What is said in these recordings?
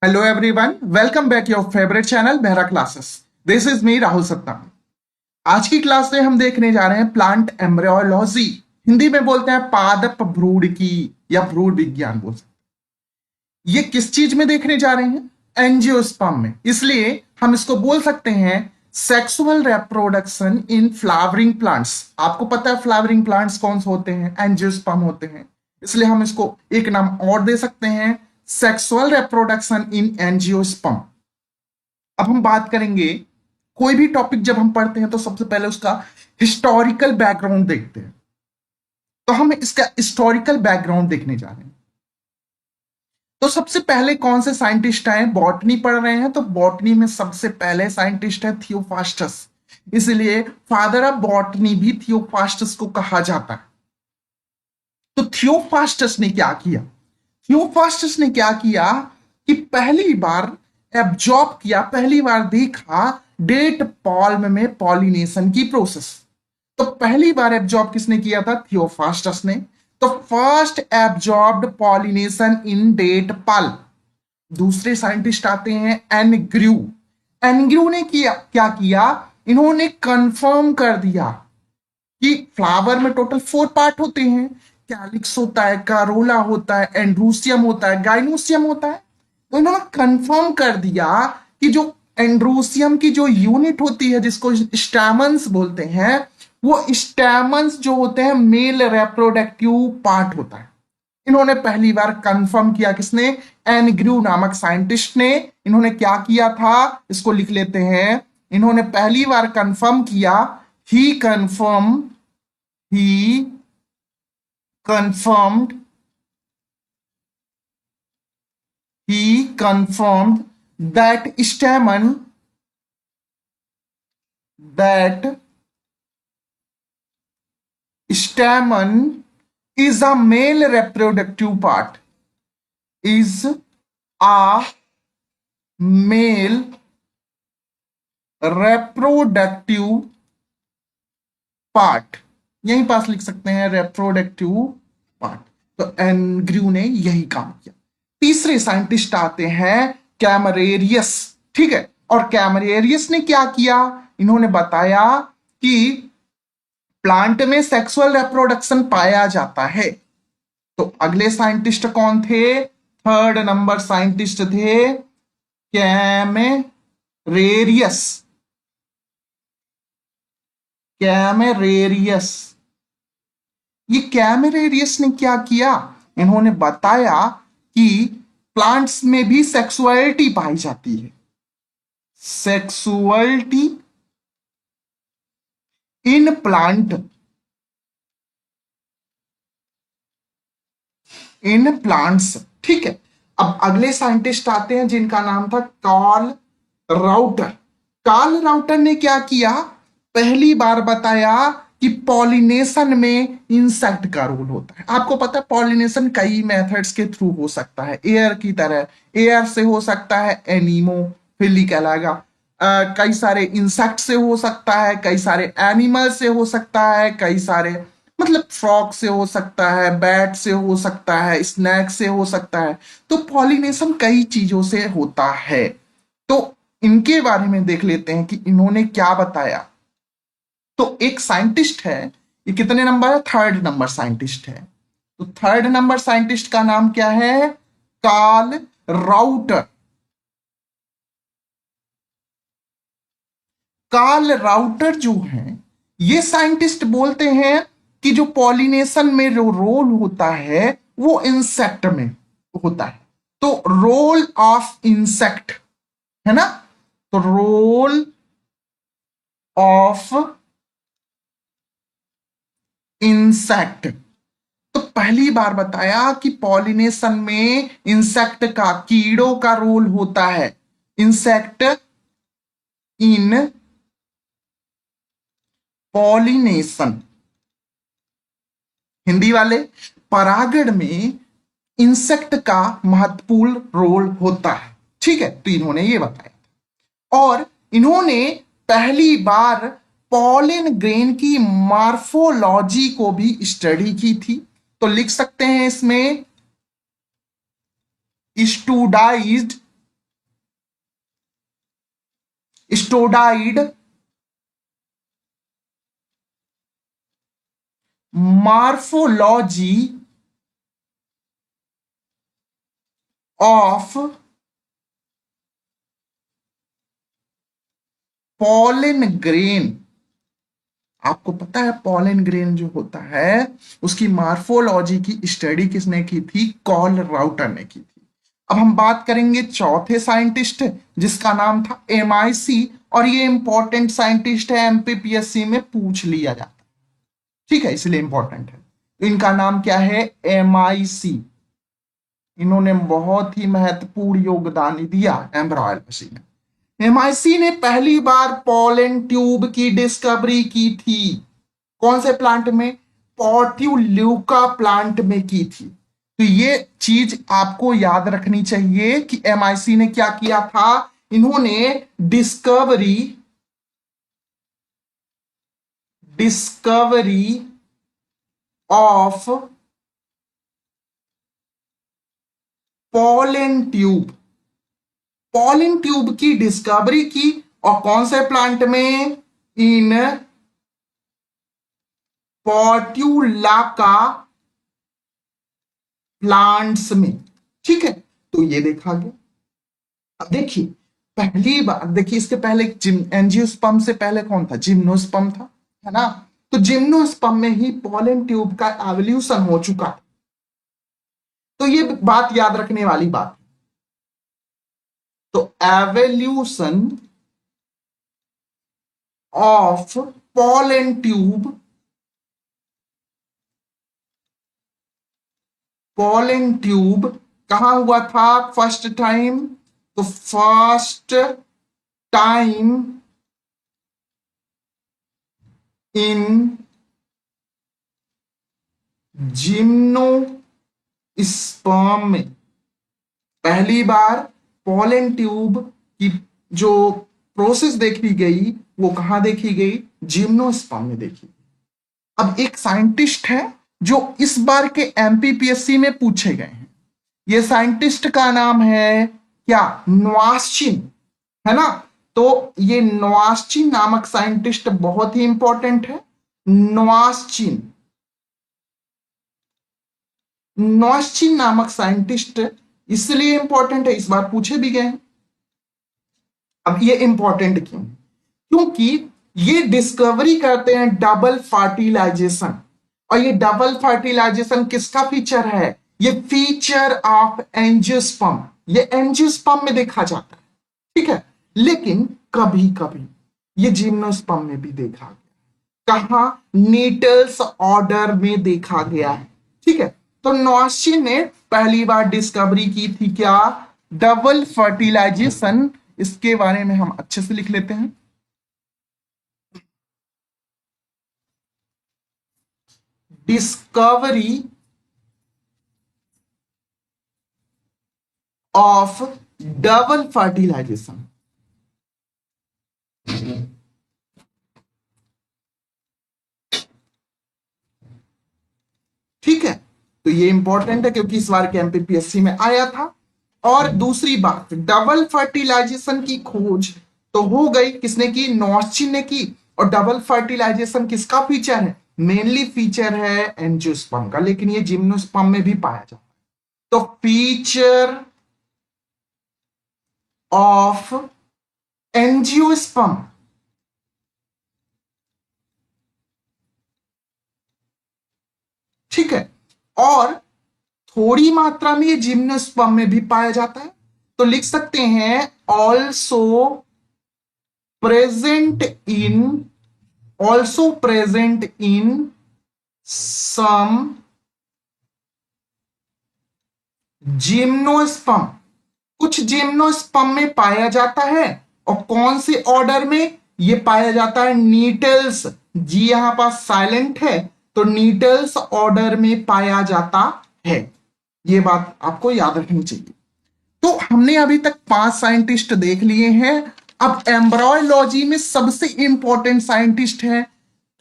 Hello everyone, welcome back your favorite channel Behra Classes. This is me Rahul सत्ता। आज की class में हम देखने जा रहे हैं प्लांट एम्ब्रियोलॉजी, हिंदी में बोलते हैं पादप भ्रूण की या भ्रूण विज्ञान बोल सकते हैं। ये किस चीज में देखने जा रहे हैं? एंजियोस्पर्म में। इसलिए हम इसको बोल सकते हैं sexual reproduction in flowering plants. आपको पता है फ्लावरिंग प्लांट्स कौन से होते हैं? एंजियोस्पर्म होते हैं। इसलिए हम इसको एक नाम और दे सकते हैं, सेक्सुअल रिप्रोडक्शन इन एंजियोस्पर्म। अब हम बात करेंगे, कोई भी टॉपिक जब हम पढ़ते हैं तो सबसे पहले उसका हिस्टोरिकल बैकग्राउंड देखते हैं। तो हम इसका हिस्टोरिकल बैकग्राउंड देखने जा रहे हैं। तो सबसे पहले कौन से साइंटिस्ट आए? बॉटनी पढ़ रहे हैं तो बॉटनी में सबसे पहले साइंटिस्ट है थियोफास्टस। इसलिए फादर ऑफ बॉटनी भी थियोफास्टस को कहा जाता है। तो थियोफास्टस ने क्या किया? थियोफास्टस ने क्या किया कि पहली बार एब्जॉर्ब किया, पहली बार देखा डेट पॉल्म में पॉलिनेशन की प्रोसेस। तो पहली बार एब्जॉर्ब किसने किया था? थियोफास्टस ने। तो first absorbed pollination in date pulp. दूसरे साइंटिस्ट आते हैं एनग्रू। एनग्रू ने क्या किया? इन्होंने कंफर्म कर दिया कि फ्लावर में टोटल 4 पार्ट होते हैं। कैलिक्स होता है, कारोला होता है, एंड्रूसियम होता है, गाइनोसियम होता है। तो इन्होंने कंफर्म कर दिया कि जो एंड्रूसियम की जो यूनिट होती है जिसको स्टैमन्स बोलते हैं, वो स्टैमन्स जो होते हैं मेल रिप्रोडक्टिव पार्ट होता है। इन्होंने पहली बार कंफर्म किया, किसने? एनग्रू नामक साइंटिस्ट ने। इन्होंने क्या किया था? इसको लिख लेते हैं। इन्होंने पहली बार कंफर्म किया, ही confirmed that stamen is a male reproductive part, is a male reproductive part। यहीं पास लिख सकते हैं reproductive part। तो एनग्रू ने यही काम किया। तीसरे साइंटिस्ट आते हैं कैमरेरियस, ठीक है। और कैमरेरियस ने क्या किया? इन्होंने बताया कि प्लांट में सेक्सुअल रिप्रोडक्शन पाया जाता है। तो अगले साइंटिस्ट कौन थे? थर्ड नंबर साइंटिस्ट थे कैमरेरियस। ये कैमरेरियस ने क्या किया? इन्होंने बताया कि प्लांट्स में भी सेक्सुअलिटी पाई जाती है। सेक्सुअलिटी इन प्लांट्स, ठीक है। अब अगले साइंटिस्ट आते हैं जिनका नाम था कार्ल राउटर। कार्ल राउटर ने क्या किया? पहली बार बताया कि पॉलिनेशन में इंसेक्ट का रोल होता है। आपको पता है पॉलिनेशन कई मेथड्स के थ्रू हो सकता है, एयर की तरह। एयर से हो सकता है, एनीमोफिली कहलाएगा। कई सारे इंसेक्ट से हो सकता है, कई सारे एनिमल से हो सकता है, कई सारे मतलब फ्रॉग से हो सकता है, बैट से हो सकता है, स्नैक से हो सकता है। तो पॉलिनेशन कई चीजों से होता है। तो इनके बारे में देख लेते हैं कि इन्होंने क्या बताया। तो एक साइंटिस्ट है, ये कितने नंबर है? थर्ड नंबर साइंटिस्ट है। तो थर्ड नंबर साइंटिस्ट का नाम क्या है? Karl router. कार्ल राउटर जो है, ये साइंटिस्ट बोलते हैं कि जो पॉलिनेशन में जो रोल होता है वो इंसेक्ट में होता है। तो रोल ऑफ इंसेक्ट है ना, तो रोल ऑफ इंसेक्ट। तो पहली बार बताया कि पॉलिनेशन में इंसेक्ट का, कीड़ों का रोल होता है। इंसेक्ट इन पॉलिनेशन, हिंदी वाले, परागण में इंसेक्ट का महत्वपूर्ण रोल होता है, ठीक है। तो इन्होंने ये बताया और इन्होंने पहली बार पॉलिन ग्रेन की मॉर्फोलॉजी को भी स्टडी की थी। तो लिख सकते हैं इसमें स्टूडाइज्ड स्टोडाइड मॉर्फोलॉजी ऑफ पॉलन ग्रेन। आपको पता है पॉलन ग्रेन जो होता है उसकी मार्फोलॉजी की स्टडी किसने की थी? कॉल राउटर ने की थी। अब हम बात करेंगे चौथे साइंटिस्ट जिसका नाम था MIC, और ये इंपॉर्टेंट साइंटिस्ट है, MPPSC में पूछ लिया जाता है, ठीक है, इसलिए इंपॉर्टेंट है। तो इनका नाम क्या है? MIC। इन्होंने बहुत ही महत्वपूर्ण योगदान दिया एम्ब्रॉयलॉजी में। MIC ने पहली बार पॉलन ट्यूब की डिस्कवरी की थी। कौन से प्लांट में? पोर्ट्यूल्यूका प्लांट में की थी। तो ये चीज आपको याद रखनी चाहिए कि MIC ने क्या किया था। इन्होंने डिस्कवरी ऑफ पॉलन ट्यूब की डिस्कवरी की, और कौन से प्लांट में? इन पोर्ट्यूलाका प्लांट्स में, ठीक है। तो ये देखा गया। अब देखिए पहली बार, देखिए इसके पहले एंजियोस्पर्म से पहले कौन था? जिम्नोस्पर्म था, है ना। तो जिम्नोस्पर्म में ही पॉलन ट्यूब का एवोल्यूशन हो चुका है। तो ये बात याद रखने वाली बात। तो एवोल्यूशन ऑफ पॉलन ट्यूब, कहां हुआ था फर्स्ट टाइम? तो फर्स्ट टाइम इन जिम्नोस्पर्म में, पहली बार पॉलन ट्यूब की जो प्रोसेस देखी गई वो कहां देखी गई? जिम्नोस्पर्म में देखी। अब एक साइंटिस्ट है जो इस बार के MPPSC में पूछे गए हैं। ये साइंटिस्ट का नाम है क्या? नोवास्चिन, है ना। तो ये नोवास्चिन नामक साइंटिस्ट बहुत ही इंपॉर्टेंट है। नोवास्चिन नामक साइंटिस्ट इसलिए इंपॉर्टेंट है, इस बार पूछे भी गए। अब ये इंपॉर्टेंट क्यों? क्योंकि ये डिस्कवरी करते हैं डबल फर्टिलाइजेशन, और ये डबल फर्टिलाइजेशन किसका फीचर है? ये फीचर ऑफ एंजियोस्पर्म, ये एंजियोस्पर्म में देखा जाता है, ठीक है। लेकिन कभी कभी ये जिम्नोस्पर्म में भी देखा गया। कहा? नीटल्स ऑर्डर में देखा गया है, ठीक है। तो नोवास्चिन ने पहली बार डिस्कवरी की थी क्या? Double fertilization. इसके बारे में हम अच्छे से लिख लेते हैं। डिस्कवरी ऑफ डबल फर्टिलाइजेशन, ठीक है। तो ये इंपॉर्टेंट है क्योंकि इस बार के MPPSC में आया था। और दूसरी बात, डबल फर्टिलाइजेशन की खोज तो हो गई, किसने की? नोवास्चिन ने की। और डबल फर्टिलाइजेशन किसका फीचर है? मेनली फीचर है एंजियोस्पर्म का, लेकिन ये जिम्नोस्पर्म में भी पाया जाता है। तो फीचर ऑफ एंजियोस्पर्म, ठीक है। और थोड़ी मात्रा में ये जिम्नोस्पर्म में भी पाया जाता है। तो लिख सकते हैं also present in some gymnosperm, कुछ जिम्नोस्पर्म में पाया जाता है। और कौन से ऑर्डर में ये पाया जाता है? नीटल्स। जी यहां पास साइलेंट है, तो नीटल्स ऑर्डर में पाया जाता है। ये बात आपको याद रखनी चाहिए। तो हमने अभी तक 5 साइंटिस्ट देख लिए हैं। अब एम्ब्रॉयलॉजी में सबसे इंपॉर्टेंट साइंटिस्ट है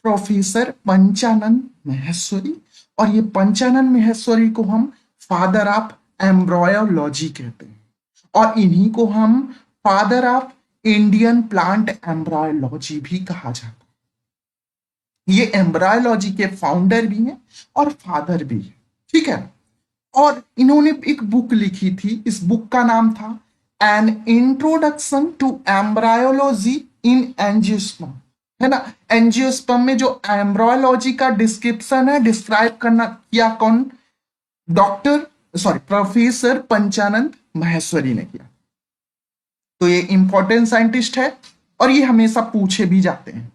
प्रोफेसर पंचानन माहेश्वरी, और ये पंचानन माहेश्वरी को हम फादर ऑफ एम्ब्रॉयलॉजी कहते हैं, और इन्हीं को हम father of Indian plant embryology भी कहा जाता है। ये एम्ब्रायोलॉजी के फाउंडर भी हैं और फादर भी है, ठीक है। और इन्होंने एक बुक लिखी थी, इस बुक का नाम था an introduction to embryology in angiosperm, है ना। एंजियोस्पर्म में जो एम्ब्रायोलॉजी का डिस्क्रिप्शन है, डिस्क्राइब करना किया कौन? प्रोफेसर पंचानंद माहेश्वरी ने किया। तो ये इंपॉर्टेंट साइंटिस्ट है और ये हमेशा पूछे भी जाते हैं,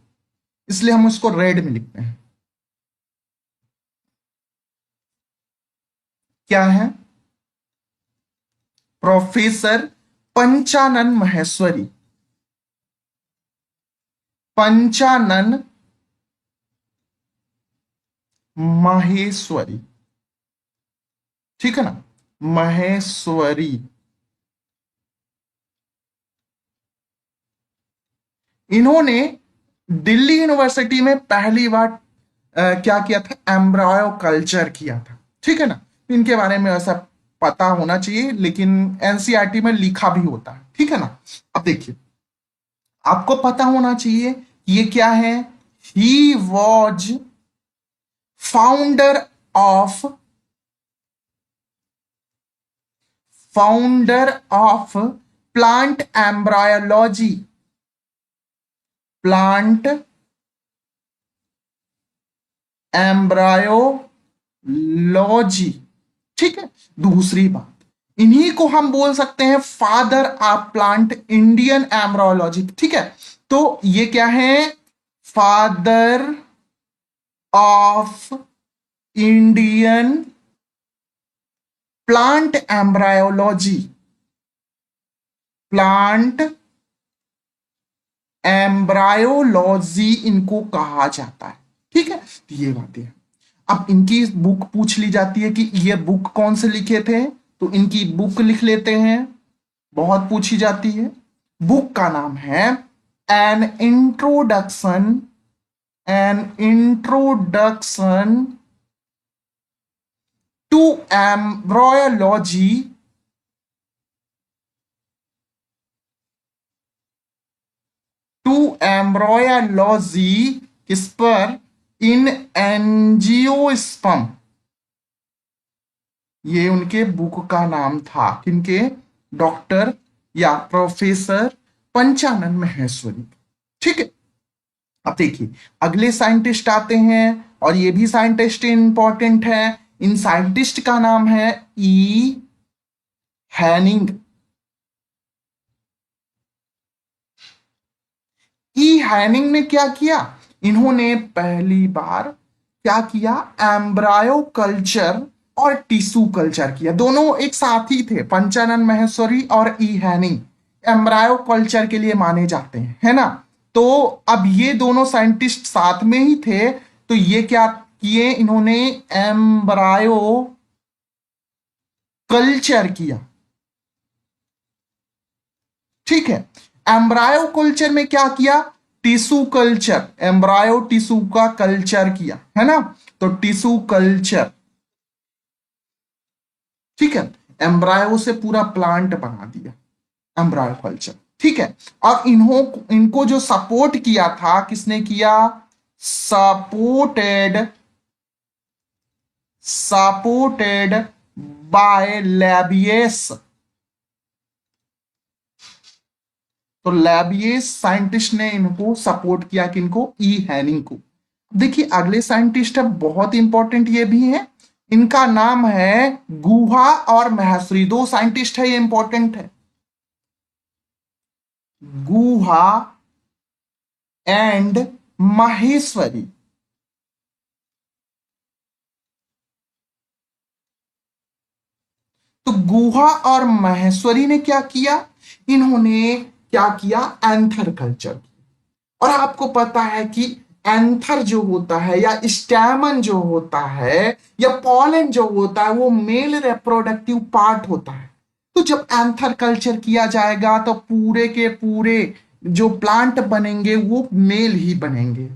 इसलिए हम उसको रेड में लिखते हैं। क्या है? प्रोफेसर पंचानन माहेश्वरी। पंचानन माहेश्वरी, ठीक है ना, माहेश्वरी। इन्होंने दिल्ली यूनिवर्सिटी में पहली बार क्या किया था? एम्ब्रायो कल्चर किया था, ठीक है ना। इनके बारे में ऐसा पता होना चाहिए, लेकिन एनसीईआरटी में लिखा भी होता है, ठीक है ना। अब देखिए, आपको पता होना चाहिए ये क्या है। He was founder of plant embryology, plant embryology, ठीक है। दूसरी बात, इन्हीं को हम बोल सकते हैं father of plant Indian embryology, ठीक है। तो ये क्या है? Father of Indian plant embryology, plant embryology इनको कहा जाता है, ठीक है। तो ये बातें हैं। अब इनकी बुक पूछ ली जाती है कि ये बुक कौन से लिखे थे, तो इनकी बुक लिख लेते हैं, बहुत पूछी जाती है। बुक का नाम है an introduction, an introduction to embryology, to embryology किस पर? In angiosperm. ये उनके बुक का नाम था, किनके? डॉक्टर या प्रोफेसर पंचानन माहेश्वरी, ठीक है। अब देखिए, अगले साइंटिस्ट आते हैं और ये भी साइंटिस्ट इंपॉर्टेंट है। इन साइंटिस्ट का नाम है ई हैनिंग। ई हैनिंग ने क्या किया? इन्होंने पहली बार क्या किया? एम्ब्रायो कल्चर और टिश्यू कल्चर किया। दोनों एक साथ ही थे, पंचानन माहेश्वरी और ई हैनिंग एम्ब्रायो कल्चर के लिए माने जाते हैं, है ना। तो अब ये दोनों साइंटिस्ट साथ में ही थे, तो ये क्या किए? इन्होंने एम्ब्रायो कल्चर किया, ठीक है। एम्ब्रायो कल्चर में क्या किया? टिश्यू कल्चर, एम्ब्रायो टिश्यू का कल्चर किया, है ना। तो टिश्यू कल्चर, ठीक है। एम्ब्रायो से पूरा प्लांट बना दिया, एम्ब्रायो कल्चर, ठीक है। और इनको जो सपोर्ट किया था, किसने किया? सपोर्टेड, सपोर्टेड बाय लैबियस। तो लैबियस साइंटिस्ट ने इनको सपोर्ट किया, किनको? ई हैनिंग को। देखिए, अगले साइंटिस्ट है, बहुत इंपॉर्टेंट ये भी है, इनका नाम है गुहा और माहेश्वरी। दो साइंटिस्ट है, ये इंपॉर्टेंट है, गुहा एंड माहेश्वरी। तो गुहा और माहेश्वरी ने क्या किया? इन्होंने क्या किया? Anther culture. और आपको पता है कि एंथर जो होता है या स्टैमन जो होता है या पॉलन जो होता है, वो मेल रिप्रोडक्टिव पार्ट होता है। तो जब एंथर कल्चर किया जाएगा तो पूरे के पूरे जो प्लांट बनेंगे वो मेल ही बनेंगे,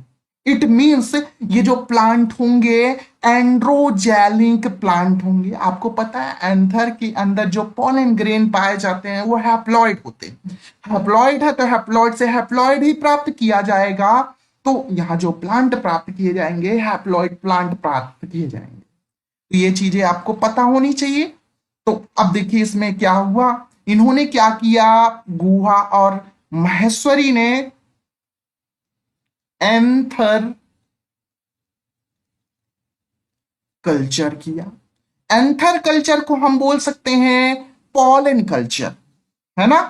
इट मीन्स ये जो प्लांट होंगे एंड्रोजेलिक प्लांट होंगे। आपको पता है एंथर के अंदर जो पॉलन ग्रेन पाए जाते हैं वो हैप्लॉइड होते हैं। हैप्लॉइड है तो हैप्लॉइड से हैप्लॉइड ही प्राप्त किया जाएगा। तो यहाँ जो प्लांट प्राप्त किए जाएंगे हैप्लॉइड प्लांट प्राप्त किए जाएंगे। तो ये चीजें आपको पता होनी चाहिए। तो अब देखिए इसमें क्या हुआ, इन्होंने क्या किया, गुहा और महेश्वरी ने एंथर कल्चर किया। एंथर कल्चर को हम बोल सकते हैं पॉलन कल्चर, है ना,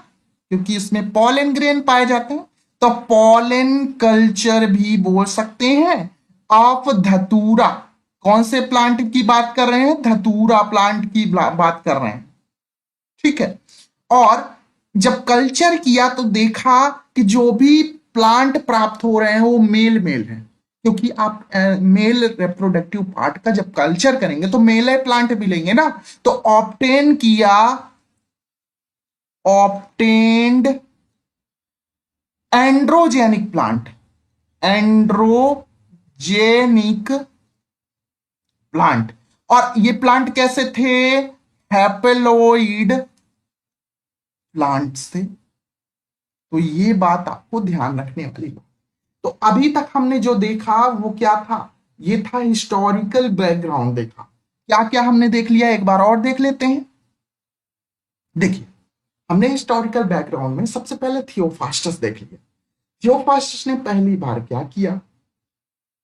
क्योंकि इसमें पॉलन ग्रेन पाए जाते हैं। तो पॉलन कल्चर भी बोल सकते हैं ऑफ धतूरा। कौन से प्लांट की बात कर रहे हैं, धतूरा प्लांट की बात कर रहे हैं, ठीक है। और जब कल्चर किया तो देखा कि जो भी प्लांट प्राप्त हो रहे हैं वो मेल मेल है, क्योंकि आप मेल रिप्रोडक्टिव पार्ट का जब कल्चर करेंगे तो मेल प्लांट मिलेंगे ना। तो ऑब्टेन किया, obtained androgenic plant, androgenic plant. और ये प्लांट कैसे थे, हैप्लोइड प्लांट से। तो ये बात आपको ध्यान रखने वाली बात। तो अभी तक हमने जो देखा वो क्या था, ये था हिस्टोरिकल बैकग्राउंड देखा। क्या क्या हमने देख लिया, एक बार और देख लेते हैं। देखिए हमने हिस्टोरिकल बैकग्राउंड में सबसे पहले थियोफास्टस देख लिया। थियोफास्टस ने पहली बार क्या किया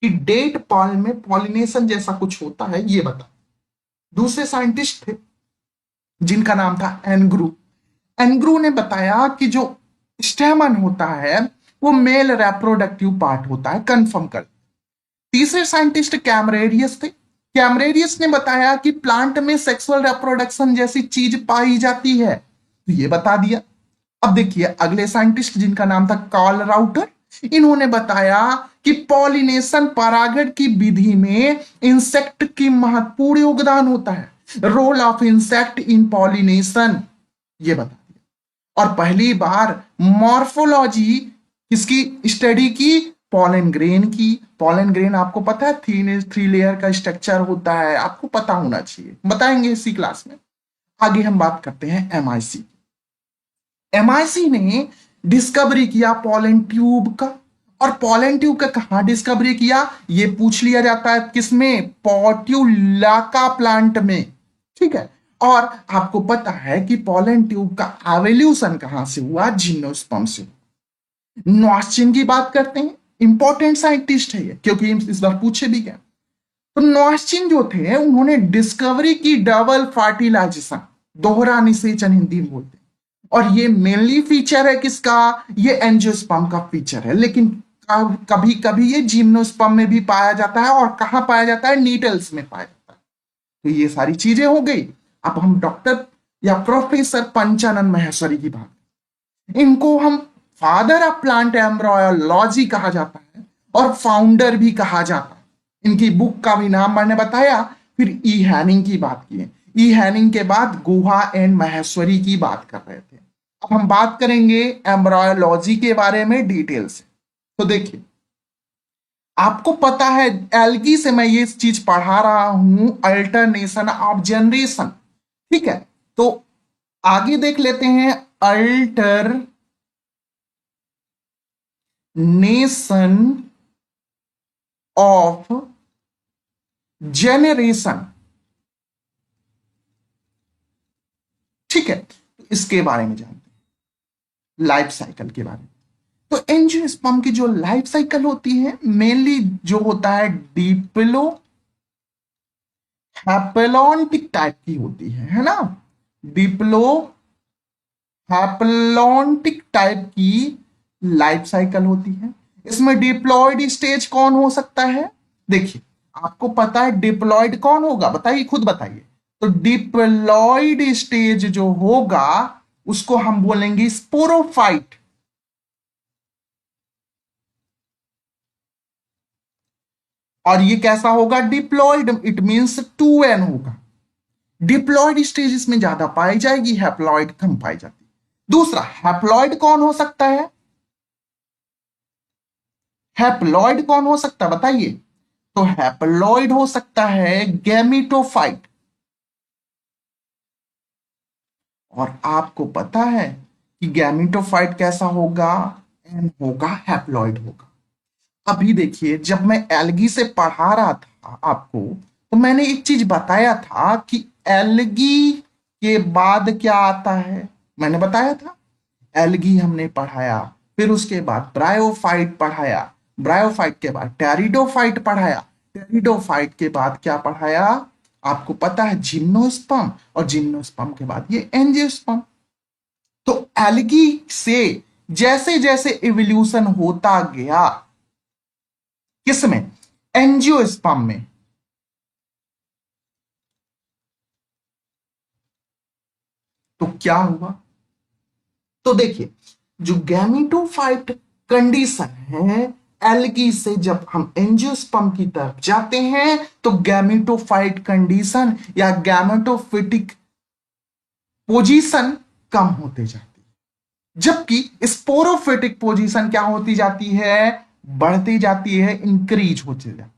कि डेट पॉल में पॉलिनेशन जैसा कुछ होता है ये बता। दूसरे साइंटिस्ट थे जिनका नाम था एनग्रू। एनग्रू ने बताया कि जो स्टेमन होता है वो मेल रेप्रोडक्टिव पार्ट होता है, कंफर्म कर। तीसरे साइंटिस्ट कैमरेरियस थे। कैमरेरियस ने बताया कि प्लांट में सेक्सुअल रिप्रोडक्शन जैसी चीज पाई जाती है, तो ये बता दिया। अब देखिए अगले साइंटिस्ट जिनका नाम था कार्ल राउटर, इन्होंने बताया कि पॉलिनेशन परागण की विधि में इंसेक्ट की महत्वपूर्ण योगदान होता है, role of insect in pollination, ये बता दिया। और पहली बार मॉर्फोलॉजी किसकी स्टडी की, पॉलन ग्रेन की। पॉलन ग्रेन आपको पता है थ्री लेयर का स्ट्रक्चर होता है, आपको पता होना चाहिए, बताएंगे इसी क्लास में। आगे हम बात करते हैं एमआईसी। एमआईसी ने डिस्कवरी किया पॉलन ट्यूब का। और पॉलन ट्यूब का कहां डिस्कवरी किया, ये पूछ लिया जाता है किसमें, पोर्ट्युलाका प्लांट में, ठीक है। और आपको पता है कि पॉलन ट्यूब का एवोल्यूशन कहां से हुआ, जिम्नोस्पर्म से। नॉस्चिन की बात करते हैं, इंपॉर्टेंट साइंटिस्ट है ये, क्योंकि इस बार पूछे भी गया। तो नॉस्चिन जो थे उन्होंने डिस्कवरी की डबल फर्टिलाइजेशन, दोहरा निषेचन हिंदी में बोलते हैं। और ये मेनली फीचर है किसका, ये एंजियोस्पर्म का फीचर है, लेकिन कभी कभी ये जिम्नोस्पर्म में भी पाया जाता है। और कहां पाया जाता है, नीडल्स में पाया जाता है। तो ये सारी चीजें हो गई। अब हम डॉक्टर या प्रोफेसर पंचानन माहेश्वरी की बात, इनको हम फादर ऑफ प्लांट एम्ब्रोयोलॉजी कहा जाता है और फाउंडर भी कहा जाता है। इनकी बुक का भी नाम मैंने बताया। फिर ई हैनिंग की बात की है, ई हैनिंग के बाद गुहा एंड माहेश्वरी की बात कर रहे थे। अब हम बात करेंगे एम्ब्रोयोलॉजी के बारे में डिटेल से। तो देखिए आपको पता है एल्गी से मैं ये चीज पढ़ा रहा हूं, अल्टरनेशन ऑफ जनरेशन, ठीक है। तो आगे देख लेते हैं अल्टरनेशन ऑफ जेनरेशन, ठीक है। तो इसके बारे में जानते हैं, लाइफ साइकिल के बारे में। तो एंजियोस्पर्म की जो लाइफ साइकिल होती है मेनली जो होता है डिप्लो हैप्लॉन्टिक टाइप की होती है ना, डिप्लो हैप्लॉन्टिक टाइप की लाइफ साइकिल होती है। इसमें डिप्लॉयड स्टेज कौन हो सकता है, देखिए आपको पता है डिप्लॉयड कौन होगा, बताइए खुद बताइए। तो डिप्लॉयड स्टेज जो होगा उसको हम बोलेंगे स्पोरोफाइट। और ये कैसा होगा, डिप्लॉयड, इट मींस 2n होगा। डिप्लॉयड स्टेज इसमें ज्यादा पाई जाएगी, हैप्लॉयड कम पाई जाती। दूसरा हैप्लॉयड कौन हो सकता है, हैप्लॉइड कौन हो सकता है बताइए? तो हैप्लॉइड हो सकता है गैमीटोफाइट। और आपको पता है कि गैमीटोफाइट कैसा होगा? एन होगा, हैप्लॉइड होगा। अभी देखिए, जब मैं एल्गी से पढ़ा रहा था आपको, तो मैंने एक चीज बताया था कि एल्गी के बाद क्या आता है। मैंने बताया था, एल्गी हमने पढ़ाया, फिर उसके बाद ब्रायोफाइट पढ़ाया, ब्रायोफाइट के बाद टेरिडोफाइट पढ़ाया, टेरिडोफाइट के बाद क्या पढ़ाया? आपको पता है, जिम्नोस्पर्म, और जिम्नोस्पर्म के बाद ये एंजियोस्पर्म। तो एल्गी से जैसे जैसे इवोल्यूशन होता गया, किसमें? एंजियोस्पर्म में। तो क्या हुआ? तो देखिए, जो गैमेटोफाइट कंडीशन है, एल्गी से जब हम एंजियोस्पर्म की तरफ जाते हैं तो गैमेटोफाइट कंडीशन या गैमेटोफिटिक पोजीशन कम होते जाती है, जबकि स्पोरोफिटिक पोजीशन क्या होती जाती है? बढ़ती जाती है, इंक्रीज होती जाती है।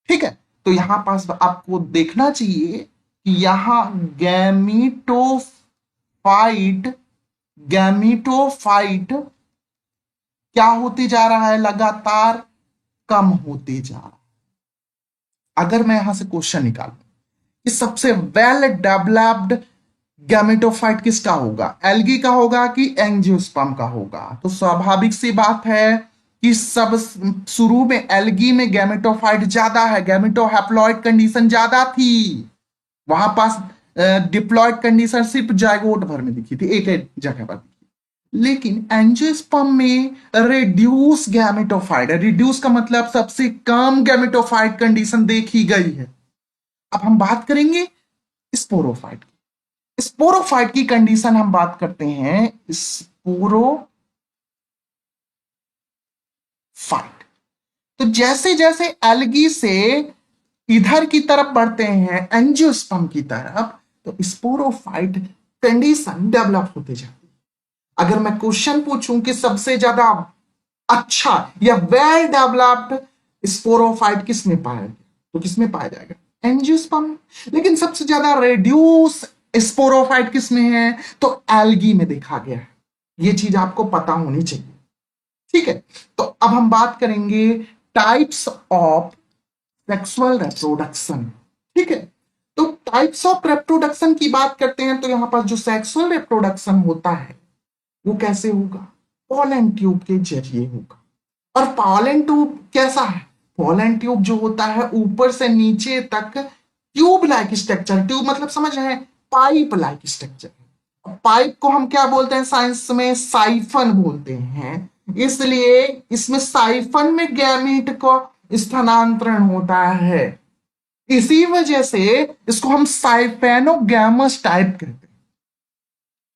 ठीक है, तो यहां पास आपको देखना चाहिए कि यहां गैमीटोफाइट, गैमीटोफाइट क्या होते जा रहा है? लगातार कम होते जा रहा है। अगर मैं यहां से क्वेश्चन निकालूं कि सबसे वेल डेवलप्ड गैमेटोफाइट किसका होगा, एल्गी का होगा कि एंजियोस्पर्म का होगा? तो स्वाभाविक सी बात है कि सब शुरू में एल्गी में गैमेटोफाइट ज्यादा है, गैमेटोहैप्लॉइड कंडीशन ज्यादा थी। वहां पास डिप्लॉयड कंडीशन सिर्फ जायगोट भर में दिखी थी, एक जगह पर। लेकिन एंजियोस्पर्म में रिड्यूस गैमेटोफाइट, रिड्यूस का मतलब सबसे कम गैमेटोफाइट कंडीशन देखी गई है। अब हम बात करेंगे स्पोरोफाइट की। स्पोरोफाइट की कंडीशन हम बात करते हैं, स्पोरोफाइट। तो जैसे जैसे एल्गी से इधर की तरफ बढ़ते हैं एंजियोस्पर्म की तरफ, तो स्पोरोफाइट कंडीशन डेवलप होते जाती है। अगर मैं क्वेश्चन पूछूं कि सबसे ज्यादा अच्छा या वेल डेवलप्ड स्पोरोफाइट किस में पाया गया, तो किस में पाया जाएगा? एंजियोस्पर्म में। लेकिन सबसे ज्यादा रेड्यूस स्पोरोफाइट किस में है? तो एल्गी में देखा गया है। ये चीज आपको पता होनी चाहिए। ठीक है, तो अब हम बात करेंगे टाइप्स ऑफ सेक्सुअल रिप्रोडक्शन। ठीक है, तो टाइप्स ऑफ रिप्रोडक्शन की बात करते हैं, तो यहां पर जो सेक्सुअल रिप्रोडक्शन होता है वो कैसे होगा? पोलन ट्यूब के जरिए होगा। और पोलन ट्यूब कैसा है? पोलन ट्यूब जो होता है ऊपर से नीचे तक ट्यूब लाइक स्ट्रक्चर, ट्यूब मतलब समझ रहे हैं, पाइप लाइक स्ट्रक्चर। पाइप को हम क्या बोलते हैं साइंस में? साइफन बोलते हैं। इसलिए इसमें साइफन में गैमीट को स्थानांतरण होता है। इसी वजह से इसको हम साइफेनोगैमस टाइप कहते हैं।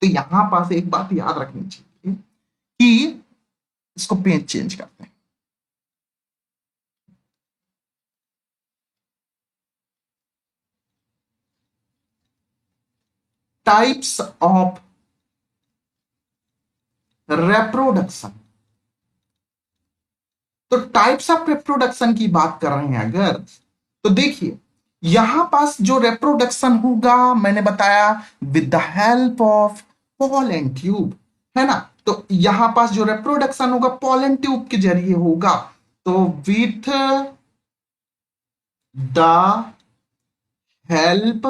तो यहां पास एक बात याद रखनी चाहिए कि इसको पेज चेंज करते हैं। Types of reproduction. तो टाइप्स ऑफ रिप्रोडक्शन की बात कर रहे हैं अगर, तो देखिए यहां पास जो रिप्रोडक्शन होगा, मैंने बताया with the help of pollen tube, है ना? तो यहां पास जो रिप्रोडक्शन होगा पोलन ट्यूब के जरिए होगा। तो with the help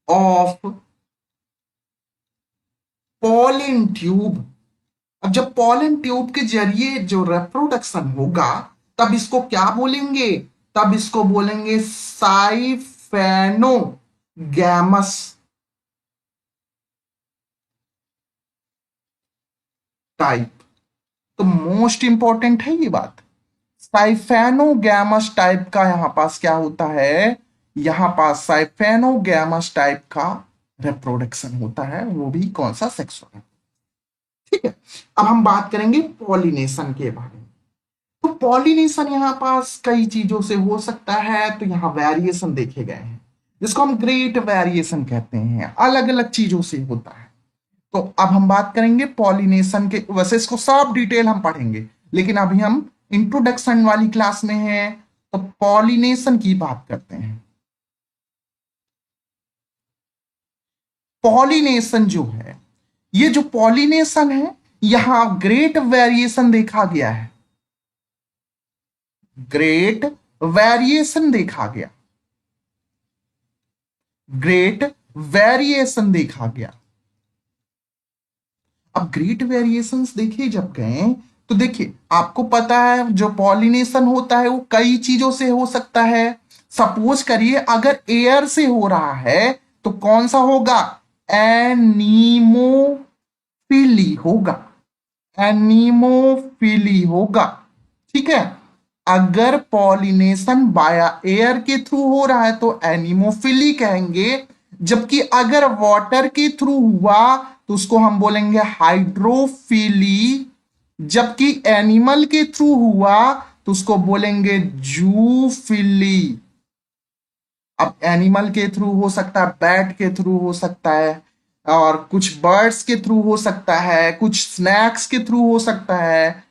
of pollen tube. अब जब पोलन ट्यूब के जरिए जो रिप्रोडक्शन होगा, तब इसको क्या बोलेंगे? तब इसको बोलेंगे साइफेनोगैमस टाइप। तो मोस्ट इंपॉर्टेंट है ये बात। साइफेनोगैमस टाइप का यहां पास क्या होता है? यहां पास साइफेनोगैमस टाइप का रिप्रोडक्शन होता है, वो भी कौन सा? सेक्सुअल। ठीक है, अब हम बात करेंगे पॉलिनेशन के बारे में। तो पॉलिनेशन यहाँ पास कई चीजों से हो सकता है, तो यहाँ वेरिएशन देखे गए हैं, जिसको हम ग्रेट वेरिएशन कहते हैं, अलग अलग चीजों से होता है। तो अब हम बात करेंगे पॉलिनेशन के, वैसे इसको सब डिटेल हम पढ़ेंगे, लेकिन अभी हम इंट्रोडक्शन वाली क्लास में हैं, तो पॉलिनेशन की बात करते हैं। पॉलिनेशन जो है, ये जो पॉलिनेशन है, यहां ग्रेट वेरिएशन देखा गया है। ग्रेट वेरिएशन देखा गया, ग्रेट वेरिएशन देखा गया। अब ग्रेट वेरिएशंस देखे जब गए, तो देखिए आपको पता है जो पॉलिनेशन होता है वो कई चीजों से हो सकता है। सपोज करिए अगर एयर से हो रहा है तो कौन सा होगा? एनीमोफिली होगा, एनीमोफिली होगा। ठीक है, अगर पॉलिनेशन बाया एयर के थ्रू हो रहा है तो एनिमोफिली कहेंगे, जबकि अगर वाटर के थ्रू हुआ तो उसको हम बोलेंगे हाइड्रोफिली, जबकि एनिमल के थ्रू हुआ तो उसको बोलेंगे जूफिली। अब एनिमल के थ्रू हो सकता है, बैट के थ्रू हो सकता है, और कुछ बर्ड्स के थ्रू हो सकता है, कुछ स्नैक्स के थ्रू हो सकता है,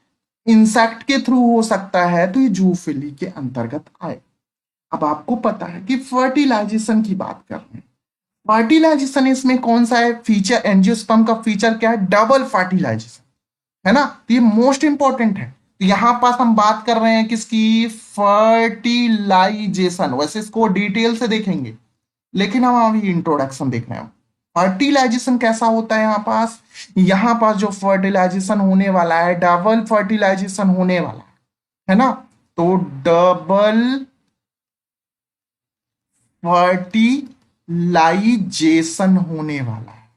इंसेक्ट के थ्रू हो सकता है, तो ये जूफिली के अंतर्गत आए। अब आपको पता है कि फर्टिलाइजेशन की बात कर रहे हैं। फर्टिलाइजेशन इसमें कौन सा है फीचर? एंजियोस्पर्म का फीचर क्या है? डबल फर्टिलाइजेशन, है ना? तो ये मोस्ट इंपॉर्टेंट है। तो यहां पास हम बात कर रहे हैं किसकी? फर्टिलाइजेशन। वैसे इसको डिटेल से देखेंगे, लेकिन हम अभी इंट्रोडक्शन देख रहे हैं। फर्टिलाइजेशन कैसा होता है यहां पास जो फर्टिलाइजेशन होने वाला है, डबल फर्टिलाइजेशन होने वाला है ना? तो डबल फर्टिलाइजेशन होने वाला है।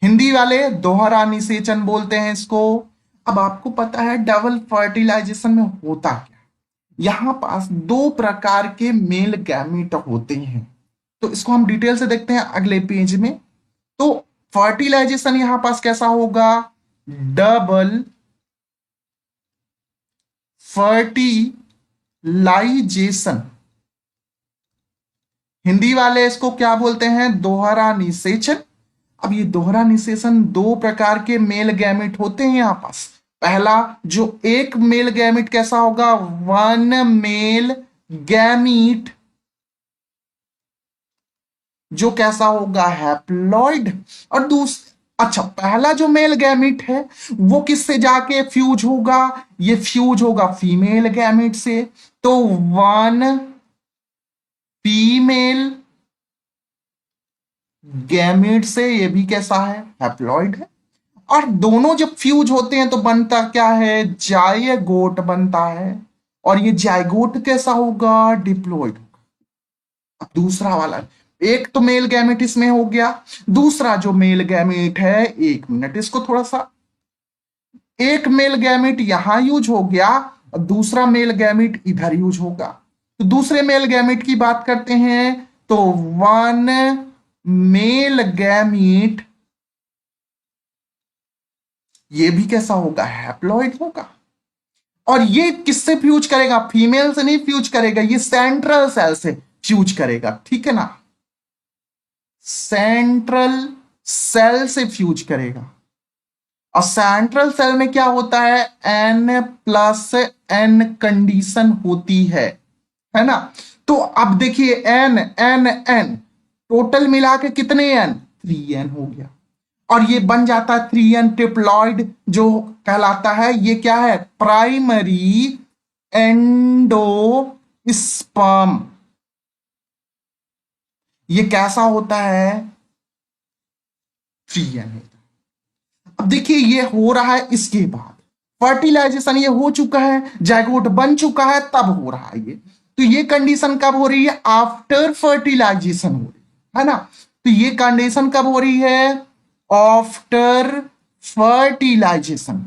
हिंदी वाले दोहरा निषेचन बोलते हैं इसको। अब आपको पता है डबल फर्टिलाइजेशन में होता क्या? यहां पास दो प्रकार के मेल गैमीट होते हैं, तो इसको हम डिटेल से देखते हैं अगले पेज में। तो फर्टिलाइजेशन यहां पास कैसा होगा? Double fertilisation. हिंदी वाले इसको क्या बोलते हैं? दोहरा निषेचन। अब ये दोहरा निषेचन दो प्रकार के मेल गैमेट होते हैं यहां पास। पहला जो एक मेल गैमेट कैसा होगा? वन मेल गैमीट, जो कैसा होगा? हैप्लॉइड। और अच्छा, पहला जो मेल गैमेट है वो किससे जाके फ्यूज होगा? ये फ्यूज होगा फीमेल गैमेट से। तो वन फीमेल गैमेट से ये भी कैसा है? हैप्लॉइड है। और दोनों जब फ्यूज होते हैं तो बनता क्या है? जायगोट बनता है। और ये जायगोट कैसा होगा? डिप्लॉइड। अब दूसरा वाला, एक तो मेल गैमेट इसमें हो गया, दूसरा जो मेल गैमेट है, एक मिनट इसको थोड़ा सा, एक मेल गैमेट यहां यूज हो गया और दूसरा मेल गैमेट इधर यूज होगा। तो दूसरे मेल गैमेट की बात करते हैं, तो वन मेल गैमेट ये भी कैसा होगा? हैप्लॉइड होगा। और ये किससे फ्यूज करेगा? फीमेल से नहीं फ्यूज करेगा, ये सेंट्रल सेल से फ्यूज करेगा। ठीक है ना? सेंट्रल सेल से फ्यूज करेगा। और सेंट्रल सेल में क्या होता है? एन प्लस एन कंडीशन होती है ना? तो अब देखिए एन एन एन टोटल मिला के कितने एन? 3n हो गया। और ये बन जाता है 3n ट्रिप्लॉइड, जो कहलाता है, ये क्या है? Primary endosperm. ये कैसा होता है? 3n। अब देखिए ये हो रहा है इसके बाद फर्टिलाइजेशन, ये हो चुका है, जायगोट बन चुका है, तब हो रहा है ये। तो ये कंडीशन कब हो रही है? आफ्टर फर्टिलाइजेशन हो रही है ना? तो ये कंडीशन कब हो रही है? After fertilisation.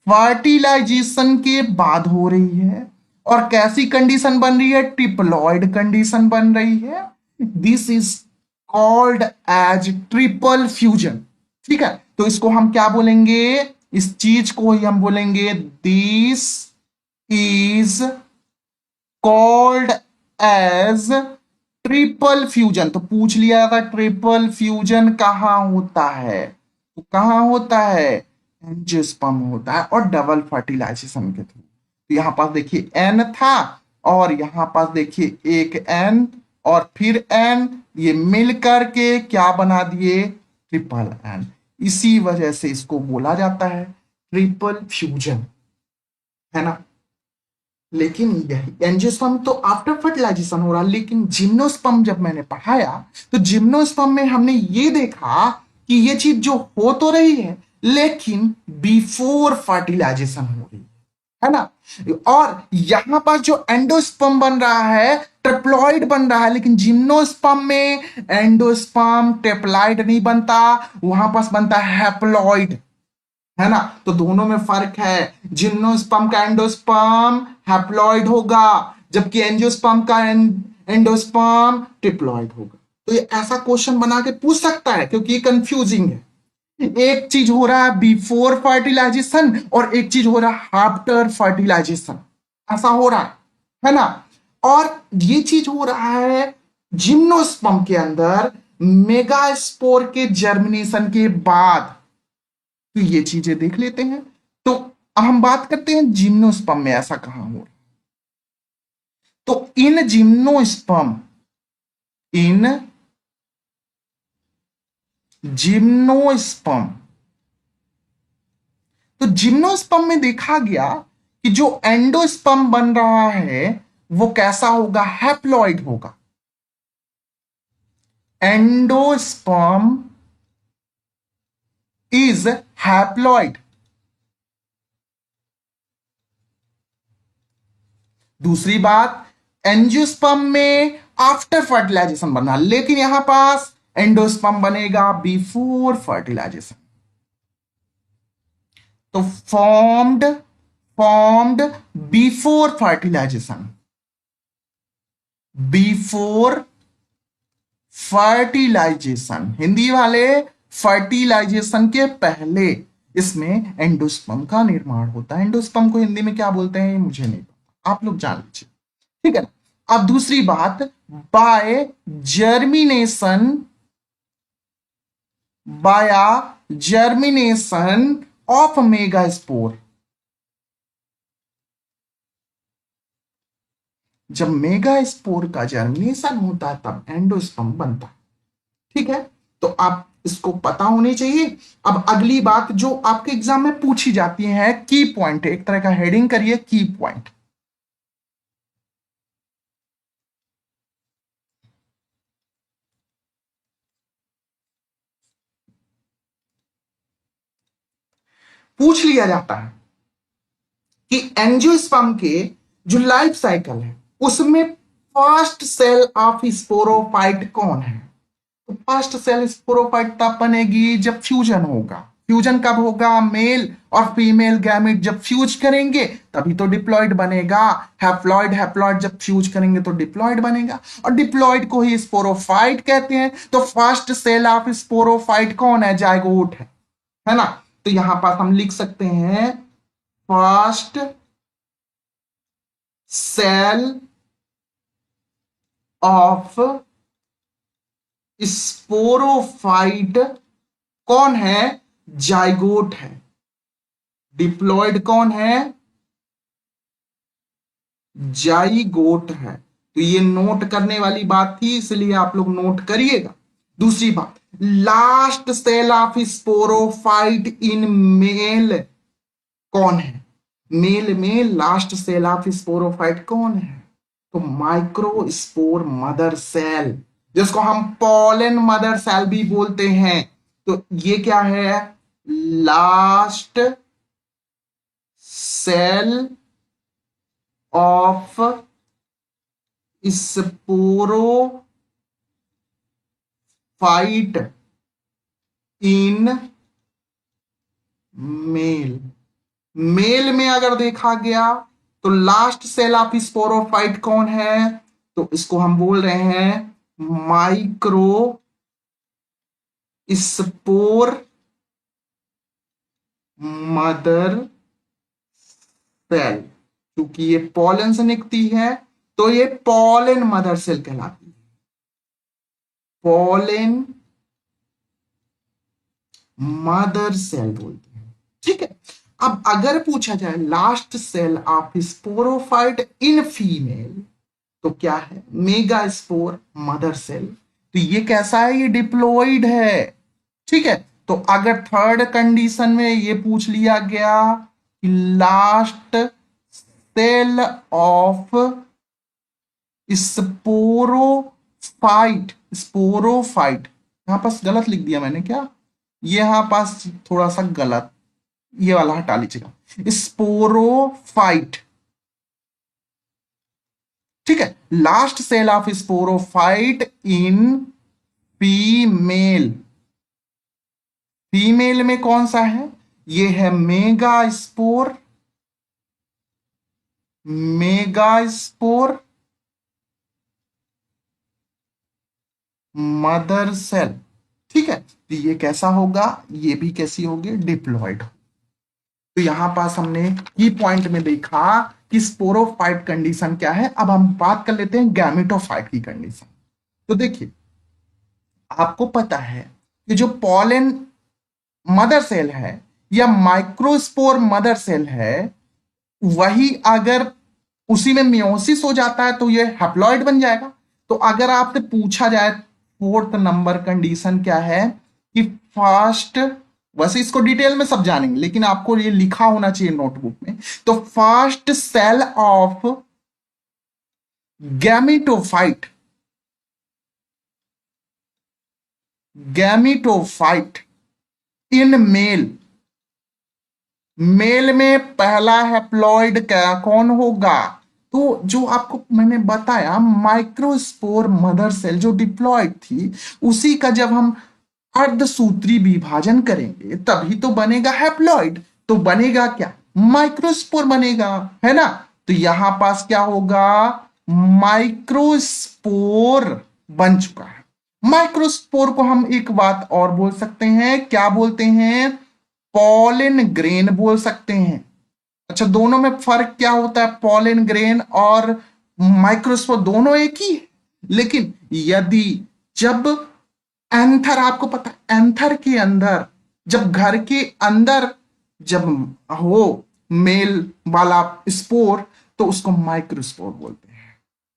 फर्टिलाइजेशन के बाद हो रही है। और कैसी कंडीशन बन रही है? ट्रिप्लॉइड कंडीशन बन रही है। This is called as triple fusion. ठीक है, तो इसको हम क्या बोलेंगे? इस चीज को ही हम बोलेंगे this is called as triple fusion. तो पूछ लिया था ट्रिपल फ्यूजन कहां होता है, तो कहां होता है? एंजियोस्पर्म होता है और डबल फर्टिलाइजेशन के थ्रू। तो यहाँ पास देखिए एन था और यहाँ पास देखिए एक एन और फिर एन, ये मिल करके क्या बना दिए, ट्रिपल एन। इसी वजह से इसको बोला जाता है ट्रिपल फ्यूजन, है ना। लेकिन यही एंजियोस्पर्म तो आफ्टर फर्टिलाइजेशन हो रहा, लेकिन जिम्नोस्पर्म जब मैंने पढ़ाया तो जिम्नोस्पर्म में हमने ये देखा कि ये चीज जो हो तो रही है लेकिन बिफोर फर्टिलाइजेशन हो रही है ना। और यहां पर जो एंडोस्पर्म बन रहा है ट्रिप्लॉइड बन रहा है, लेकिन जिम्नोस्पर्म में एंडोस्पर्म ट्रिप्लॉइड नहीं बनता, वहां पास बनता है हैप्लॉइड, है ना। तो दोनों में फर्क है, जिम्नोस्पर्म का एंडोस्पर्म हैप्लॉइड होगा जबकि एंजियोस्पर्म का एंडोस्पर्म ट्रिप्लॉइड होगा। तो ये ऐसा क्वेश्चन बना के पूछ सकता है क्योंकि ये कंफ्यूजिंग है। एक चीज हो रहा है बिफोर फर्टिलाइजेशन और एक चीज हो रहा है आफ्टर फर्टिलाइजेशन, ऐसा हो रहा है ना। और ये चीज हो रहा है जिम्नोस्पर्म के अंदर मेगास्पोर के जर्मिनेशन के बाद। तो ये चीजें देख लेते हैं। तो अब हम बात करते हैं जिम्नोस्पर्म में ऐसा कहां हो रहा है। तो इन जिम्नोस्पर्म, तो जिम्नोस्पर्म में देखा गया कि जो एंडोस्पर्म बन रहा है वो कैसा होगा, हैप्लॉइड होगा। Endosperm is haploid. दूसरी बात, एंजियोस्पर्म में आफ्टर फर्टिलाइजेशन बना, लेकिन यहां पास एंडोस्पर्म बनेगा बिफोर फर्टिलाइजेशन। तो formed before fertilization, before fertilization, Hindi वाले फर्टिलाइजेशन के पहले इसमें एंडोस्पर्म का निर्माण होता है। एंडोस्पर्म को हिंदी में क्या बोलते हैं मुझे नहीं पता, आप लोग जान लीजिए, ठीक है ना। अब दूसरी बात, बाय जर्मिनेशन, बाया जर्मिनेशन ऑफ मेगास्पोर, जब मेगास्पोर का जर्मिनेशन होता है तब एंडोस्पर्म बनता है, ठीक है। तो आप इसको पता होनी चाहिए। अब अगली बात जो आपके एग्जाम में पूछी जाती है, की पॉइंट, एक तरह का हेडिंग करिए की पॉइंट। पूछ लिया जाता है कि एंजियोस्पर्म के जो लाइफ साइकिल है उसमें फर्स्ट सेल ऑफ स्पोरोफाइट कौन है। तो फर्स्ट सेल स्पोरोफाइट तब बनेगी जब फ्यूजन होगा। फ्यूजन कब होगा, मेल और फीमेल गैमेट जब फ्यूज करेंगे तभी तो डिप्लॉइड बनेगा। हैप्लॉइड हैप्लॉइड जब फ्यूज करेंगे तो डिप्लॉइड बनेगा, और डिप्लॉइड को ही स्पोरोफाइट कहते हैं। तो फर्स्ट सेल ऑफ स्पोरोफाइट कौन है, जायगोट है ना। तो यहां पास हम लिख सकते हैं फर्स्ट सेल ऑफ स्पोरोफाइट कौन है, जाइगोट है। डिप्लॉइड कौन है, जाइगोट है। तो ये नोट करने वाली बात थी, इसलिए आप लोग नोट करिएगा। दूसरी बात, last cell of sporophyte in male कौन है, मेल में लास्ट सेल ऑफ स्पोरोफाइट कौन है, तो माइक्रोस्पोर मदर सेल, जिसको हम पॉलन मदर सेल भी बोलते हैं। तो ये क्या है, last cell of sporophyte in male. Male में अगर देखा गया तो लास्ट सेल ऑफ स्पोरोफाइट कौन है, तो इसको हम बोल रहे हैं माइक्रो स्पोर मदर सेल। क्योंकि ये पॉलन से निकलती है तो ये पॉलन मदर सेल कहलाती है। पॉलन मदर सेल बोलते हैं, ठीक है। अब अगर पूछा जाए last cell of sporophyte in female, तो क्या है? Megaspore mother cell. तो ये कैसा है? ये डिप्लॉइड है। ठीक है। तो अगर थर्ड कंडीशन में ये पूछ लिया गया कि last cell of sporophyte, sporophyte यहां पास गलत लिख दिया मैंने क्या? ये यहां पास थोड़ा सा गलत, ये वाला हटा लीजिएगा, स्पोरोफाइट। ठीक है। Last cell of sporophyte in female, female में कौन सा है? ये है megaspore, megaspore mother cell. ठीक है। तो ये कैसा होगा? ये भी कैसी होगी? डिप्लॉइड। तो यहां पास हमने की पॉइंट में देखा कि स्पोरोफाइट कंडीशन क्या है। अब हम बात कर लेते हैं गैमेटोफाइट की कंडीशन। तो देखिए, आपको पता है कि जो पॉलन मदर सेल है या माइक्रोस्पोर मदर सेल है, वही अगर उसी में मियोसिस हो जाता है तो ये हैप्लॉइड बन जाएगा। तो अगर आपसे पूछा जाए फोर्थ नंबर कंडीशन क्या है कि फर्स्ट, वैसे इसको डिटेल में सब जानेंगे लेकिन आपको ये लिखा होना चाहिए नोटबुक में। तो first cell of gametophyte, gametophyte in male, male में पहला हैप्लॉइड क्या कौन होगा? तो जो आपको मैंने बताया माइक्रोस्पोर मदर सेल जो डिप्लॉयड थी, उसी का जब हम अर्धसूत्री विभाजन करेंगे तभी तो बनेगा हैप्लॉइड। तो बनेगा क्या? माइक्रोस्पोर बनेगा, है ना? तो यहां पास क्या होगा? माइक्रोस्पोर बन चुका है। माइक्रोस्पोर को हम एक बात और बोल सकते हैं, क्या बोलते हैं? पॉलन ग्रेन बोल सकते हैं। अच्छा, दोनों में फर्क क्या होता है? पॉलन ग्रेन और माइक्रोस्पोर दोनों एक ही है, लेकिन यदि जब एंथर, आपको पता है एंथर के अंदर, जब घर के अंदर जब हो मेल वाला स्पोर, तो उसको माइक्रोस्पोर बोलते हैं।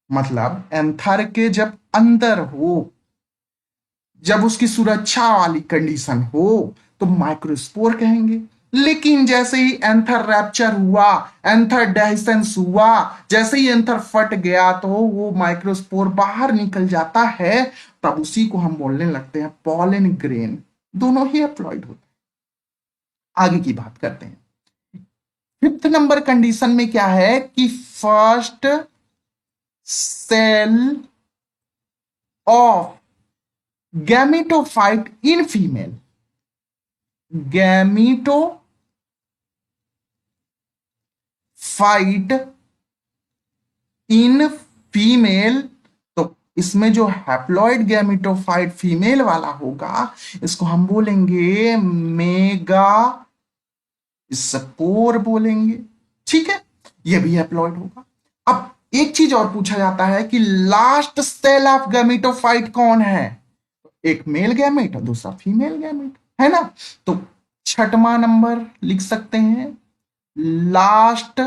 मतलब एंथर के जब अंदर हो, जब उसकी सुरक्षा वाली कंडीशन हो, तो माइक्रोस्पोर कहेंगे। लेकिन जैसे ही एंथर रैप्चर हुआ, एंथर डेhiscence हुआ, जैसे ही एंथर फट गया तो वो माइक्रोस्पोर बाहर निकल जाता है, तब उसी को हम बोलने लगते हैं पॉलन ग्रेन। दोनों ही एप्लॉइड होते हैं। आगे की बात करते हैं। फिफ्थ नंबर कंडीशन में क्या है कि first cell of gametophyte in female, gametophyte in female, तो इसमें जो हैप्लॉइड गैमेटोफाइट फीमेल वाला होगा, इसको हम बोलेंगे मेगा स्पोर बोलेंगे। ठीक है। ये भी हैप्लॉइड होगा। अब एक चीज और पूछा जाता है कि लास्ट सेल ऑफ गैमेटोफाइट कौन है? एक मेल गैमेट और दूसरा फीमेल गैमेट, है ना? तो छठवां नंबर लिख सकते हैं, last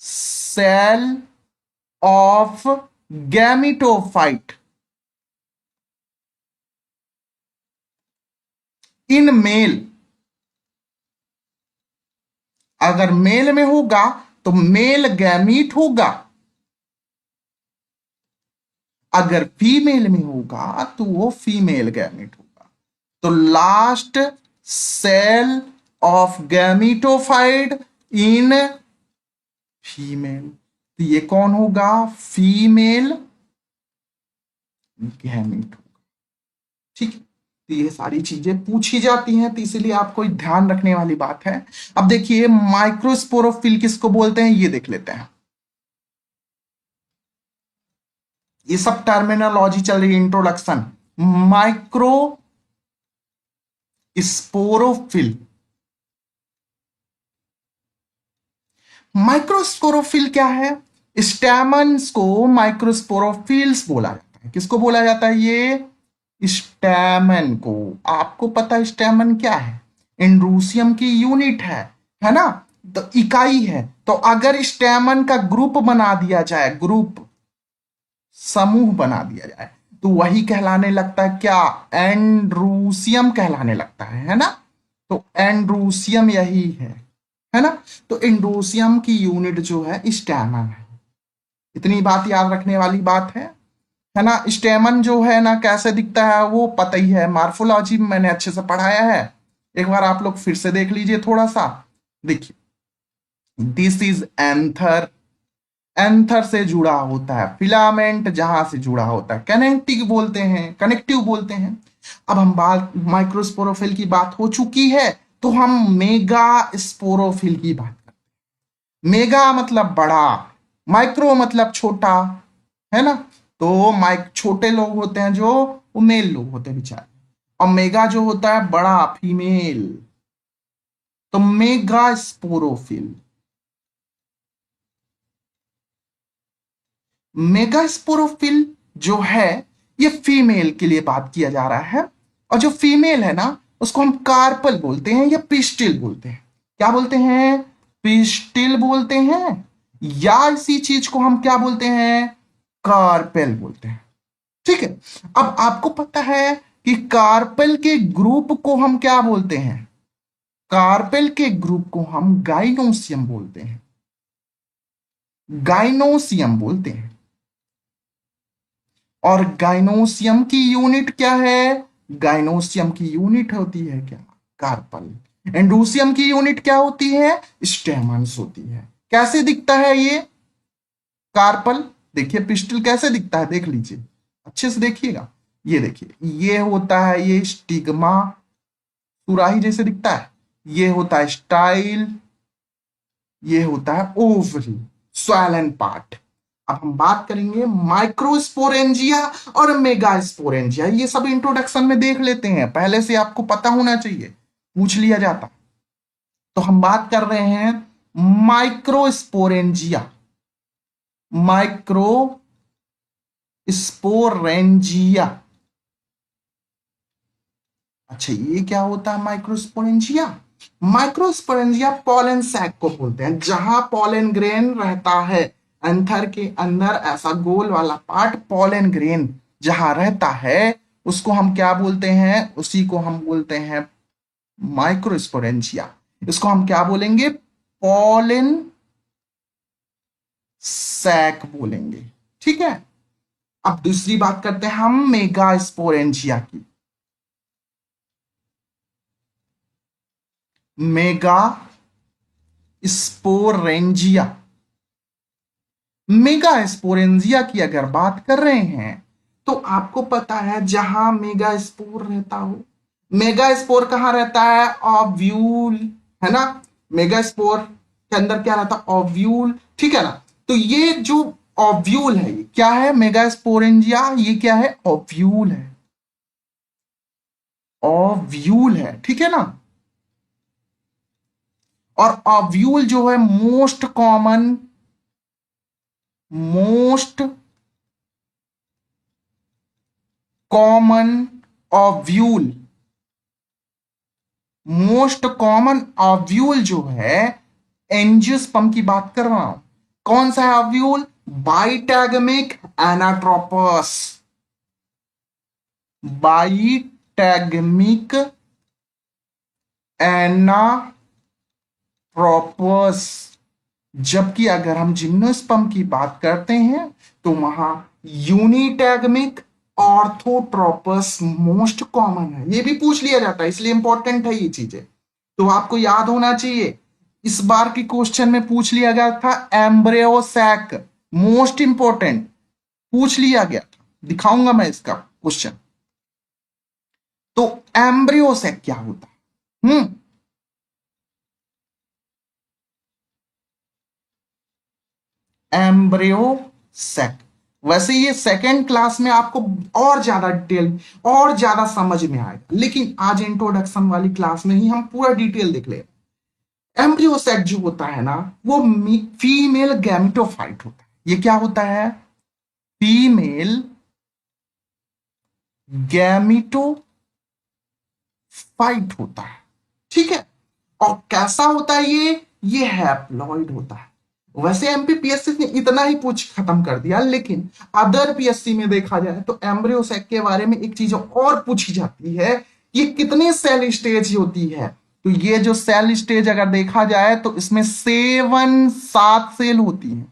cell of gametophyte in male. अगर मेल में होगा तो मेल गैमीट होगा, अगर फीमेल में होगा तो वो फीमेल गैमीट होगा। तो last cell of gametophyte in female, तो ये कौन होगा? फीमेल गैमीट होगा। ठीक है। तो ये सारी चीजें पूछी जाती हैं, तो इसलिए आपको ध्यान रखने वाली बात है। अब देखिए माइक्रोस्पोरोफिल किसको बोलते हैं, ये देख लेते हैं। ये सब टर्मिनोलॉजी चल रही है, इंट्रोडक्शन। माइक्रो स्पोरोफिल, माइक्रोस्पोरोफिल क्या है? स्टैमन्स को माइक्रोस्पोरोफिल्स बोला जाता है। किसको बोला जाता है? ये स्टैमन को। आपको पता है स्टैमन क्या है? इंड्रूसियम की यूनिट है। है ना, तो इकाई है। तो अगर स्टेमन का ग्रुप बना दिया जाए, ग्रुप समूह बना दिया जाए, तो वही कहलाने लगता है क्या, एंड्रूसियम कहलाने लगता है ना। तो एंड्रूसियम यही है ना। तो एंड्रूसियम की यूनिट जो है स्टेमन है। इतनी बात याद रखने वाली बात है ना। स्टेमन जो है ना कैसे दिखता है वो पता ही है, मार्फोलॉजी में मैंने अच्छे से पढ़ाया है। एक बार आप लोग फिर से देख लीजिए थोड़ा सा। देखिए, दिस इज एंथर, एंथर से जुड़ा होता है, फिलामेंट जहां से जुड़ा होता है, कनेक्टिव बोलते हैं, कनेक्टिव बोलते हैं। अब हम बात माइक्रोस्पोरोफिल की बात हो चुकी है, तो हम मेगा स्पोरोफिल की बात करते हैं। मेगा मतलब बड़ा, माइक्रो मतलब छोटा, है ना। तो माइक छोटे लोग होते हैं जो, वो मेल लोग होते हैं बेचारे, और मेगा जो होता है बड़ा, फीमेल। तो मेगा स्पोरोफिल, मेगास्पोरोफिल जो है ये फीमेल के लिए बात किया जा रहा है। और जो फीमेल है ना उसको हम कार्पल बोलते हैं या पिस्टिल बोलते हैं। क्या बोलते हैं, पिस्टिल बोलते हैं, या इसी चीज को हम क्या बोलते हैं, कार्पेल बोलते हैं। ठीक है। अब आपको पता है कि कार्पेल के ग्रुप को हम क्या बोलते हैं, कार्पेल के ग्रुप को हम गाइनोसियम बोलते हैं, गाइनोसियम बोलते हैं। और गाइनोसियम की यूनिट क्या है, गाइनोसियम की यूनिट होती है क्या, कार्पल। एंडोसियम की यूनिट क्या होती है, स्टेमन्स होती है। कैसे दिखता है ये कार्पल, देखिए पिस्टल कैसे दिखता है, देख लीजिए अच्छे से देखिएगा। ये देखिए, ये होता है ये स्टिग्मा, सुराही जैसे दिखता है। ये होता है स्टाइल, ये होता है ओवरी, स्वैलन पार्ट। अब हम बात करेंगे माइक्रोस्पोरेंजिया और मेगास्पोरेंजिया। ये सब इंट्रोडक्शन में देख लेते हैं, पहले से आपको पता होना चाहिए, पूछ लिया जाता। तो हम बात कर रहे हैं माइक्रोस्पोरेंजिया, माइक्रोस्पोरेंजिया। अच्छा, ये क्या होता है माइक्रोस्पोरेंजिया, माइक्रोस्पोरेंजिया पॉलन सैक को बोलते हैं, जहां पॉलन ग्रेन रहता है। एंथर के अंदर ऐसा गोल वाला पार्ट, पॉलन ग्रेन जहां रहता है, उसको हम क्या बोलते हैं, उसी को हम बोलते हैं माइक्रोस्पोरेंजिया। इसको हम क्या बोलेंगे, पॉलन सैक बोलेंगे। ठीक है। अब दूसरी बात करते हैं हम मेगास्पोरेंजिया की। मेगा स्पोरेंजिया, मेगा स्पोरेंजिया की अगर बात कर रहे हैं, तो आपको पता है जहां मेगा स्पोर रहता हो, मेगा स्पोर कहां रहता है, ओव्यूल, है ना। मेगा स्पोर के अंदर क्या रहता है, ओव्यूल, ठीक है ना। तो ये जो ओव्यूल है, ये क्या है, मेगा स्पोरेंजिया, ये क्या है, ओव्यूल है, ओव्यूल है, ठीक है ना। और ओव्यूल जो है most common, most common ovule, most common ovule जो है, एंजियोस्पर्म की बात कर रहा हूं। कौन सा है ओव्यूल, बाइटैगमिक एनाट्रोपस, बाइटैगमिक एनाट्रोपस। जबकि अगर हम जिम्नोस्पर्म की बात करते हैं, तो वहां यूनिटैगमिक ऑर्थोट्रोपस मोस्ट कॉमन है। ये भी पूछ लिया जाता है, इसलिए इंपॉर्टेंट है ये चीजें, तो आपको याद होना चाहिए। इस बार की क्वेश्चन में पूछ लिया गया था एम्ब्रियोसैक, मोस्ट इंपॉर्टेंट, पूछ लिया गया था, दिखाऊंगा मैं इसका क्वेश्चन। तो एम्ब्रियोसैक क्या होता है, एम्ब्रियोसैक। वैसे ये सेकेंड क्लास में आपको और ज्यादा डिटेल, और ज्यादा समझ में आएगा, लेकिन आज इंट्रोडक्शन वाली क्लास में ही हम पूरा डिटेल देख ले। एम्ब्रियोसैक जो होता है ना, वो फीमेल गैमेटोफाइट होता है। ये क्या होता है, फीमेल गैमेटोफाइट होता है, ठीक है। और कैसा होता है ये हैप्लॉइड होता है। वैसे एमपीपीएससी ने इतना ही पूछ खत्म कर दिया, लेकिन अदर पीएससी में देखा जाए तो एम्ब्रियो सैक के बारे में एक चीज और पूछी जाती है, ये कितने सेल स्टेज होती है। तो ये जो सेल स्टेज अगर देखा जाए तो इसमें 7 सेल होती है,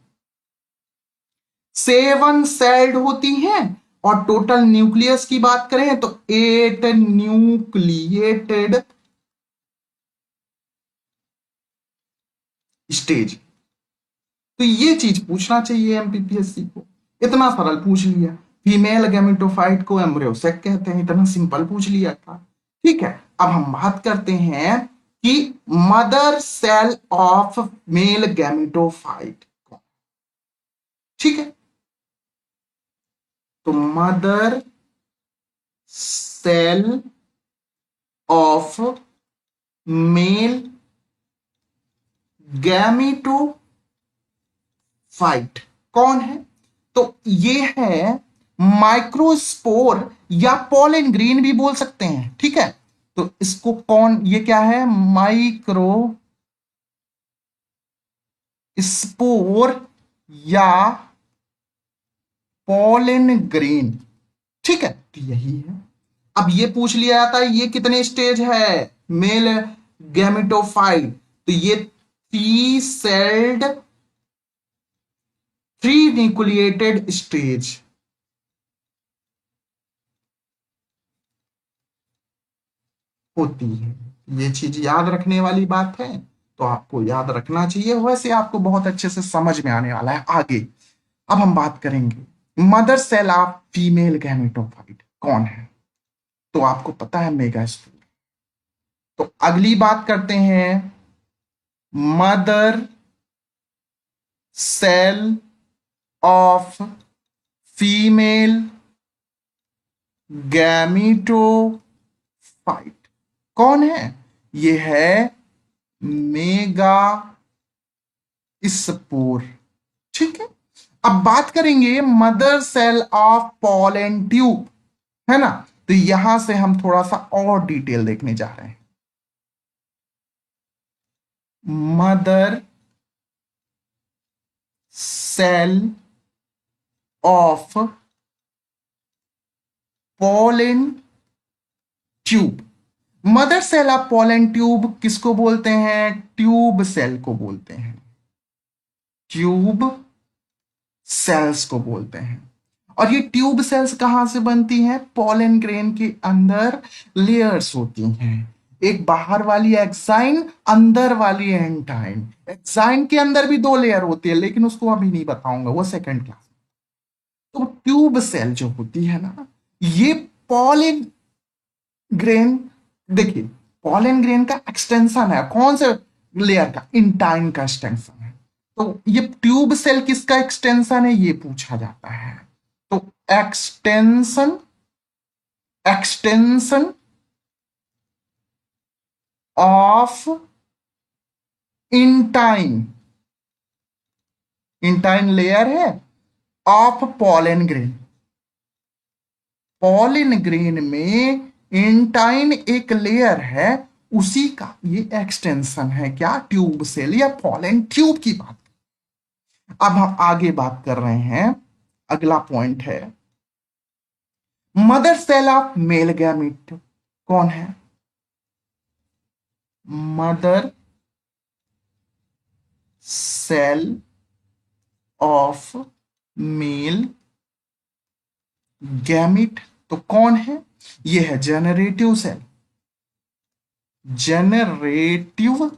7 सेल्ड होती हैं। और टोटल न्यूक्लियस की बात करें तो 8 न्यूक्लिएटेड स्टेज। तो ये चीज पूछना चाहिए एमपीपीएससी को, इतना सरल पूछ लिया। फीमेल गैमेटोफाइट को एम्ब्रियोसेक कहते हैं, इतना सिंपल पूछ लिया था। ठीक है, अब हम बात करते हैं कि mother cell of male gametophyte. ठीक है, तो mother cell of male gametophyte कौन है? तो ये है माइक्रोस्पोर या पॉलन ग्रेन भी बोल सकते हैं। ठीक है, तो इसको कौन, ये क्या है? माइक्रो स्पोर या पॉलन ग्रेन। ठीक है, तो यही है। अब ये पूछ लिया जाता है ये कितने स्टेज है मेल गैमेटोफाइट, तो ये 3 सेल्ड 3 न्यूक्लिएटेड स्टेज होती है। ये चीज याद रखने वाली बात है, तो आपको याद रखना चाहिए। वैसे आपको बहुत अच्छे से समझ में आने वाला है आगे। अब हम बात करेंगे mother cell of female gametophyte कौन है। तो आपको पता है मेगास्पोर। तो अगली बात करते हैं mother cell of female gametophyte कौन है? ये है मेगा स्पोर। ठीक है, अब बात करेंगे mother cell of pollen tube, है ना। तो यहां से हम थोड़ा सा और डिटेल देखने जा रहे हैं। Mother cell of pollen tube. Mother cell of pollen tube किसको बोलते हैं? ट्यूब सेल को बोलते हैं, ट्यूब सेल्स को बोलते हैं। और ये ट्यूब सेल्स कहां से बनती हैं? पॉलन ग्रेन के अंदर लेयर्स होती हैं, एक बाहर वाली एक्साइन, अंदर वाली एंटाइन। एक्साइन के अंदर भी 2 लेयर होती है, लेकिन उसको अभी नहीं बताऊंगा, वो सेकंड क्लास। तो ट्यूब सेल जो होती है ना, ये पॉलन ग्रेन, देखिए पॉलन ग्रेन का एक्सटेंशन है, कौन से लेयर का? इंटाइन का एक्सटेंशन है। तो ये ट्यूब सेल किसका एक्सटेंशन है, ये पूछा जाता है। तो extension extension of intine, intine layer है of pollen grain. Pollen grain में इंटाइन एक लेयर है, उसी का ये एक्सटेंशन है, क्या? ट्यूब सेल या पॉलन ट्यूब की बात। अब हम आगे बात कर रहे हैं, अगला पॉइंट है mother cell of male gamete कौन है? Mother cell of male gamete तो कौन है? ये है जेनरेटिव सेल, जेनरेटिव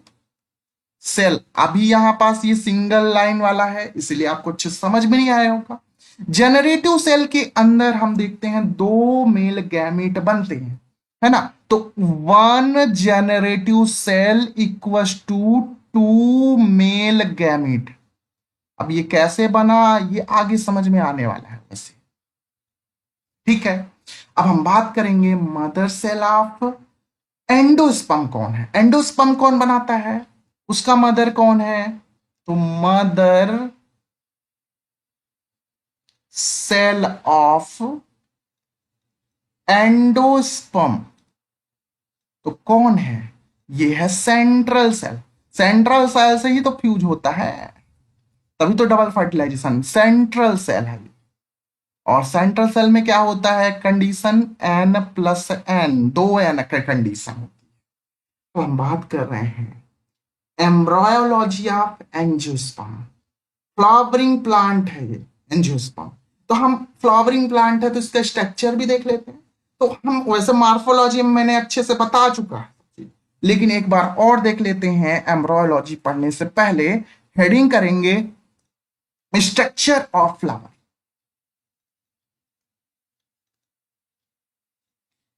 सेल। अभी यहां पास ये सिंगल लाइन वाला है, इसलिए आपको अच्छे समझ में नहीं आया होगा। जेनरेटिव सेल के अंदर हम देखते हैं 2 मेल गैमीट बनते हैं, है ना। तो 1 generative cell equals to 2 male gamete. अब ये कैसे बना, ये आगे समझ में आने वाला है वैसे। ठीक है, अब हम बात करेंगे मदर सेल ऑफ एंडोस्पर्म कौन है। एंडोस्पर्म कौन बनाता है, उसका मदर कौन है? तो मदर सेल ऑफ एंडोस्पर्म तो कौन है? ये है सेंट्रल सेल। सेंट्रल सेल से ही तो फ्यूज होता है, तभी तो डबल फर्टिलाइजेशन। सेंट्रल सेल है। और सेंट्रल सेल में क्या होता है, कंडीशन N+N, 2N का कंडीशन होती है। तो हम बात कर रहे हैं embryology of angiosperm. Flowering plant है ये एंजियोस्पर्म। तो हम फ्लावरिंग प्लांट है तो इसका स्ट्रक्चर भी देख लेते हैं। तो हम वैसे मार्फोलॉजी में मैंने अच्छे से बता चुका है, लेकिन एक बार और देख लेते हैं। एम्ब्रायोलॉजी पढ़ने से पहले हेडिंग करेंगे structure of flower.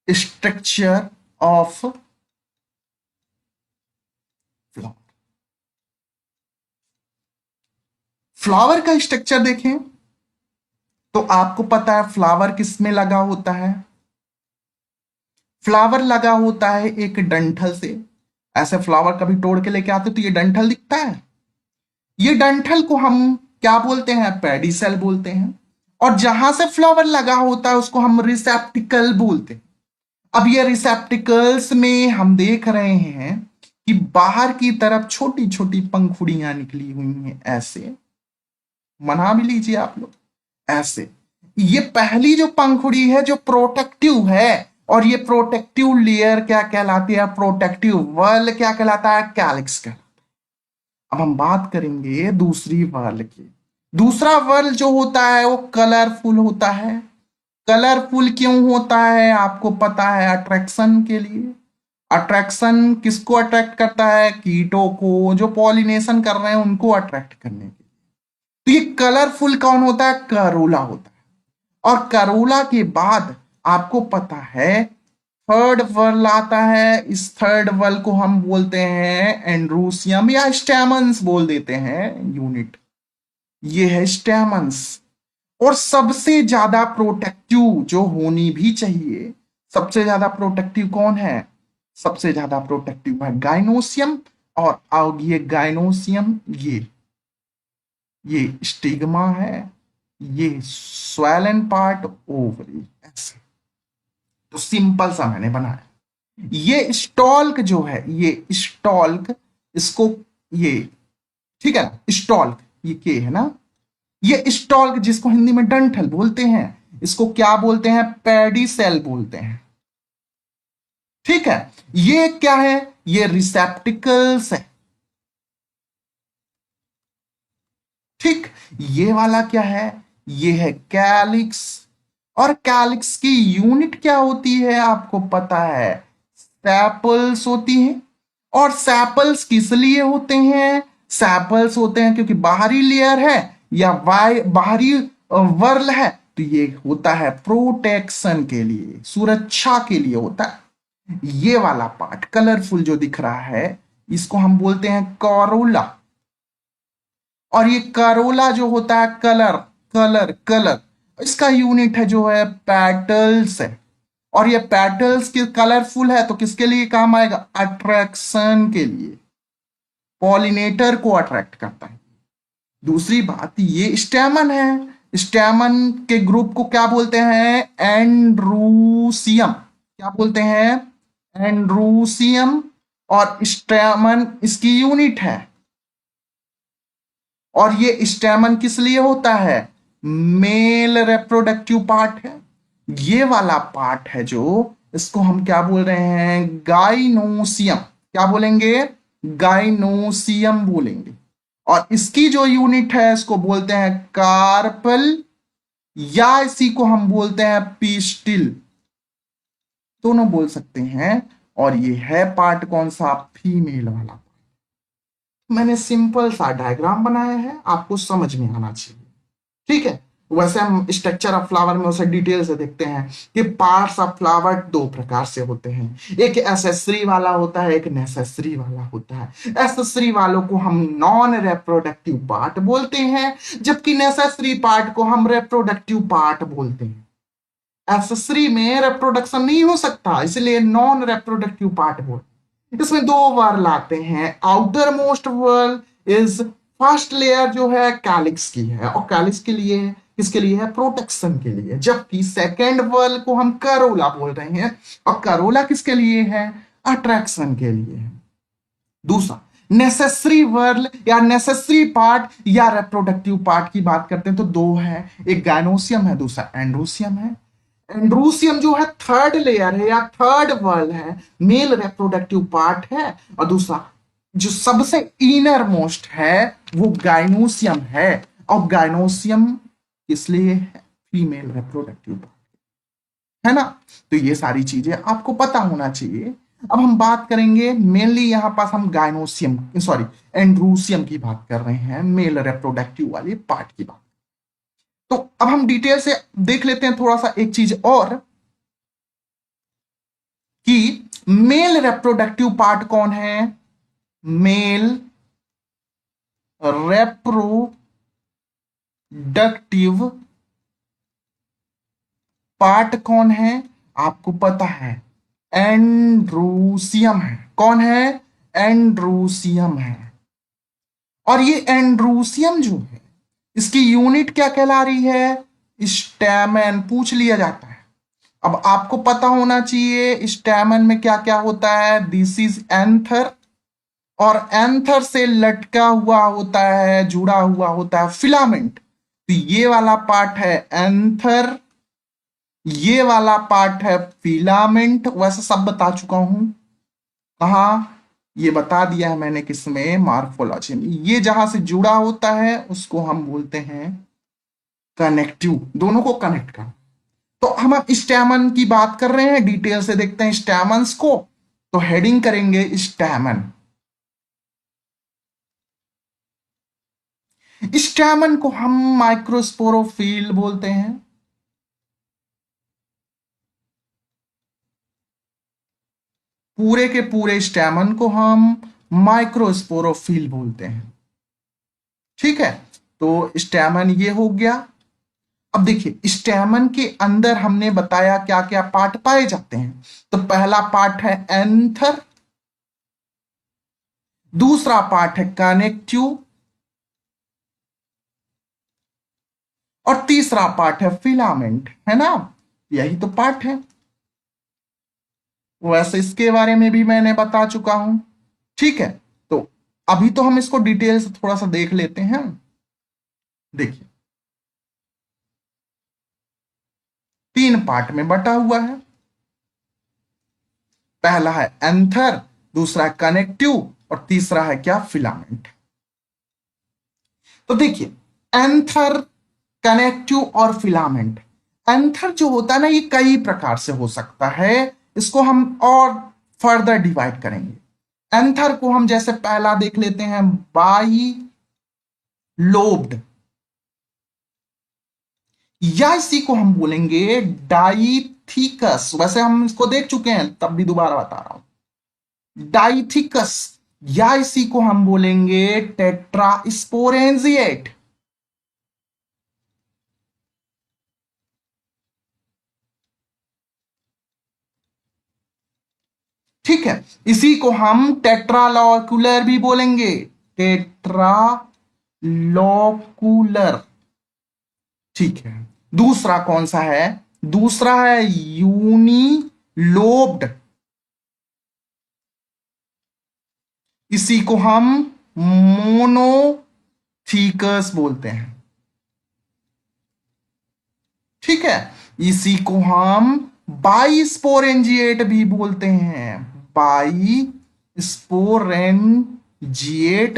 Structure of flower. Flower का स्ट्रक्चर देखें तो आपको पता है फ्लावर किस में लगा होता है। फ्लावर लगा होता है एक डंठल से। ऐसे फ्लावर कभी तोड़ के लेके आते तो ये डंठल दिखता है। ये डंठल को हम क्या बोलते हैं, पैडी सेल बोलते हैं। और जहां से फ्लावर लगा होता है उसको हम रिसेप्टिकल बोलते हैं। अब ये रिसेप्टिकल्स में हम देख रहे हैं कि बाहर की तरफ छोटी छोटी पंखुड़ियां निकली हुई हैं, ऐसे मना भी लीजिए आप लोग, ऐसे। ये पहली जो पंखुड़ी है जो प्रोटेक्टिव है, और ये प्रोटेक्टिव लेयर क्या कहलाती है, प्रोटेक्टिव वॉल क्या कहलाता है, कैलिक्स कहलाता है। अब हम बात करेंगे दूसरी वॉल की। दूसरा वॉल जो होता है वो कलरफुल होता है। कलरफुल क्यों होता है, आपको पता है, अट्रैक्शन के लिए। अट्रैक्शन किसको अट्रैक्ट करता है, कीटों को, जो पॉलिनेशन कर रहे हैं उनको अट्रैक्ट करने के लिए। तो ये कलरफुल कौन होता है, करोला होता है। और करोला के बाद आपको पता है थर्ड वर्ल आता है। इस थर्ड वर्ल को हम बोलते हैं एंड्रोसियम या स्टेमन्स बोल देते हैं यूनिट। ये है स्टेमन्स। और सबसे ज्यादा प्रोटेक्टिव जो होनी भी चाहिए, सबसे ज्यादा प्रोटेक्टिव कौन है, सबसे ज्यादा प्रोटेक्टिव है गाइनोसियम। और ये गाइनोसियम, ये स्टिग्मा है, ये स्वेलन पार्ट ओवरी, ऐसे। तो सिंपल सा मैंने बनाया। ये स्टॉल्क जो है, ये स्टॉल्क, इसको ये, ठीक है ना, स्टॉल्क ये के है ना, ये स्टॉल्क जिसको हिंदी में डंठल बोलते हैं, इसको क्या बोलते हैं, पैडी सेल बोलते हैं। ठीक है, ये क्या है, ये रिसेप्टिकल्स है। ठीक, ये वाला क्या है, ये है कैलिक्स। और कैलिक्स की यूनिट क्या होती है, आपको पता है, सैपल्स होती हैं। और सैपल्स किस लिए होते हैं, सैपल्स होते हैं क्योंकि बाहरी लेयर है या बाहरी वर्ल है, तो ये होता है प्रोटेक्शन के लिए, सुरक्षा के लिए होता है। ये वाला पार्ट कलरफुल जो दिख रहा है, इसको हम बोलते हैं करोला। और ये करोला जो होता है कलर, कलर, इसका यूनिट है जो है पेटल्स है। और ये पेटल्स के कलरफुल है तो किसके लिए काम आएगा, अट्रैक्शन के लिए, पॉलिनेटर को अट्रैक्ट करता है। दूसरी बात, ये स्टेमन है। स्टेमन के ग्रुप को क्या बोलते हैं, एंड्रूसियम। क्या बोलते हैं, एंड्रूसियम। और स्टेमन इसकी यूनिट है। और ये स्टेमन किस लिए होता है, मेल रिप्रोडक्टिव पार्ट है। ये वाला पार्ट है जो, इसको हम क्या बोल रहे हैं, गाइनोसियम। क्या बोलेंगे, गाइनोसियम बोलेंगे। और इसकी जो यूनिट है इसको बोलते हैं कार्पल, या इसी को हम बोलते हैं पिस्टिल, दोनों बोल सकते हैं। और ये है पार्ट कौन सा, फीमेल वाला। मैंने सिंपल सा डायग्राम बनाया है, आपको समझ में आना चाहिए। ठीक है, वैसे हम स्ट्रक्चर ऑफ फ्लावर में उसे डिटेल से देखते हैं कि पार्ट्स ऑफ फ्लावर दो प्रकार से होते हैं। एक एसेसरी वाला होता है, एक नेसेसरी वाला होता है। एसेसरी वालों को हम नॉन रिप्रोडक्टिव पार्ट बोलते हैं, जबकि नेसेसरी पार्ट को हम रिप्रोडक्टिव पार्ट बोलते हैं। एसेसरी में रिप्रोडक्शन नहीं हो सकता, इसलिए नॉन रिप्रोडक्टिव पार्ट बोलते हैं। इसमें दो वर्ल आते हैं। Outermost whorl is, first layer जो है कैलिक्स की है, और कैलिक्स के लिए किसके लिए है, प्रोटेक्शन के लिए। जबकि सेकेंड वर्ल को हम करोला बोल रहे हैं, और करोला किसके लिए है, अट्रैक्शन के लिए है। दूसरा नेसेसरी वर्ल या नेसेसरी पार्ट या रिप्रोडक्टिव पार्ट की बात करते हैं तो दो है, एक गायनोसियम है, दूसरा एंड्रोसियम है। एंड्रोसियम जो है थर्ड लेयर है या थर्ड वर्ल है, मेल रिप्रोडक्टिव पार्ट है, और दूसरा जो सबसे इनर मोस्ट है वो गायनोसियम है। और गायनोसियम इसलिए है फीमेल रिप्रोडक्टिव पार्ट, है ना। तो ये सारी चीजें आपको पता होना चाहिए। अब हम बात करेंगे मेनली यहां पास हम गायनोसियम सॉरी एंड्रोसियम की बात कर रहे हैं, मेल रिप्रोडक्टिव वाले पार्ट की बात। तो अब हम डिटेल से देख लेते हैं थोड़ा सा एक चीज और कि मेल रिप्रोडक्टिव पार्ट कौन है। मेल रेप्रोडक्टिव पार्ट कौन है आपको पता है, एंड्रोसियम है। कौन है, एंड्रोसियम है। और ये एंड्रोसियम जो है इसकी यूनिट क्या कहला रही है, स्टैमेन, पूछ लिया जाता है। अब आपको पता होना चाहिए स्टैमेन में क्या क्या होता है, दिस इज एंथर, और एंथर से लटका हुआ होता है, जुड़ा हुआ होता है फिलामेंट। तो ये वाला पार्ट है एंथर, ये वाला पार्ट है फिलामेंट। वैसे सब बता चुका हूं, कहा ये बता दिया है मैंने किसमें, मार्फोलॉजी में। ये जहां से जुड़ा होता है उसको हम बोलते हैं कनेक्टिव, दोनों को कनेक्ट कर। तो हम अब स्टैमन की बात कर रहे हैं, डिटेल से देखते हैं स्टैमन्स को। तो हेडिंग करेंगे स्टैमन। स्टैमन को हम माइक्रोस्पोरोफिल बोलते हैं। पूरे के पूरे स्टैमन को हम माइक्रोस्पोरोफिल बोलते हैं। ठीक है, तो स्टैमन ये हो गया। अब देखिए स्टैमन के अंदर हमने बताया क्या क्या पार्ट पाए जाते हैं। तो पहला पार्ट है एंथर, दूसरा पार्ट है कनेक्टिव, और तीसरा पार्ट है फिलामेंट, है ना। यही तो पार्ट है। वैसे इसके बारे में भी मैंने बता चुका हूं। ठीक है, तो अभी तो हम इसको डिटेल से थोड़ा सा देख लेते हैं। देखिए तीन पार्ट में बटा हुआ है, पहला है एंथर, दूसरा है कनेक्टिव, और तीसरा है क्या, फिलामेंट। तो देखिए एंथर, कनेक्टिव और फिलामेंट। एंथर जो होता है ना ये कई प्रकार से हो सकता है, इसको हम और फर्दर डिवाइड करेंगे। एंथर को हम जैसे पहला देख लेते हैं बाई लोब्ड, या इसी को हम बोलेंगे डाइथिकस। वैसे हम इसको देख चुके हैं तब भी दोबारा बता रहा हूं, डाइथिकस, या इसी को हम बोलेंगे टेट्रास्पोरेंजिएट। ठीक है, इसी को हम टेट्रालॉकुलर भी बोलेंगे, टेट्रालॉकुलर। ठीक है, दूसरा कौन सा है, दूसरा है यूनिलोब्ड, इसी को हम मोनोथीकस बोलते हैं। ठीक है, इसी को हम बाइस्पोरेंजिएट भी बोलते हैं, बाइस्पोरेंजिएट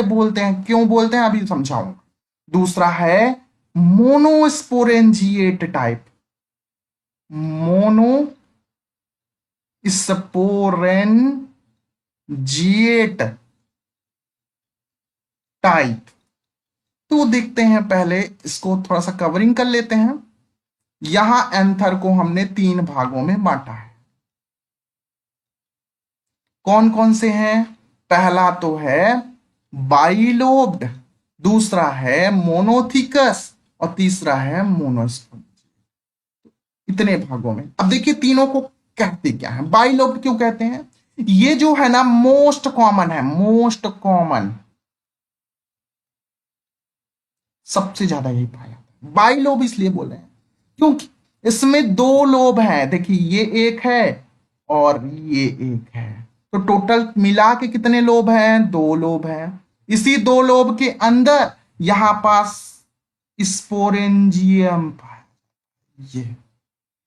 बोलते हैं। क्यों बोलते हैं अभी समझाऊंगा। दूसरा है मोनोस्पोरेंजिएट टाइप, मोनो स्पोरेंजिएट टाइप। तो देखते हैं, पहले इसको थोड़ा सा कवरिंग कर लेते हैं। यहां एंथर को हमने तीन भागों में बांटा है। कौन कौन से हैं, पहला तो है बाइलोब्ड, दूसरा है मोनोथिकस, और तीसरा है मोनोस्पोरेंजिएट। इतने भागों में। अब देखिए तीनों को कहते क्या है, बाइलोब्ड क्यों कहते हैं, ये जो है ना मोस्ट कॉमन है, मोस्ट कॉमन, सबसे ज्यादा यही पाया जाता है। बाइलोब इसलिए बोल रहे हैं क्योंकि इसमें दो लोब हैं, देखिए ये एक है और ये एक है। तो टोटल मिला के कितने लोब हैं? 2 लोब हैं। इसी 2 लोब के अंदर यहां पास स्पोरेंजियम, ये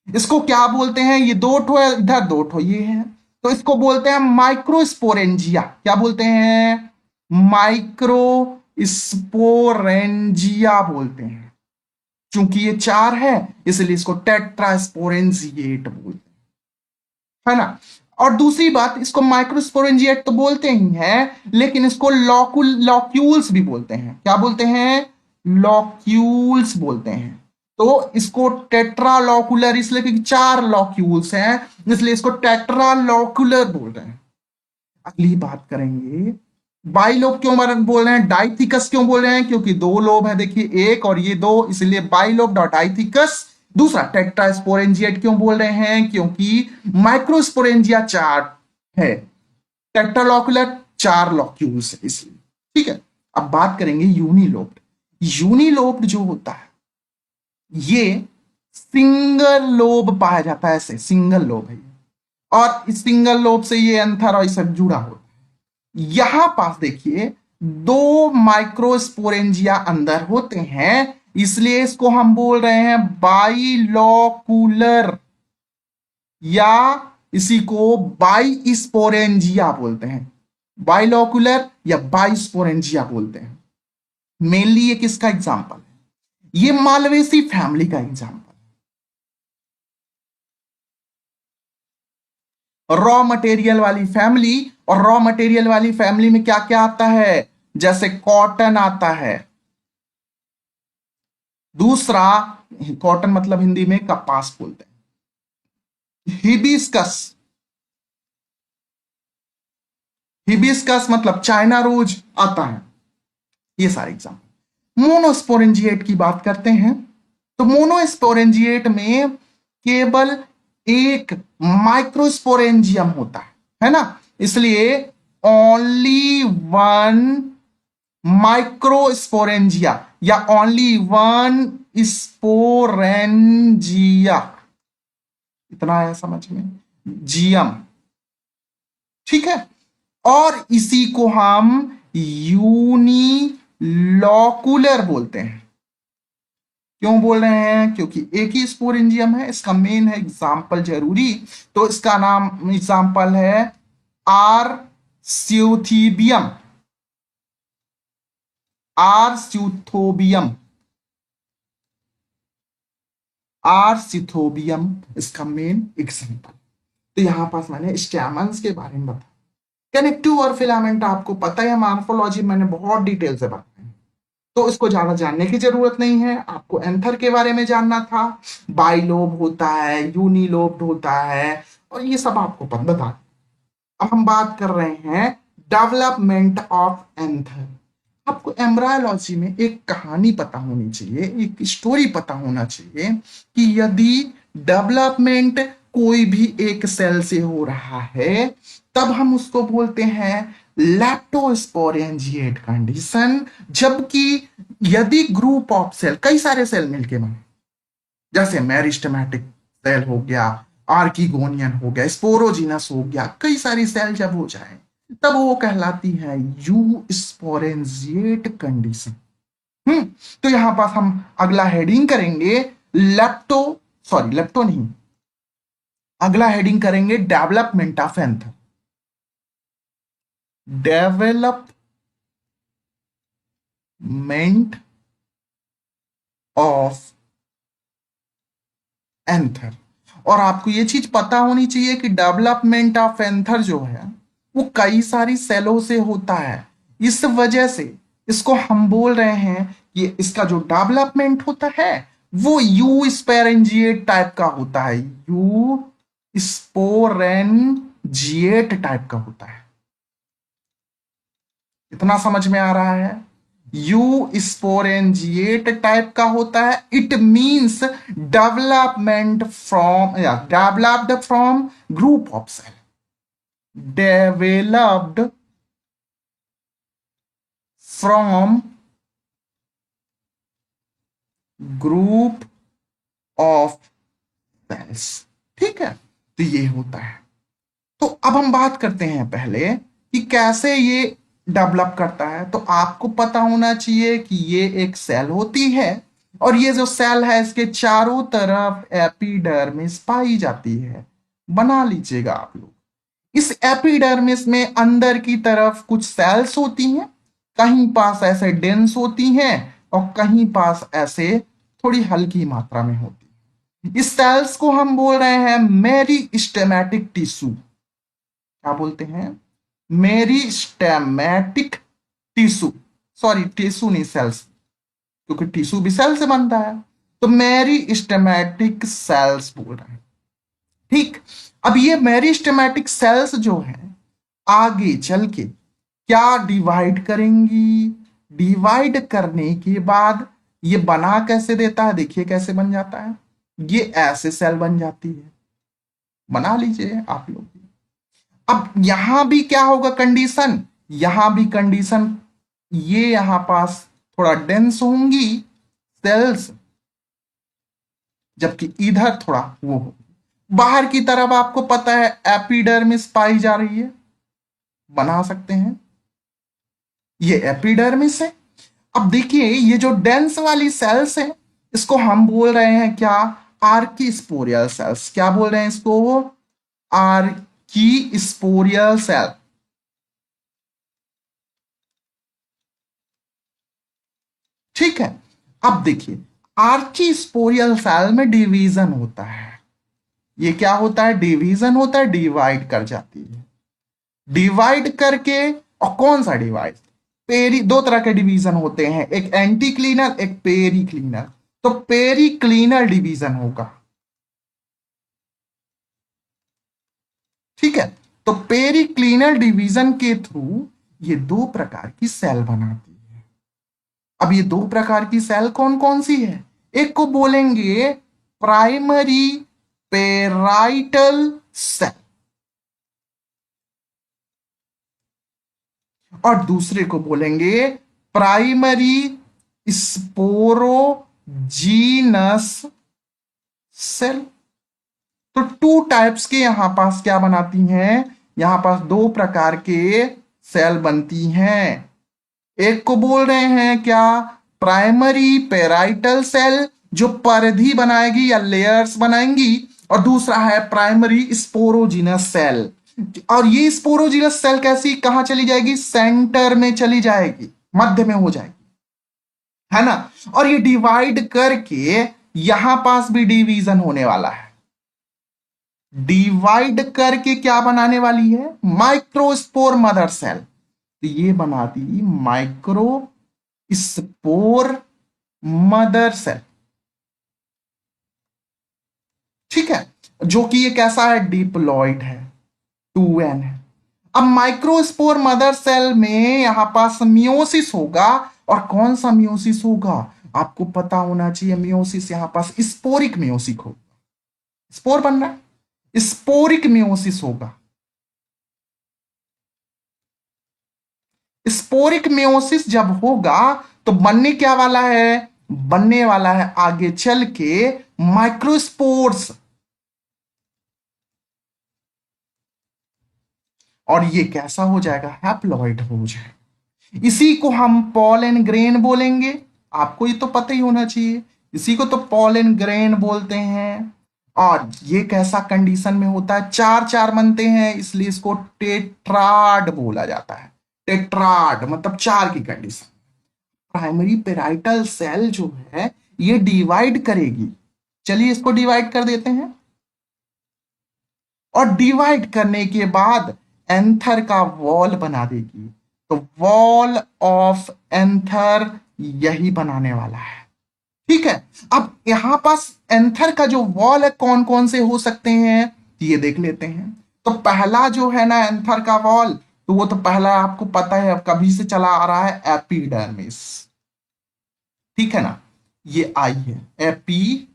इसको क्या बोलते हैं? ये 2 ठो है, इधर 2 ठो ये है, तो इसको बोलते हैं माइक्रोस्पोरेंजिया। क्या बोलते हैं? माइक्रोस्पोरेंजिया बोलते हैं। चूंकि ये 4 है इसलिए इसको टेट्रास्पोरेंजिएट बोलते हैं, है ना। और दूसरी बात, इसको माइक्रोस्पोरेंजिएट तो बोलते ही हैं, लेकिन इसको लॉक्यूल्स भी बोलते हैं। क्या बोलते हैं? लॉक्यूल्स बोलते हैं। तो इसको टेट्रालॉकुलर इसलिए क्योंकि 4 लॉक्यूल्स हैं, इसलिए इसको टेट्रालॉकुलर बोल रहे हैं। अगली बात करेंगे, बाइलोब क्यों बोल रहे हैं? डाइथिकस क्यों बोल रहे हैं? क्योंकि 2 लोब है, देखिए 1 और ये 2, इसलिए बाइलोब डॉट डाइथिकस। दूसरा, टेट्रास्पोरेंजिएट क्यों बोल रहे हैं? क्योंकि माइक्रोस्पोरेंजिया 4 है, टेट्रालॉकुलर 4 लॉक्यूल्स है इसलिए। ठीक है, अब बात करेंगे यूनिलोब्ड। यूनिलोब्ड जो होता है ये सिंगल लोब पाया जाता है, ऐसे सिंगल लोब है, और इस सिंगल लोब से ये एंथर और सब जुड़ा होता है। यहां पास देखिए 2 माइक्रोस्पोरेंजिया अंदर होते हैं, इसलिए इसको हम बोल रहे हैं बाइलोकुलर, या इसी को बाइस्पोरेंजिया बोलते हैं। बाइलोकुलर या बाइस्पोरेंजिया बोलते हैं। मेनली ये किसका एग्जांपल है? ये मालवेसी फैमिली का एग्जांपल। रॉ मटेरियल वाली फैमिली, और रॉ मटेरियल वाली फैमिली में क्या क्या आता है? जैसे कॉटन आता है। दूसरा, कॉटन मतलब हिंदी में कपास बोलते हैं। हिबिस्कस, हिबिस्कस मतलब चाइना रोज आता है। ये सारे एग्जाम्पल। मोनोस्पोरेंजिएट की बात करते हैं, तो मोनोस्पोरेंजिएट में केवल एक माइक्रोस्पोरेंजियम होता है ना, इसलिए ओनली वन माइक्रोस्पोरेंजिया या ओनली वन स्पोरेंजिया। इतना आया समझ में? जियम, ठीक है। और इसी को हम यूनिलॉकुलर बोलते हैं। क्यों बोल रहे हैं? क्योंकि एक ही स्पोरेंजियम है, इसका मेन है एग्जाम्पल जरूरी, तो इसका नाम एग्जाम्पल है आर स्यूथीबियम, आर स्यूथोबियम, आर सिथोबियम इसका मेन एग्जाम्पल। तो यहां पास मैंने स्टैमन्स के बारे में बताया। कनेक्टिव और फिलामेंट आपको पता है, मॉर्फोलॉजी मैंने बहुत डिटेल से बताया, तो इसको ज्यादा जानने की जरूरत नहीं है। आपको एंथर के बारे में जानना था, बाइलोब होता है, यूनिलोब्ड होता है, और ये सब आपको बता। अब हम बात कर रहे हैं डेवलपमेंट ऑफ एंथर। आपको एम्ब्रायोलॉजी में एक कहानी पता होनी चाहिए, एक स्टोरी पता होना चाहिए कि यदि डेवलपमेंट कोई भी एक सेल से हो रहा है, तब हम उसको बोलते हैं लैप्टोस्पोरेंजिएट कंडीशन। जबकि यदि ग्रुप ऑफ सेल, कई सारे सेल मिलके बने, जैसे मेरिस्टेमेटिक सेल हो गया, आर्किगोनियन हो गया, स्पोरोजिनस हो गया, कई सारी सेल जब हो जाए तब वो कहलाती है यू स्पोरेंजिएट कंडीशन। तो यहां पास हम अगला हेडिंग करेंगे लेप्टो, सॉरी लेप्टो नहीं, अगला हेडिंग करेंगे development of anther. Development of anther. और आपको ये चीज पता होनी चाहिए कि डेवलपमेंट ऑफ एंथर जो है वो कई सारी सेलों से होता है। इस वजह से इसको हम बोल रहे हैं कि इसका जो डेवलपमेंट होता है वो यू स्पोरेंजिएट टाइप का होता है, यू स्पोरेंजिएट टाइप का होता है। इतना समझ में आ रहा है? यू स्पोरेंजिएट टाइप का होता है। इट मींस डेवलपमेंट फ्रॉम या developed from group of cell, developed from group of cells. ठीक है, तो ये होता है। तो अब हम बात करते हैं पहले कि कैसे ये डेवलप करता है। तो आपको पता होना चाहिए कि ये एक सेल होती है और ये जो सेल है इसके चारों तरफ एपिडर्मिस पाई जाती है। बना लीजिएगा आप लोग। इस एपिडर्मिस में अंदर की तरफ कुछ सेल्स होती हैं, कहीं पास ऐसे डेंस होती हैं और कहीं पास ऐसे थोड़ी हल्की मात्रा में होती हैं। इस सेल्स को हम बोल रहे हैं मेरिस्टेमेटिक टिश्यू। क्या बोलते हैं? Meristematic tissue. सॉरी, टिश्यू नहीं, सेल्स, क्योंकि टिश्यू भी सेल से बनता है। तो मेरिस्टेमेटिक सेल्स बोल रहे हैं। ठीक। अब ये मेरिस्टेमेटिक सेल्स जो है आगे चल के क्या डिवाइड करेंगी? डिवाइड करने के बाद ये बना कैसे देता है? देखिए कैसे बन जाता है। ये ऐसे सेल बन जाती है। बना लीजिए आप लोग। अब यहां भी क्या होगा कंडीशन? यहां भी कंडीशन, ये यहां पास थोड़ा डेंस होंगी सेल्स, जबकि इधर थोड़ा वो हो। बाहर की तरफ आपको पता है एपिडर्मिस पाई जा रही है। बना सकते हैं, ये एपिडर्मिस है। अब देखिए ये जो डेंस वाली सेल्स है इसको हम बोल रहे हैं क्या? आर्कीस्पोरियल सेल्स। क्या बोल रहे हैं इसको? आर्कीस्पोरियल सेल। ठीक है। अब देखिए आर्कीस्पोरियल सेल में डिवीजन होता है। ये क्या होता है? डिवीजन होता है, डिवाइड कर जाती है। डिवाइड करके, और कौन सा डिवाइड? पेरी, दो तरह के डिवीजन होते हैं, एक एंटी क्लीनर एक पेरी क्लीनर। तो पेरी क्लीनर डिवीजन होगा। ठीक है। तो पेरी क्लीनर डिवीजन के थ्रू ये दो प्रकार की सेल बनाती है। अब ये दो प्रकार की सेल कौन कौन सी है? एक को बोलेंगे प्राइमरी पेराइटल सेल और दूसरे को बोलेंगे प्राइमरी स्पोरोजीनस सेल। तो टू टाइप्स के यहां पास क्या बनाती हैं? यहां पास दो प्रकार के सेल बनती हैं। एक को बोल रहे हैं क्या? प्राइमरी पेराइटल सेल, जो परिधि बनाएगी या लेयर्स बनाएंगी, और दूसरा है प्राइमरी स्पोरोजिनस सेल। और ये स्पोरोजिनस सेल कैसी कहां चली जाएगी? सेंटर में चली जाएगी, मध्य में हो जाएगी, है ना। और ये डिवाइड करके यहां पास भी डिवीजन होने वाला है। डिवाइड करके क्या बनाने वाली है? Microspore mother cell. तो ये बनाती माइक्रो स्पोर मदर सेल। ठीक है। जो कि ये कैसा है? डिप्लॉइड है, 2n है। अब माइक्रोस्पोर मदर सेल में यहां पास मियोसिस होगा। और कौन सा मियोसिस होगा? आपको पता होना चाहिए। मियोसिस यहां पास स्पोरिक मियोसिस होगा। स्पोर बन रहा है, स्पोरिक मियोसिस होगा। स्पोरिक मियोसिस जब होगा तो बनने क्या वाला है? बनने वाला है आगे चल के माइक्रोस्पोर्स। और ये कैसा हो जाएगा? हैप्लॉइड हो जाएगा। इसी को हम पॉलन ग्रेन बोलेंगे। आपको ये तो पता ही होना चाहिए, इसी को तो पॉलन ग्रेन बोलते हैं। और ये कैसा कंडीशन में होता है? चार चार बनते हैं, इसलिए इसको टेट्राड बोला जाता है। टेट्राड मतलब चार की कंडीशन। प्राइमरी पेराइटल सेल जो है ये डिवाइड करेगी। चलिए इसको डिवाइड कर देते हैं। और डिवाइड करने के बाद एंथर का वॉल बना देगी। तो वॉल ऑफ एंथर यही बनाने वाला है। ठीक है। अब यहां पास एंथर का जो वॉल है कौन कौन से हो सकते हैं ये देख लेते हैं। तो पहला जो है ना एंथर का वॉल, तो वो तो पहला आपको पता है, अब कभी से चला आ रहा है, एपिडर्मिस। ठीक है ना, ये आई है एपिडर्मिस।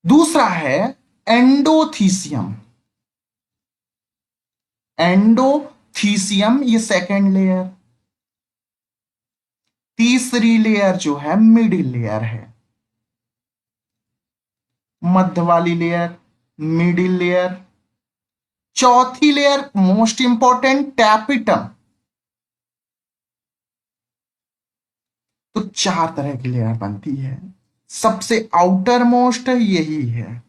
दूसरा है एंडोथीसियम। एंडोथीसियम ये सेकेंड लेयर। तीसरी लेयर जो है मिडिल लेयर है, मध्य वाली लेयर। Middle layer. चौथी लेयर मोस्ट इंपॉर्टेंट टैपिटम। तो चार तरह की लेयर बनती है। सबसे आउटर मोस्ट यही है,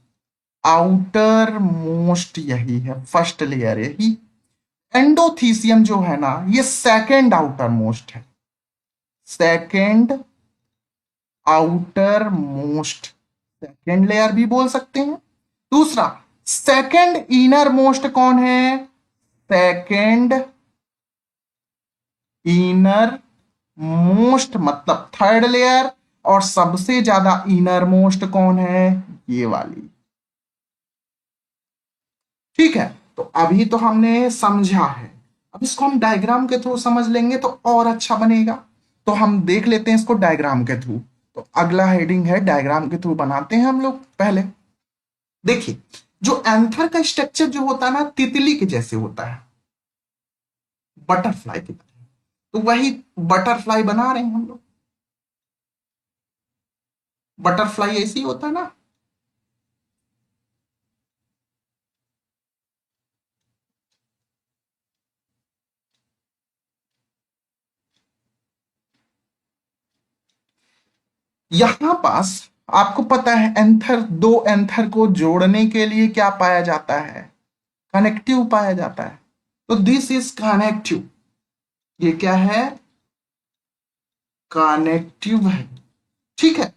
आउटर मोस्ट यही है, फर्स्ट लेयर यही। एंडोथीसियम जो है ना, ये सेकेंड आउटर मोस्ट है, second outer most, second layer भी बोल सकते हैं। दूसरा सेकेंड इनर मोस्ट कौन है, सेकेंड इनर मोस्ट मतलब थर्ड लेयर। और सबसे ज्यादा इनर मोस्ट कौन है, ये वाली। ठीक है, तो अभी तो हमने समझा है, अब इसको हम डायग्राम के थ्रू समझ लेंगे तो और अच्छा बनेगा। तो हम देख लेते हैं इसको डायग्राम के थ्रू। तो अगला हेडिंग है डायग्राम के थ्रू बनाते हैं हम लोग। पहले देखिए, जो एंथर का स्ट्रक्चर जो होता है ना, तितली के जैसे होता है, बटरफ्लाई की तरह। तो वही बटरफ्लाई बना रहे हैं हम लोग। बटरफ्लाई ऐसे ही होता है ना। यहां पास आपको पता है एंथर, दो एंथर को जोड़ने के लिए क्या पाया जाता है, कनेक्टिव पाया जाता है। तो दिस इज कनेक्टिव, ये क्या है, कनेक्टिव है। ठीक है,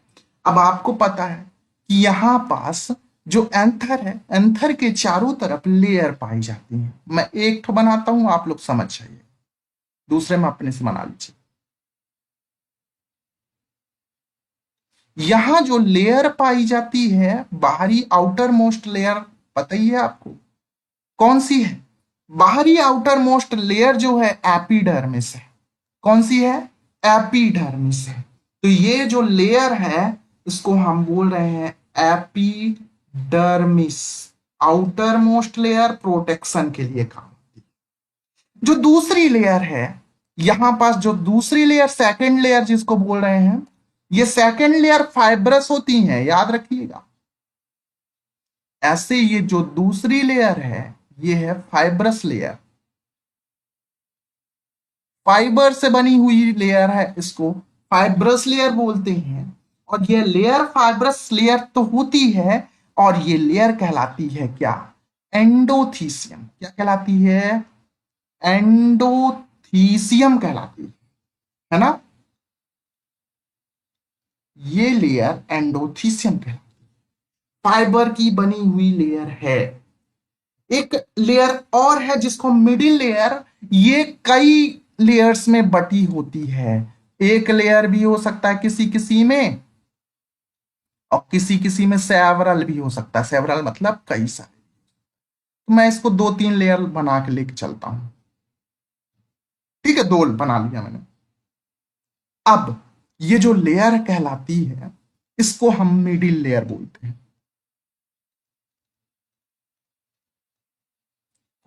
अब आपको पता है कि यहां पास जो एंथर है, एंथर के चारों तरफ लेयर पाई जाती है। मैं एक तो बनाता हूं, आप लोग समझ जाइए, दूसरे में अपने से बना लीजिए। यहां जो लेयर पाई जाती है, बाहरी आउटर मोस्ट लेयर, पता ही है आपको कौन सी है। बाहरी आउटर मोस्ट लेयर जो है एपिडर्मिस है। कौन सी है, एपिडर्मिस है। तो ये जो लेयर है, इसको हम बोल रहे हैं epidermis. Outer most layer protection के लिए काम। जो दूसरी लेयर है, यहां पास जो दूसरी लेयर, सेकेंड लेयर जिसको बोल रहे हैं, ये सेकेंड लेयर फाइब्रस होती है, याद रखिएगा। ऐसे ये जो दूसरी लेयर है, ये है फाइब्रस लेयर, फाइबर से बनी हुई लेयर है, इसको फाइब्रस लेयर बोलते हैं। और ये लेयर फाइब्रस लेयर तो होती है, और ये लेयर कहलाती है क्या, एंडोथीसियम। क्या कहलाती है, एंडोथीसियम कहलाती है ना। ये लेयर एंडोथीसियम कहलाती है, फाइबर की बनी हुई लेयर है। एक लेयर और है जिसको मिडिल लेयर, ये कई लेयर्स में बटी होती है। एक लेयर भी हो सकता है किसी किसी में, और किसी किसी में सेवरल भी हो सकता है। सेवरल मतलब कई सारे। तो मैं इसको दो तीन लेयर बना के लेके चलता हूं। ठीक है, दो बना लिया मैंने। अब ये जो लेयर कहलाती है, इसको हम मिडिल लेयर बोलते हैं।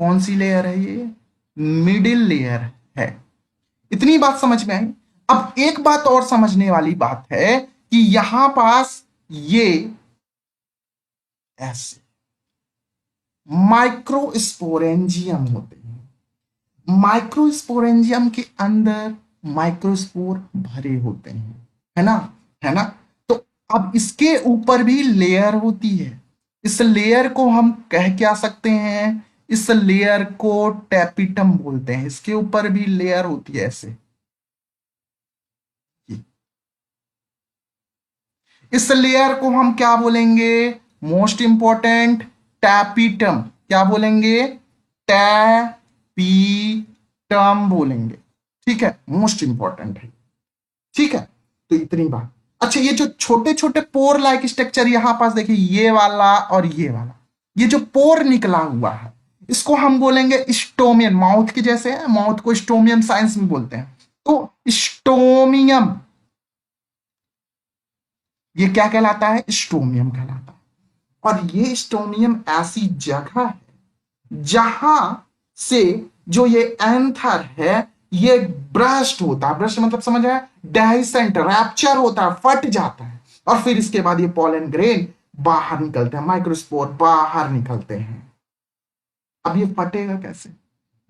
कौन सी लेयर है ये, मिडिल लेयर है। इतनी बात समझ में आई। अब एक बात और समझने वाली बात है कि यहां पास ये ऐसे माइक्रोस्पोरेंजियम होते हैं। माइक्रोस्पोरेंजियम के अंदर माइक्रोस्पोर भरे होते हैं, है ना, है ना। तो अब इसके ऊपर भी लेयर होती है। इस लेयर को हम कह क्या सकते हैं, इस लेयर को टैपिटम बोलते हैं। इसके ऊपर भी लेयर होती है ऐसे। इस लेयर को हम क्या बोलेंगे, मोस्ट इंपॉर्टेंट टैपिटम। क्या बोलेंगे, टैपिटम बोलेंगे। ठीक है, मोस्ट इंपॉर्टेंट है। ठीक है, तो इतनी बात। अच्छा, ये जो छोटे छोटे पोर लाइक स्ट्रक्चर यहां पास देखिए, ये वाला और ये वाला, ये जो पोर निकला हुआ है, इसको हम बोलेंगे स्टोमियम। माउथ के जैसे है, माउथ को स्टोमियम साइंस में बोलते हैं। तो स्टोमियम, ये क्या कहलाता है, स्टोमियम कहलाता है। और ये स्टोमियम ऐसी जगह है जहां से जो ये एंथर है, ये ब्रस्ट होता है। ब्रस्ट मतलब समझ आया, डाइसेंट, रैप्चर होता है, फट जाता है। और फिर इसके बाद ये पॉलन ग्रेन बाहर निकलते हैं, माइक्रोस्पोर बाहर निकलते हैं। अब ये फटेगा कैसे?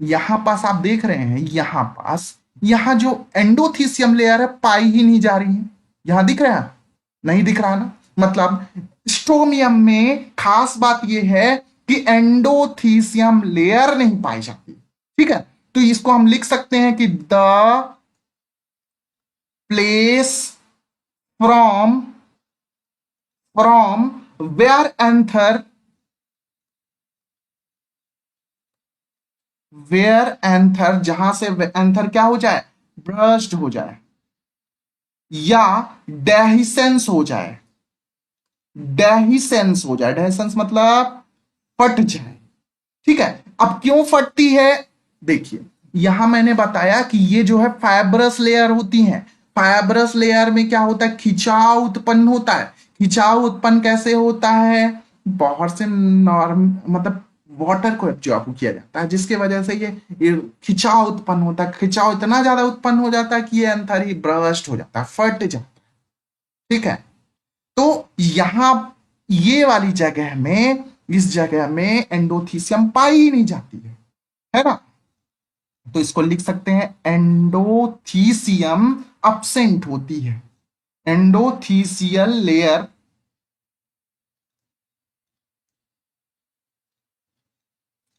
यहां पास आप देख रहे हैं, यहां पास यहां जो एंडोथीसियम लेयर है पाई ही नहीं जा रही है। यहां दिख रहा है? नहीं दिख रहा ना, मतलब स्ट्रोमियम में खास बात यह है कि एंडोथीसियम लेयर नहीं पाई जाती। ठीक है, तो इसको हम लिख सकते हैं कि the place from from where anther, जहां से एंथर क्या हो जाए, ब्रस्ट हो जाए या डेहिसेंस हो जाए। डेहिसेंस हो जाए, डेहिसेंस मतलब फट जाए। ठीक है, अब क्यों फटती है? देखिए, यहां मैंने बताया कि ये जो है फाइब्रस लेयर होती है। फाइब्रस लेयर में क्या होता है, खिंचाव उत्पन्न होता है। खिंचाव उत्पन्न कैसे होता है? बाहर से नॉर्म मतलब वाटर को एब्जॉर्ब किया जाता है, जिसकी वजह से ये खिंचाव उत्पन्न होता है। खिंचाव इतना ज्यादा उत्पन्न हो जाता है कि ये अंतर ही ब्रस्ट हो जाता है, फट जाता है। ठीक है, तो यहां ये वाली जगह में, इस जगह में एंडोथीसियम पाई ही नहीं जाती है ना। तो इसको लिख सकते हैं एंडोथीसियम अब्सेंट होती है। एंडोथीसियल लेयर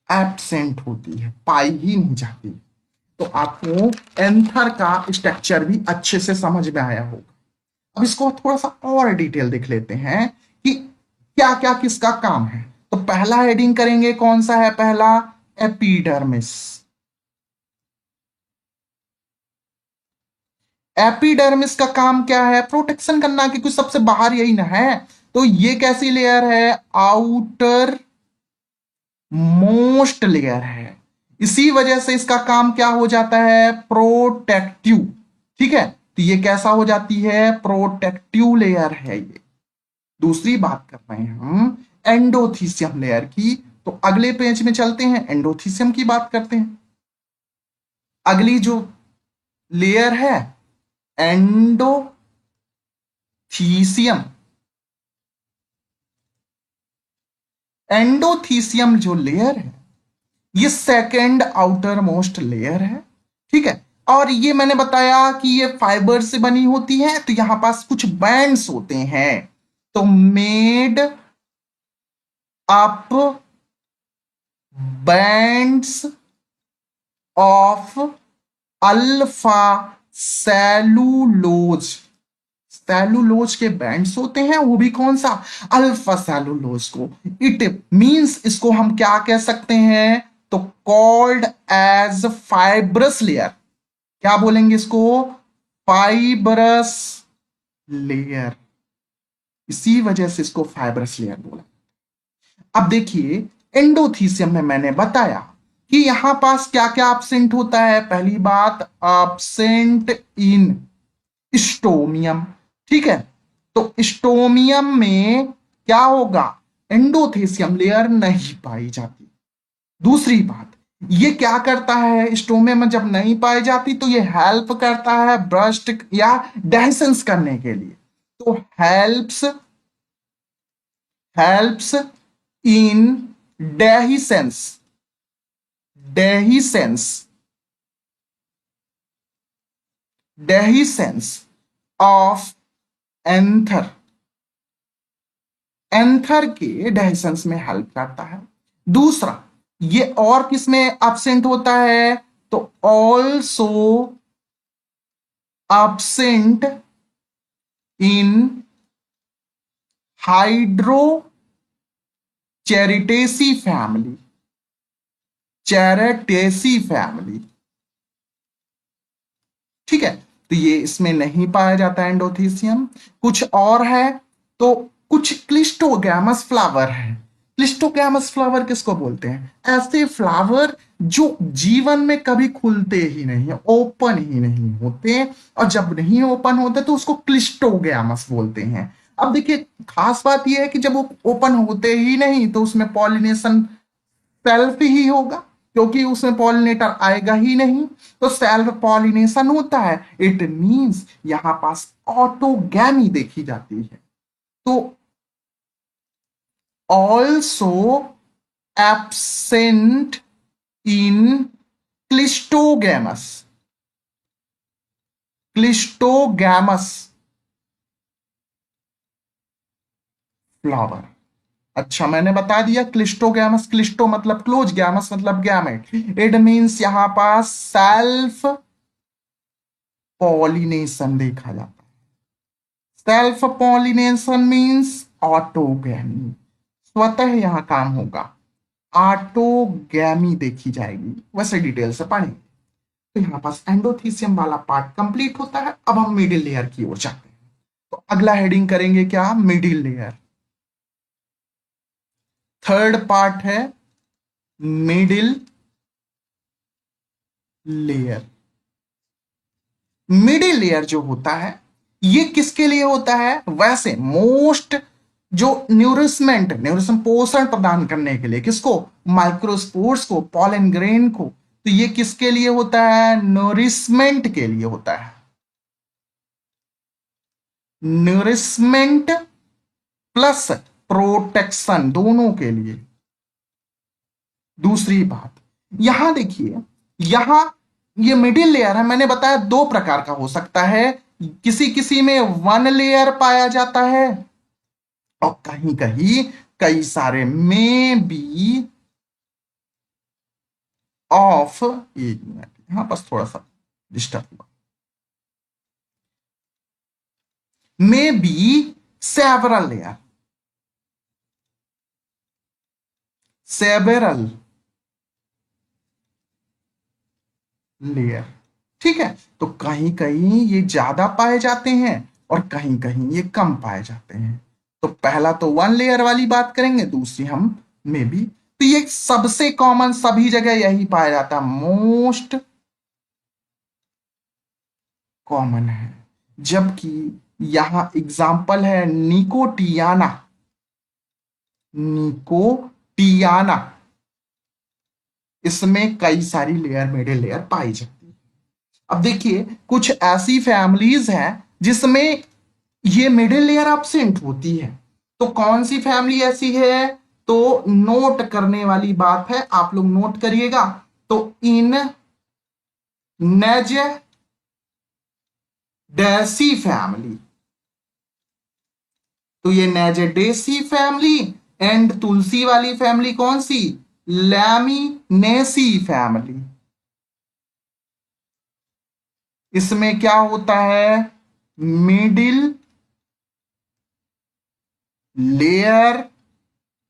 एब्सेंट होती है, पाई ही नहीं जाती। तो आपको एंथर का स्ट्रक्चर भी अच्छे से समझ में आया होगा। अब इसको थोड़ा सा और डिटेल देख लेते हैं कि क्या क्या किसका काम है। तो पहला हेडिंग करेंगे, कौन सा है पहला? एपिडर्मिस। एपिडर्मिस का काम क्या है? प्रोटेक्शन करना, कि कुछ सबसे बाहर यही ना है। तो ये कैसी लेयर है? आउटर मोस्ट लेयर है। इसी वजह से इसका काम क्या हो जाता है? प्रोटेक्टिव। ठीक है, तो ये कैसा हो जाती है? प्रोटेक्टिव लेयर है ये। दूसरी बात कर रहे हैं हम एंडोथीसियम लेयर की। तो अगले पेज में चलते हैं, एंडोथीसियम की बात करते हैं। अगली जो लेयर है एंडोथीसियम। एंडोथीसियम जो लेयर है ये सेकेंड आउटर मोस्ट लेयर है। ठीक है, और ये मैंने बताया कि ये फाइबर से बनी होती है, तो यहां पास कुछ बैंड्स होते हैं। तो made up bands of alpha cellulose. Cellulose के बैंड्स होते हैं, वो भी कौन सा? अल्फा सेलुलोज को। इट मींस इसको हम क्या कह सकते हैं? तो कॉल्ड एज फाइब्रस लेयर। क्या बोलेंगे इसको? Fibrous layer. इसी वजह से इसको फाइब्रस लेयर बोला। अब देखिए, एंडोथीसियम में मैंने बताया कि यहां पास क्या क्या एब्सेंट होता है। पहली बात, एब्सेंट इन स्टोमियम। ठीक है, तो स्टोमियम में क्या होगा? एंडोथेसियम लेयर नहीं पाई जाती। दूसरी बात, ये क्या करता है? स्टोमियम में जब नहीं पाई जाती तो ये हेल्प करता है ब्रस्ट या डेहिसेंस करने के लिए। तो helps helps in dehiscence. Dehiscence dehiscence of anther. Anther के डेहिसेंस में हेल्प करता है। दूसरा, ये और किस में एब्सेंट होता है? तो also absent in Hydrocharitaceae family. Charitaceae family. ठीक है, तो ये इसमें नहीं पाया जाता एंडोथीसियम। कुछ और है, तो कुछ क्लिस्टोगैमस फ्लावर है। क्लिस्टोगैमस फ्लावर किसको बोलते हैं? ऐसे फ्लावर जो जीवन में कभी खुलते ही नहीं है, ओपन ही नहीं होते, और जब नहीं ओपन होते तो उसको क्लिस्टोगैमस बोलते हैं। अब देखिए, खास बात यह है कि जब वो ओपन होते ही नहीं तो उसमें पॉलिनेशन सेल्फ ही होगा, क्योंकि उसमें पॉलिनेटर आएगा ही नहीं। तो सेल्फ पॉलिनेशन होता है। इट मींस यहां पास ऑटोगैमी देखी जाती है। तो ऑल्सो एब्सेंट इन क्लिस्टोगैमस। Cleistogamous flower. अच्छा, मैंने बता दिया क्लिस्टोगैमस। क्लिस्टो मतलब क्लोज, गैमस मतलब गैमेट। इट मीन्स यहां पास सेल्फ पॉलिनेशन देखा जाता है। सेल्फ पॉलिनेशन मीन्स ऑटोगैमी, स्वतः यहां काम होगा। ऑटोगैमी देखी जाएगी, वैसे डिटेल से पढ़ेंगे। तो यहां पास एंडोथीसियम वाला पार्ट कंप्लीट होता है। अब हम मिडिल लेयर की ओर जाते हैं। तो अगला हेडिंग करेंगे क्या, मिडिल लेयर। थर्ड पार्ट है मिडिल लेयर। मिडिल लेयर जो होता है ये किसके लिए होता है, वैसे मोस्ट जो न्यूरिशमेंट, न्यूरिशन पोषण प्रदान करने के लिए, किसको, माइक्रोस्पोर्स को, पॉलन ग्रेन को। तो ये किसके लिए होता है, नरिशमेंट के लिए होता है। नरिशमेंट प्लस प्रोटेक्शन दोनों के लिए। दूसरी बात, यहां देखिए, यहां ये मिडिल लेयर है, मैंने बताया दो प्रकार का हो सकता है। किसी किसी में वन लेयर पाया जाता है और कहीं कहीं कई सारे में बी ऑफ, एक मिनट यहां बस थोड़ा सा डिस्टर्ब हुआ, may be several layer, several layer. ठीक है, तो कहीं कहीं ये ज्यादा पाए जाते हैं और कहीं कहीं ये कम पाए जाते हैं। तो पहला तो वन लेयर वाली बात करेंगे, दूसरी हम में भी। तो ये सबसे कॉमन, सभी जगह यही पाया जाता है, मोस्ट कॉमन है। जबकि यहां एग्जाम्पल है निकोटियाना। निकोटियाना, इसमें कई सारी लेयर, मिडिल लेयर पाई जाती है। अब देखिए कुछ ऐसी फैमिलीज हैं जिसमें ये मिडिल लेयर एब्सेंट होती है। तो कौन सी फैमिली ऐसी है, तो नोट करने वाली बात है, आप लोग नोट करिएगा। तो इन नेज डेसी फैमिली, तो ये नेजेडेसी फैमिली एंड तुलसी वाली फैमिली कौन सी, लैमिनेसी फैमिली। इसमें क्या होता है, मिडिल लेयर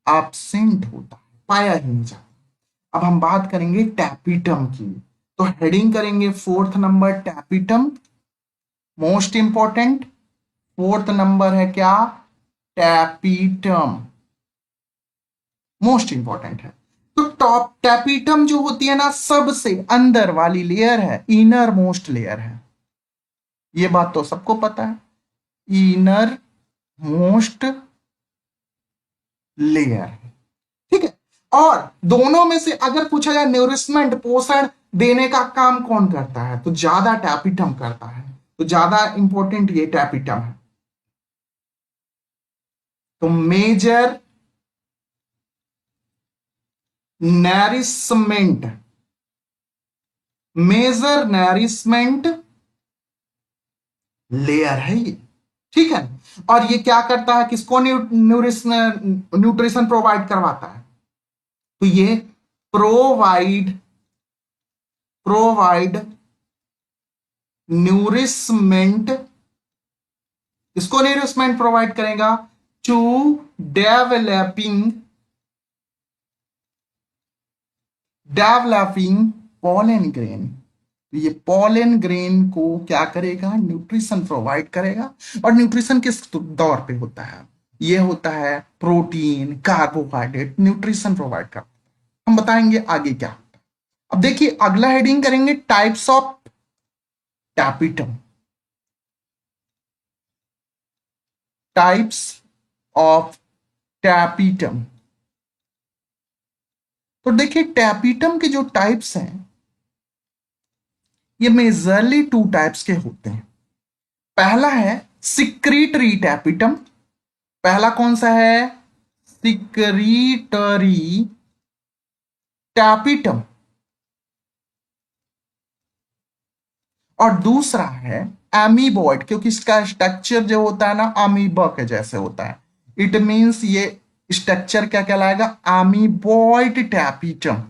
एब्सेंट होता है, पाया ही नहीं जाता। अब हम बात करेंगे टैपिटम की। तो हेडिंग करेंगे fourth number tapetum, most important. Fourth number है क्या, टैपिटम, मोस्ट इंपॉर्टेंट है। तो टॉप टैपिटम जो होती है ना, सबसे अंदर वाली लेयर है, इनर मोस्ट लेयर है। ये बात तो सबको पता है, इनर मोस्ट लेयर है। ठीक है, और दोनों में से अगर पूछा जाए न्यूरिशमेंट, पोषण देने का काम कौन करता है, तो ज्यादा टैपिटम करता है। तो ज्यादा इंपॉर्टेंट ये टैपिटम है। तो मेजर नैरिशमेंट, मेजर नैरिशमेंट लेयर है ये। ठीक है, और ये क्या करता है, किसको न्यूट्रिशन प्रोवाइड करवाता है, तो ये प्रोवाइड प्रोवाइड न्यूरिशमेंट, इसको न्यूरिशमेंट प्रोवाइड करेगा to developing developing pollen grain. ये पॉलन ग्रेन को क्या करेगा, न्यूट्रिशन प्रोवाइड करेगा। और न्यूट्रिशन किस दौर पे होता है, ये होता है प्रोटीन, कार्बोहाइड्रेट, न्यूट्रिशन प्रोवाइड करता है। हम बताएंगे आगे क्या होता है। अब देखिए अगला हेडिंग करेंगे types of tapetum. Types of tapetum. तो देखिए टैपिटम के जो टाइप्स हैं ये मेजरली टू टाइप्स के होते हैं। पहला है सिक्रीटरी टैपिटम। पहला कौन सा है, सिक्रीटरी टैपिटम, और दूसरा है एमीबॉइड, क्योंकि इसका स्ट्रक्चर जो होता है ना अमीबा के जैसे होता है। इट मींस ये स्ट्रक्चर क्या कहलाएगा, अमीबॉइड टैपिटम।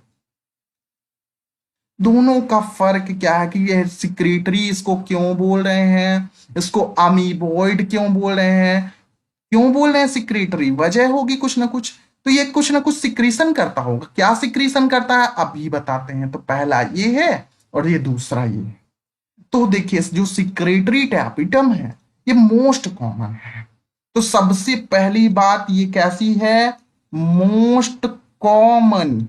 दोनों का फर्क क्या है कि ये सिक्रेटरी इसको क्यों बोल रहे हैं, इसको अमीबॉइड क्यों बोल रहे हैं, क्यों बोल रहे हैं सिक्रेटरी, वजह होगी कुछ ना कुछ। तो ये कुछ ना कुछ सिक्रीशन करता होगा, क्या सिक्रीशन करता है अभी बताते हैं। तो पहला ये है और ये दूसरा ये है। तो देखिए जो सिक्रेटरी टैपिटम है ये मोस्ट कॉमन है। तो सबसे पहली बात ये कैसी है, मोस्ट कॉमन,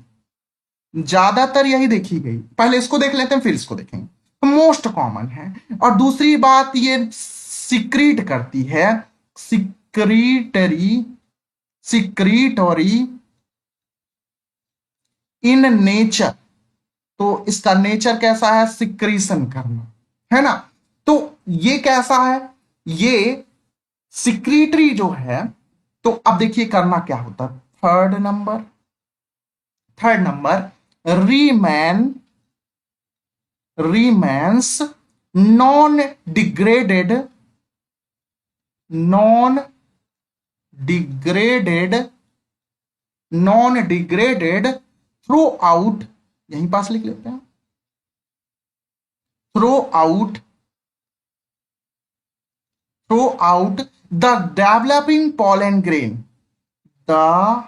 ज्यादातर यही देखी गई। पहले इसको देख लेते हैं फिर इसको देखेंगे। तो मोस्ट कॉमन है। और दूसरी बात ये सिक्रीट करती है, सिक्रीटरी, सिक्रीटरी इन नेचर। तो इसका नेचर कैसा है, सिक्रीशन करना, है ना। तो ये कैसा है, ये सिक्रीटरी जो है। तो अब देखिए करना क्या होता है, third number remains non degraded, non degraded, non degraded throughout, यहीं पास लिख लेते हैं, throughout the developing pollen grain, the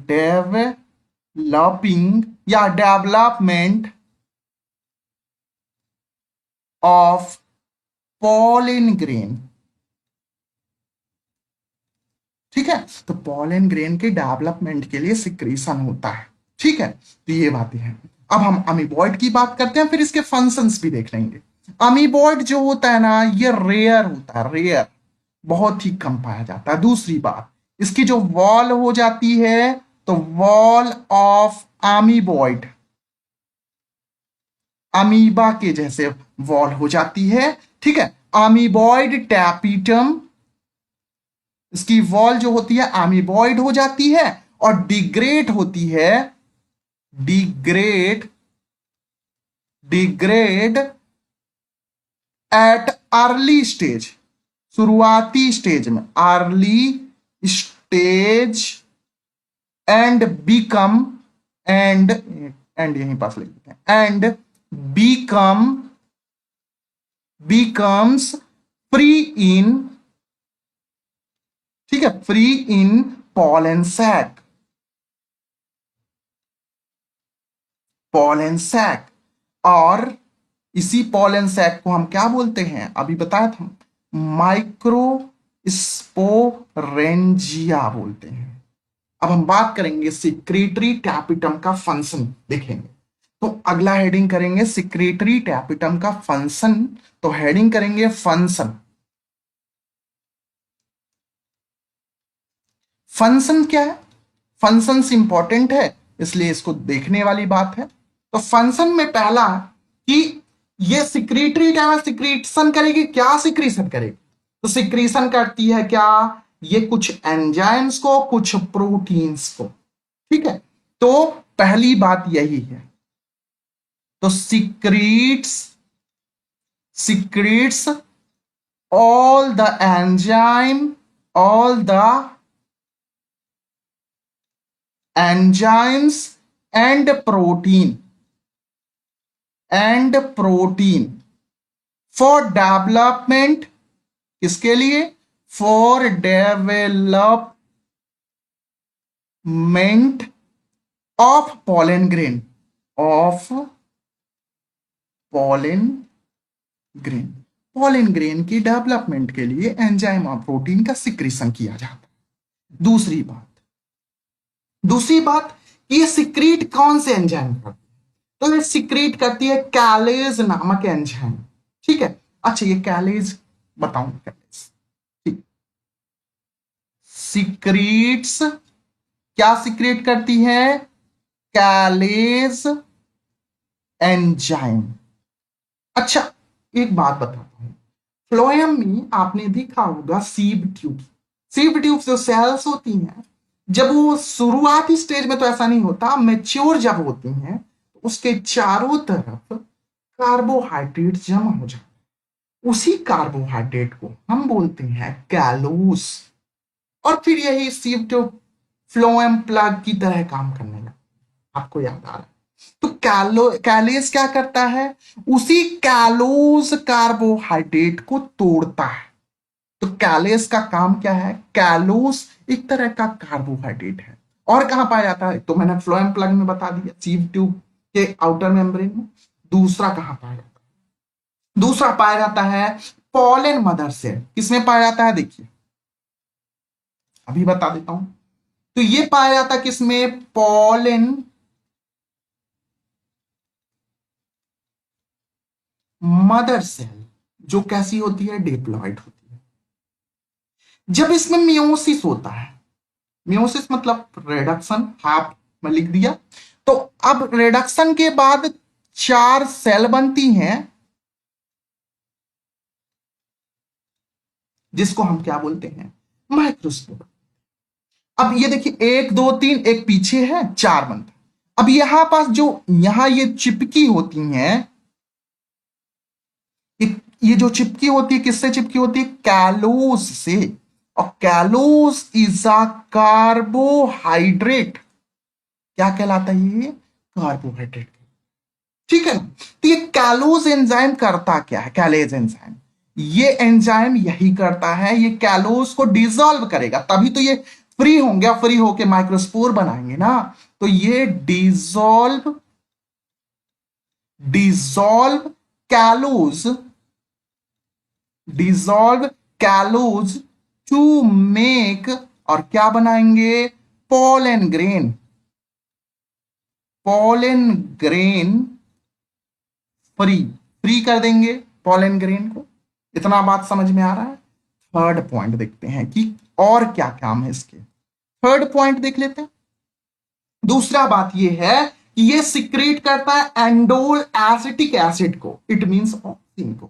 developing या development of pollen grain। ठीक है, तो pollen grain के डेवलपमेंट के लिए सिक्रीशन होता है। ठीक है, तो ये बातें हैं। अब हम अमीबॉइड की बात करते हैं, फिर इसके फंक्शंस भी देख लेंगे। अमीबॉइड जो होता है ना ये रेयर होता है, रेयर, बहुत ही कम पाया जाता है। दूसरी बात इसकी जो वॉल हो जाती है, तो वॉल ऑफ अमीबॉइड अमीबा के जैसे वॉल हो जाती है। ठीक है, अमीबॉइड टैपिटम, इसकी वॉल जो होती है अमीबॉइड हो जाती है, और डिग्रेड होती है, डिग्रेड एट अर्ली स्टेज, शुरुआती स्टेज में, early stage, and become, and यहीं पास लिख देते हैं, एंड becomes फ्री इन, ठीक है, free in pollen sac, pollen sac। और इसी pollen sac को हम क्या बोलते हैं, अभी बताया था, माइक्रोस्पोरेंजिया बोलते हैं। अब हम बात करेंगे सिक्रेटरी टैपिटम का फंक्शन देखेंगे। तो अगला हेडिंग करेंगे सिक्रेटरी टैपिटम का फंक्शन। तो हेडिंग करेंगे फंक्शन। फंक्शन क्या है, फंक्शंस इंपॉर्टेंट है इसलिए इसको देखने वाली बात है। तो फंक्शन में पहला कि ये सिक्रेटरी क्या है, सिक्रेशन करेगी, क्या सिक्रीशन करेगी, तो सिक्रीशन करती है क्या, ये कुछ एंजाइम्स को, कुछ प्रोटीन्स को। ठीक है, तो पहली बात यही है। तो secretes all the enzymes and protein for development, किसके लिए, for development of pollen grain, pollen grain की डेवलपमेंट के लिए एंजाइम और प्रोटीन का सिक्रीशन किया जाता है। दूसरी बात ये सिक्रीट कौन से एंजाइम करती है, तो ये सिक्रीट करती है कैलेज नामक एंजाइम। ठीक है, अच्छा ये कैलेज बताऊं, कैलेज ठीक, सिक्रीट्स क्या सिक्रेट करती है, कैलेज एंजाइम। अच्छा एक बात बताता हूं, फ्लोएम में आपने देखा होगा सीब ट्यूब, सीव ट्यूब जो सेल्स होती हैं, जब वो शुरुआती स्टेज में तो ऐसा नहीं होता, मेच्योर जब होती हैं तो उसके चारों तरफ कार्बोहाइड्रेट जमा हो जाता है। उसी कार्बोहाइड्रेट को हम बोलते हैं कैलोस। और फिर यही सीव ट्यूब फ्लोएम प्लग की तरह काम करने लगा। आपको याद आ रहा है? तो कैलेस क्या करता है? उसी कैलोस कार्बोहाइड्रेट को तोड़ता है। तो कैलेस का काम क्या है? कैलोस एक तरह का कार्बोहाइड्रेट है। और कहां पाया जाता है? तो मैंने फ्लोएम प्लग में बता दिया, सीव ट्यूब के आउटर मेम्ब्रेन में। दूसरा कहां पाया जाता है? दूसरा पाया जाता है पॉलन मदर सेल। किसमें पाया जाता है? देखिए अभी बता देता हूं। तो ये पाया जाता है किसमें? पॉलन मदर सेल, जो कैसी होती है? डिप्लॉइड होती है। जब इसमें मियोसिस होता है, मियोसिस मतलब रिडक्शन, हाफ में लिख दिया। तो अब रिडक्शन के बाद 4 सेल बनती हैं, जिसको हम क्या बोलते हैं? माइक्रोस्पोर। अब ये देखिए 1 2 3, एक पीछे है, 4 बनता है। अब यहां पास जो यहां ये चिपकी होती हैं, ये जो चिपकी होती है, किससे चिपकी होती है? कैलोस से। और कैलोस इज अ कार्बोहाइड्रेट। क्या कहलाता है ये? कार्बोहाइड्रेट। ठीक है ना? तो ये कैलोज एंजाइम करता क्या है? कैलेज एंजाइम, ये एंजाइम यही करता है, ये कैलोज को डिसॉल्व करेगा, तभी तो ये फ्री होंगे। फ्री होके माइक्रोस्पोर बनाएंगे ना। तो ये dissolve dissolve callose dissolve callose to make, और क्या बनाएंगे? Pollen grain. Pollen grain free free कर देंगे पोलन ग्रेन को। इतना बात समझ में आ रहा है? थर्ड पॉइंट देखते हैं कि और क्या काम है इसके। थर्ड पॉइंट देख लेते हैं। दूसरा बात यह है कि यह सिक्रेट करता है एंडोल एसिटिक एसिड को, इट मींस ऑक्सीन को।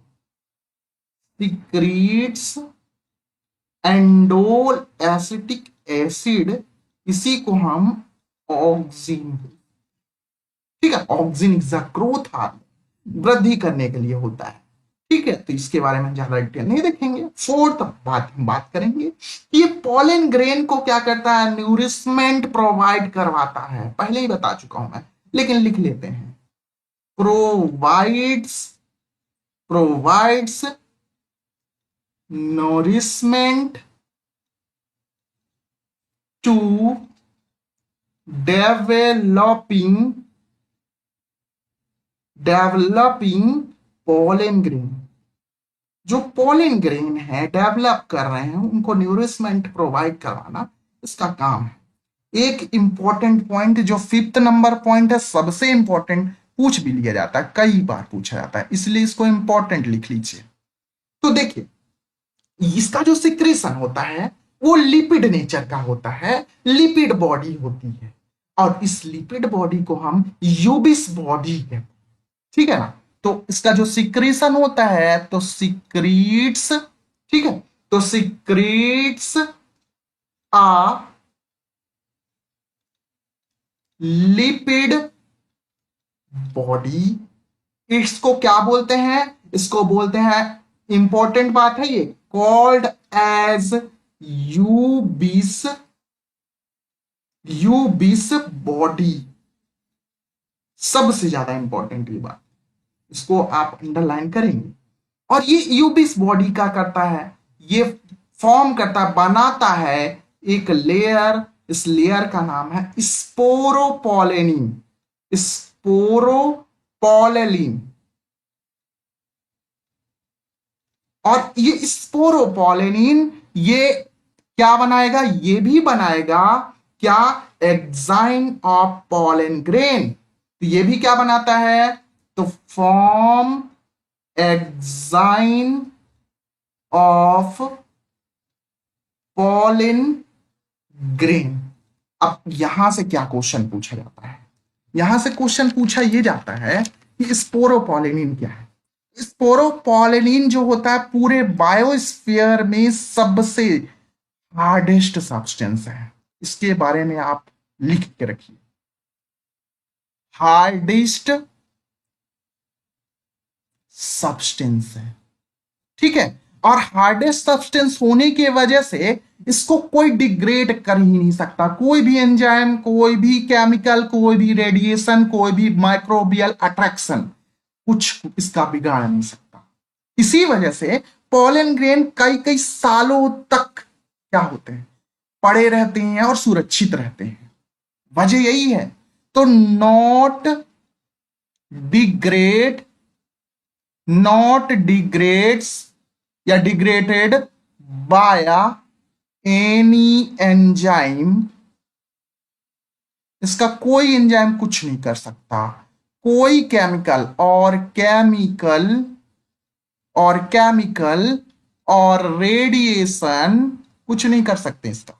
सिक्रेट्स एंडोल एसिटिक एसिड, इसी को हम ऑक्सीन, ठीक है, oxygen is a growth hormone, वृद्धि करने के लिए होता है। ठीक है, तो इसके बारे में ज्यादा डिटेल नहीं देखेंगे। फोर्थ बात हम बात करेंगे कि ये पोलन ग्रेन को क्या करता है? न्यूरिशमेंट प्रोवाइड करवाता है। पहले ही बता चुका हूं मैं, लेकिन लिख लेते हैं। Provides provides nourishment to developing pollen grain। जो पोलन ग्रेन है डेवलप कर रहे हैं, उनको न्यूरिशमेंट प्रोवाइड करवाना इसका काम है। एक इंपॉर्टेंट पॉइंट जो 5th नंबर पॉइंट है, सबसे इंपॉर्टेंट, पूछ भी लिया जाता है, कई बार पूछा जाता है, इसलिए इसको इंपॉर्टेंट लिख लीजिए। तो देखिए इसका जो सिक्रेशन होता है वो लिपिड नेचर का होता है, लिपिड बॉडी होती है। और इस लिपिड बॉडी को हम यूबिस बॉडी कहते हैं। ठीक है ना? तो इसका जो सिक्रेशन होता है, तो सिक्रीट्स, ठीक है, तो सिक्रीट्स आ लिपिड बॉडी। इसको क्या बोलते हैं? इसको बोलते हैं, इंपॉर्टेंट बात है ये, called as Ubisch Ubisch body. सबसे ज्यादा इंपॉर्टेंट ये बात, इसको आप अंडरलाइन करेंगे। और ये यूबिस बॉडी क्या करता है? ये फॉर्म करता है, बनाता है एक लेयर। इस लेयर का नाम है स्पोरोपोलेनिन। स्पोरोपोलेनिन। और ये स्पोरोपोलेनिन ये क्या बनाएगा? ये भी बनाएगा क्या? Exine of pollen grain. तो ये भी क्या बनाता है? तो form exine of pollen grain. अब यहां से क्या क्वेश्चन पूछा जाता है? यहां से क्वेश्चन पूछा यह जाता है कि स्पोरोपोलेनिन क्या है। स्पोरोपोलेनिन जो होता है पूरे बायोस्फीयर में सबसे हार्डेस्ट सब्सटेंस है, इसके बारे में आप लिख के रखिए। हार्डेस्ट सब्सटेंस है, ठीक है। और हार्डेस्ट सब्सटेंस होने की वजह से इसको कोई डिग्रेड कर ही नहीं सकता, कोई भी एंजाइम, कोई भी केमिकल, कोई भी रेडिएशन, कोई भी माइक्रोबियल अट्रैक्शन कुछ इसका बिगाड़ नहीं सकता। इसी वजह से पॉलन ग्रेन कई कई सालों तक क्या होते हैं, पड़े रहते हैं और सुरक्षित रहते हैं। वजह यही है। तो नॉट डिग्रेड, नॉट डिग्रेड्स या डिग्रेडेड बाय एनी एंजाइम, इसका कोई एंजाइम कुछ नहीं कर सकता, कोई केमिकल और रेडिएशन कुछ नहीं कर सकते इसका।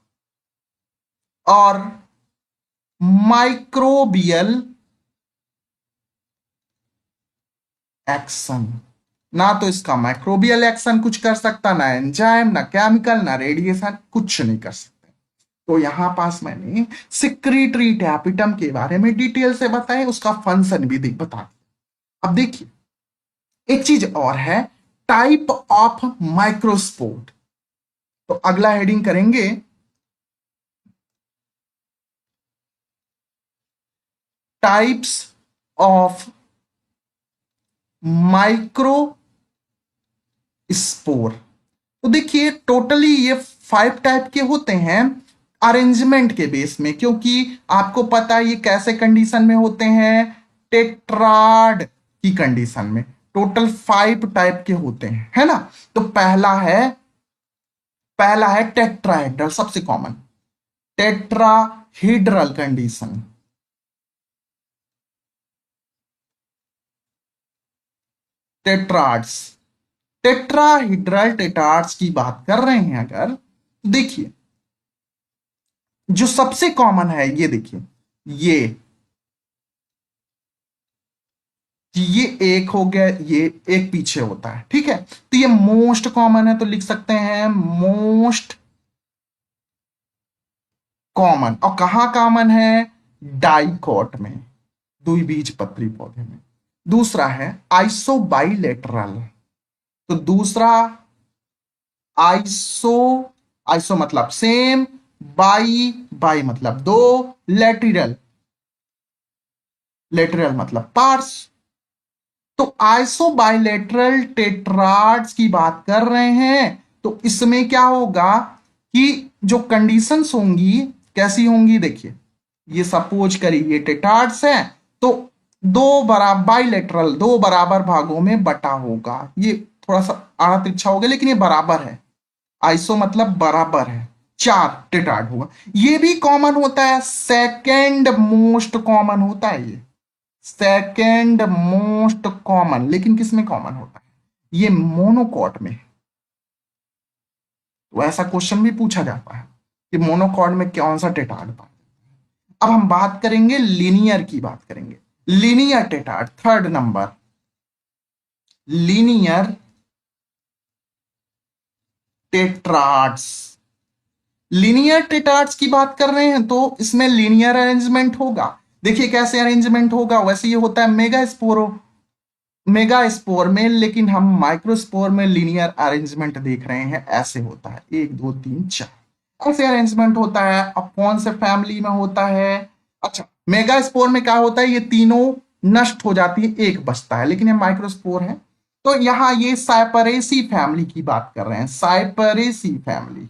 और माइक्रोबियल एक्शन, ना तो इसका माइक्रोबियल एक्शन कुछ कर सकता, ना एंजाइम, ना केमिकल, ना रेडिएशन, कुछ नहीं कर सकते। तो यहां पास मैंने सिक्रीटरी टैपिटम के बारे में डिटेल से बताया, उसका फंक्शन भी बता दिया। अब देखिए एक चीज और है, टाइप ऑफ माइक्रोस्पोर। तो अगला हेडिंग करेंगे टाइप्स ऑफ माइक्रो स्पोर। तो देखिए टोटली ये 5 टाइप के होते हैं अरेंजमेंट के बेस में, क्योंकि आपको पता है ये कैसे कंडीशन में होते हैं, टेट्राड की कंडीशन में। टोटल 5 टाइप के होते हैं, है ना। तो पहला है टेट्राहेड्रल, सबसे कॉमन टेट्राहेड्रल कंडीशन। टेट्राड्स, टेट्राहेड्रल टेट्राड्स की बात कर रहे हैं अगर, देखिए जो सबसे कॉमन है ये देखिए, ये एक हो गया, ये एक पीछे होता है, ठीक है। तो ये मोस्ट कॉमन है, तो लिख सकते हैं मोस्ट कॉमन। और कहां कॉमन है, डाइकॉट में, द्विबीजपत्री पौधे में। दूसरा है आइसोबाइलेटरल। तो दूसरा आइसो, आइसो मतलब सेम, बाई मतलब दो, लेटरल, लेटरल मतलब पार्स। तो आइसो बाइलेटरल टेट्राड्स की बात कर रहे हैं, तो इसमें क्या होगा कि जो कंडीशंस होंगी कैसी होंगी, देखिए ये सपोज करिए ये टेट्राड्स है, तो दो बराबर बाइलेटरल, दो बराबर भागों में बटा होगा। ये थोड़ा सा आड़ा तिरछा हो गया लेकिन ये बराबर है, आइसो मतलब बराबर है, 4 टेट्राड होगा। ये भी कॉमन होता है, सेकेंड मोस्ट कॉमन होता है ये, सेकेंड मोस्ट कॉमन। लेकिन किस में कॉमन होता है, ये मोनोकॉट में। तो ऐसा क्वेश्चन भी पूछा जाता है कि मोनोकॉट में कौन सा टेट्राड पाया। अब हम बात करेंगे लीनियर की, बात करेंगे linear tetrad, third number linear टेट्राड्स। Linear टेट्राड्स की बात कर रहे हैं तो इसमें लीनियर अरेंजमेंट होगा। देखिए कैसे अरेंजमेंट होगा, वैसे ये होता है मेगा स्पोर में, लेकिन हम माइक्रोस्पोर में लीनियर अरेंजमेंट देख रहे हैं। ऐसे होता है 1 2 3 4, ऐसे अरेंजमेंट होता है। अब कौन से फैमिली में होता है, अच्छा मेगा स्पोर में क्या होता है, ये तीनों नष्ट हो जाती है, एक बचता है, लेकिन ये माइक्रोस्पोर है। तो यहां ये साइपरेसी फैमिली की बात कर रहे हैं, साइपरेसी फैमिली,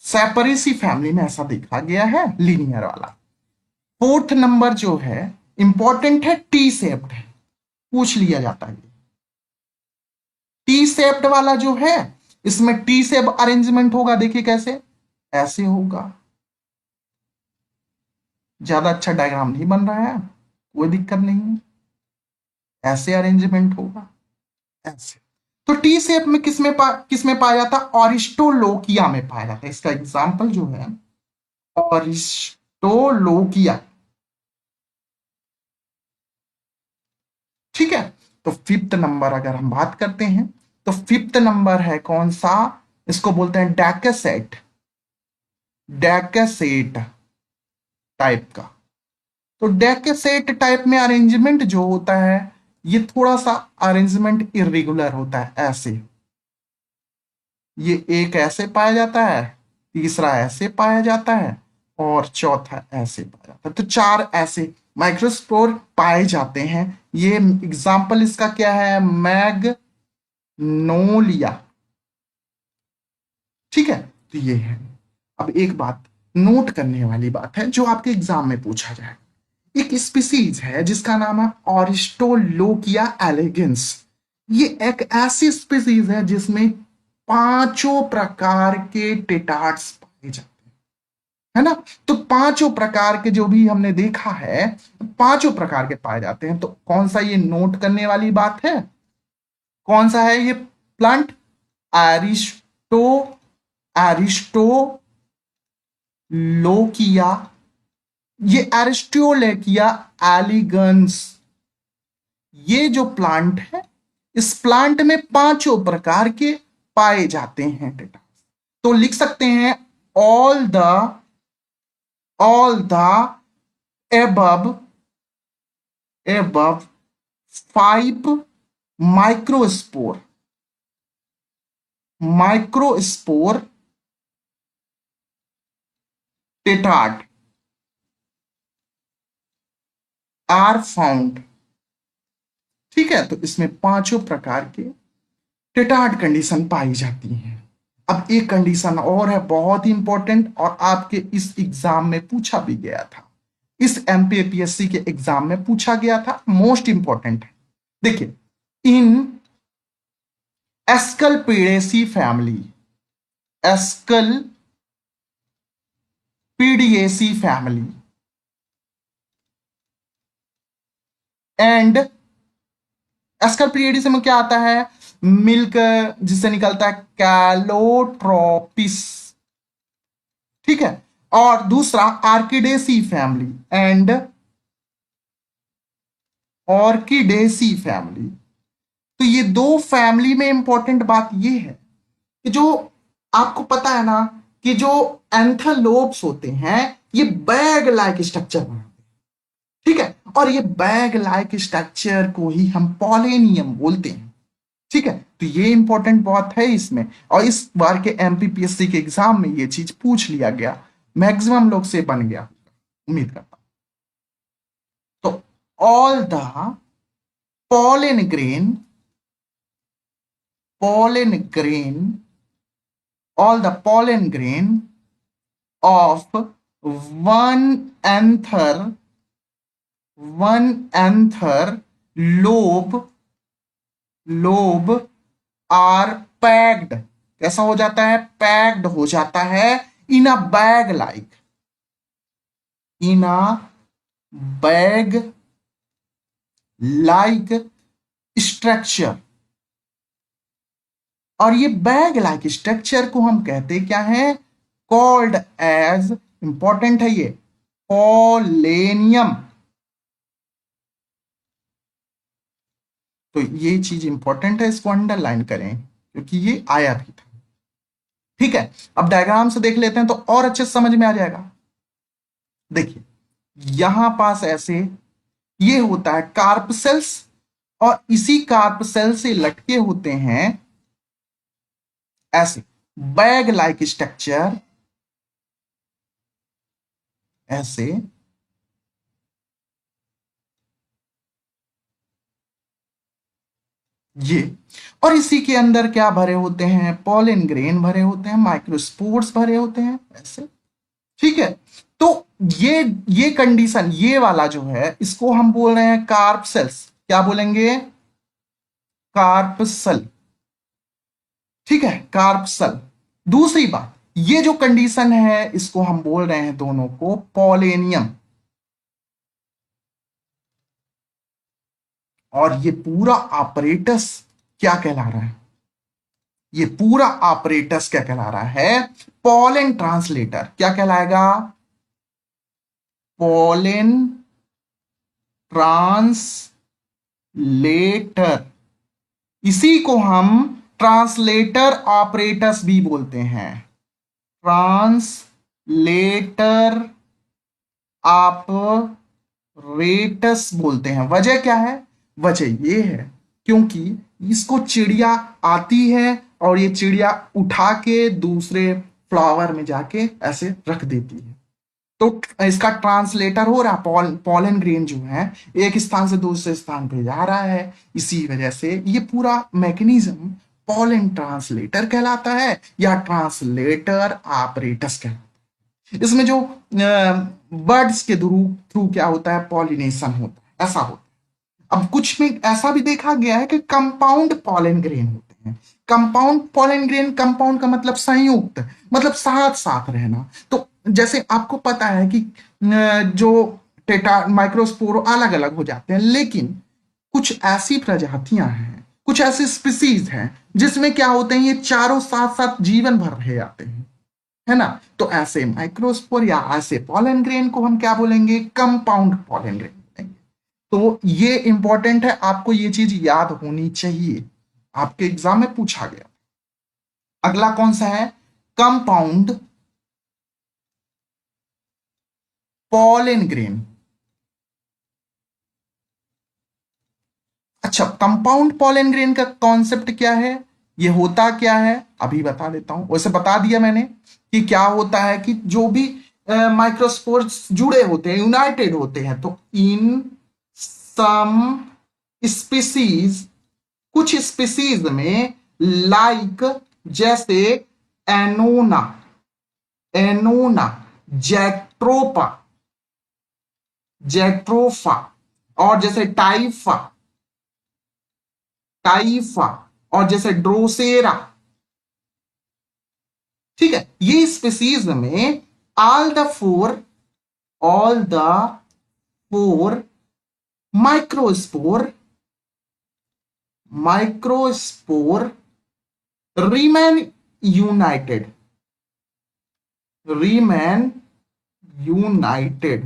सेपरेसी फैमिली में ऐसा देखा गया है लीनियर वाला। फोर्थ नंबर जो है इंपॉर्टेंट है, टी शेप्ड है, पूछ लिया जाता है। टी शेप्ड वाला जो है इसमें टी शेप अरेंजमेंट होगा, देखिए कैसे, ऐसे होगा। ज्यादा अच्छा डायग्राम नहीं बन रहा है, कोई दिक्कत नहीं है, ऐसे अरेंजमेंट होगा, ऐसे। तो टी शेप में किसमें पाया जाता, ऑरिस्टोलोकिया में पाया जाता है। इसका एग्जाम्पल जो है ऑरिस्टोलोकिया, ठीक है। तो फिफ्थ नंबर अगर हम बात करते हैं तो फिफ्थ नंबर है कौन सा, इसको बोलते हैं डैकेसेट, डैकेसेट टाइप का। तो डैकेसेट टाइप में अरेंजमेंट जो होता है ये थोड़ा सा अरेंजमेंट इरेगुलर होता है, ऐसे ये एक ऐसे पाया जाता है, तीसरा ऐसे पाया जाता है और चौथा ऐसे पाया जाता है। तो चार ऐसे माइक्रोस्पोर पाए जाते हैं। ये एग्जाम्पल इसका क्या है, मैग्नोलिया। ठीक है, तो ये है। अब एक बात नोट करने वाली बात है जो आपके एग्जाम में पूछा जाए, एक स्पीसीज है जिसका नाम है ऑरिस्टोलोकिया एलिगेंस। ये एक ऐसी स्पीसीज है जिसमें पांचों प्रकार के टेटार्ड्स पाए जाते हैं, है ना। तो पांचों प्रकार के जो भी हमने देखा है पांचों प्रकार के पाए जाते हैं। तो कौन सा ये नोट करने वाली बात है, कौन सा है ये प्लांट, एरिस्टो एरिस्टोलोकिया, ये एरिस्टोलोकिया एलिगन्स। ये जो प्लांट है इस प्लांट में पांचों प्रकार के पाए जाते हैं डेटा। तो लिख सकते हैं all the above 5 microspore tetrad are found. ठीक है, तो इसमें पांचों प्रकार के टेटार्ड कंडीशन पाई जाती हैं। अब एक कंडीशन और है बहुत ही इंपॉर्टेंट और आपके इस एग्जाम में पूछा भी गया था, इस एमपीपीएससी के एग्जाम में पूछा गया था, मोस्ट इंपॉर्टेंट है। देखिए, इन एस्कलपीडेसी फैमिली, एस्कलपीडिएसी फैमिली एंड एस्कलपीडिएसी में क्या आता है, मिल्क जिससे निकलता है कैलोट्रोपिस। ठीक है, और दूसरा आर्किडेसी फैमिली एंड ऑर्किडेसी फैमिली। तो ये दो फैमिली में इंपॉर्टेंट बात ये है कि जो आपको पता है ना कि जो एंथलोप्स होते हैं ये बैग लाइक स्ट्रक्चर बनाते हैं। ठीक है, और ये बैग लाइक स्ट्रक्चर को ही हम पॉलिनियम बोलते हैं। ठीक है, तो ये इंपॉर्टेंट बात है इसमें, और इस बार के एमपीपीएससी के एग्जाम में ये चीज पूछ लिया गया, मैक्सिमम लोग से बन गया, उम्मीद करता हूं। तो all the pollen grain pollen grain all the pollen grain of one anther lobe are packed। कैसा हो जाता है, पैक्ड हो जाता है in a bag like, in a bag like structure. और ये बैग लाइक स्ट्रक्चर को हम कहते क्या है, कॉल्ड एज, इंपॉर्टेंट है ये, पॉलेनियम। तो ये चीज इंपॉर्टेंट है, इसको अंडरलाइन करें क्योंकि ये आया भी था। ठीक है, अब डायग्राम से देख लेते हैं तो और अच्छे से समझ में आ जाएगा। देखिए, यहां पास ऐसे ये होता है कार्प सेल्स, और इसी कार्प सेल से लटके होते हैं ऐसे बैग लाइक स्ट्रक्चर, ऐसे ये, और इसी के अंदर क्या भरे होते हैं, पॉलन ग्रेन भरे होते हैं, माइक्रोस्पोर्स भरे होते हैं ऐसे। ठीक है, तो ये कंडीशन, ये वाला जो है इसको हम बोल रहे हैं कार्प सेल्स। क्या बोलेंगे, कार्प सेल। ठीक है, कार्प सेल। दूसरी बात, ये जो कंडीशन है इसको हम बोल रहे हैं दोनों को पॉलेनियम। और ये पूरा ऑपरेटस क्या कहला रहा है, ये पूरा ऑपरेटस क्या कहला रहा है, पॉलन ट्रांसलेटर। क्या कहलाएगा, पॉलन ट्रांसलेटर। इसी को हम ट्रांसलेटर ऑपरेटर्स भी बोलते हैं। ट्रांसलेटर ऑपरेटर्स बोलते हैं। वजह क्या है? वजह ये है क्योंकि इसको चिड़िया आती है और ये चिड़िया उठा के दूसरे फ्लावर में जाके ऐसे रख देती है, तो इसका ट्रांसलेटर हो रहा, पॉलन ग्रेन जो है एक स्थान से दूसरे स्थान पे जा रहा है। इसी वजह से ये पूरा मैकेनिज्म पॉलन ट्रांसलेटर कहलाता है या ट्रांसलेटर ऑपरेटस कहलाता है। इसमें जो बर्ड्स के थ्रू थ्रू क्या होता है, पॉलिनेशन होता है, ऐसा होता है। अब कुछ में ऐसा भी देखा गया है कि कंपाउंड पॉलन ग्रेन होते हैं। कंपाउंड पॉलन ग्रेन, कंपाउंड का मतलब संयुक्त, मतलब साथ साथ रहना। तो जैसे आपको पता है कि जो टेटा माइक्रोस्पोर अलग अलग हो जाते हैं, लेकिन कुछ ऐसी प्रजातियां हैं, कुछ ऐसी स्पीसीज हैं जिसमें क्या होते हैं, ये चारों साथ साथ जीवन भर रह जाते हैं, है ना। तो ऐसे माइक्रोस्पोर या ऐसे पॉलन ग्रेन को हम क्या बोलेंगे, कंपाउंड पॉलन ग्रेन बोलेंगे। तो ये इंपॉर्टेंट है, आपको ये चीज याद होनी चाहिए, आपके एग्जाम में पूछा गया। अगला कौन सा है, कंपाउंड पॉलन ग्रेन। अच्छा, कंपाउंड पॉलन ग्रेन का कॉन्सेप्ट क्या है, ये होता क्या है, अभी बता देता हूं। वैसे बता दिया मैंने कि क्या होता है कि जो भी माइक्रोस्पोर्स जुड़े होते हैं, यूनाइटेड होते हैं, तो इन सम स्पीसीज, कुछ स्पीसीज में लाइक जैसे एनोना, एनोना, जैट्रोपा, जैट्रोफा, और जैसे टाइफा, टाइफा, और जैसे ड्रोसेरा, ठीक है। ये स्पीसीज में all the four microspore, microspore remain United, remain United.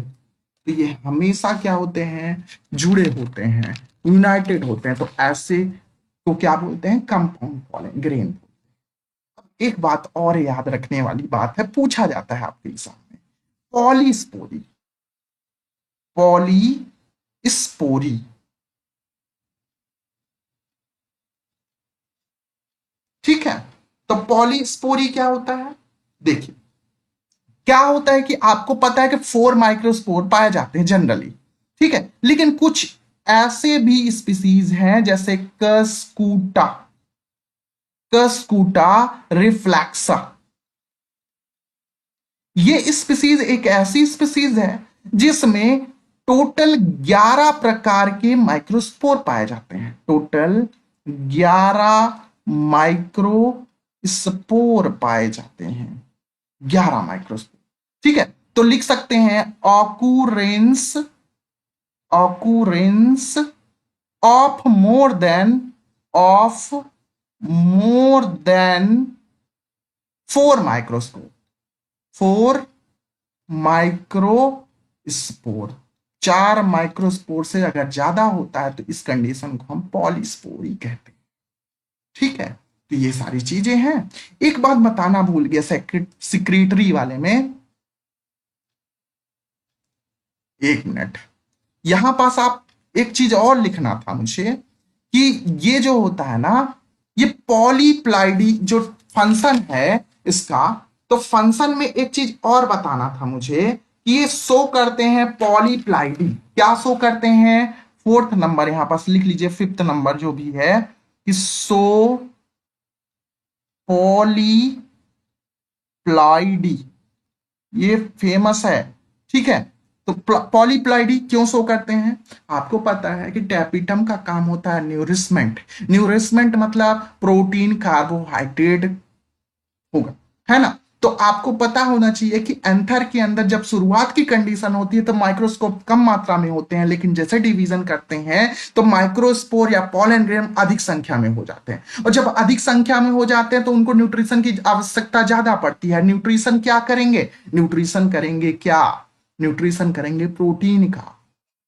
तो ये हमेशा क्या होते हैं, जुड़े होते हैं, यूनाइटेड होते हैं। तो ऐसे को क्या बोलते हैं, कंपाउंड पॉलन ग्रेन। एक बात और याद रखने वाली बात है, पूछा जाता है आपके एग्जाम में, पॉलीस्पोरी, पॉलीस्पोरी, ठीक है। तो पॉलीस्पोरी क्या होता है, देखिए क्या होता है कि आपको पता है कि 4 माइक्रोस्पोर पाए जाते हैं जनरली, ठीक है। लेकिन कुछ ऐसे भी स्पीसीज हैं जैसे कस्कूटा, कस्कूटा रिफ्लैक्सा। ये स्पीसीज एक ऐसी स्पीसीज है जिसमें टोटल 11 प्रकार के माइक्रोस्पोर पाए जाते हैं, टोटल 11 माइक्रोस्पोर पाए जाते हैं, 11 माइक्रोस्पोर, ठीक है। तो लिख सकते हैं occurrence, occurrence of more than, of more than 4 microspore, 4 microspore, 4 microspore से अगर ज्यादा होता है तो इस कंडीशन को हम पॉलीस्पोरी कहते हैं, ठीक है। तो ये सारी चीजें हैं। एक बात बताना भूल गया सिक्रेटरी वाले में, एक मिनट, यहां पास आप एक चीज और लिखना था मुझे कि ये जो होता है ना, ये पॉलीप्लाइडी जो फंक्शन है इसका, तो फंक्शन में एक चीज और बताना था मुझे कि ये शो करते हैं पॉलीप्लाइडी, क्या शो करते हैं, 4th नंबर यहां पास लिख लीजिए, 5th नंबर जो भी है कि शो पॉलीप्लाइडी, ये फेमस है, ठीक है। तो पॉलीप्लाइडी क्यों शो करते हैं, आपको पता है कि टैपिटम का काम होता है न्यूरिशमेंट, न्यूरिशमेंट मतलब प्रोटीन कार्बोहाइड्रेट होगा, है ना। तो आपको पता होना चाहिए कि एंथर के अंदर जब शुरुआत की कंडीशन होती है तो माइक्रोस्कोप कम मात्रा में होते हैं, लेकिन जैसे डिवीजन करते हैं तो माइक्रोस्पोर या पॉलन ग्रेन अधिक संख्या में हो जाते हैं, और जब अधिक संख्या में हो जाते हैं तो उनको न्यूट्रिशन की आवश्यकता ज्यादा पड़ती है। न्यूट्रिशन क्या करेंगे, न्यूट्रिशन करेंगे क्या, न्यूट्रिशन करेंगे प्रोटीन का।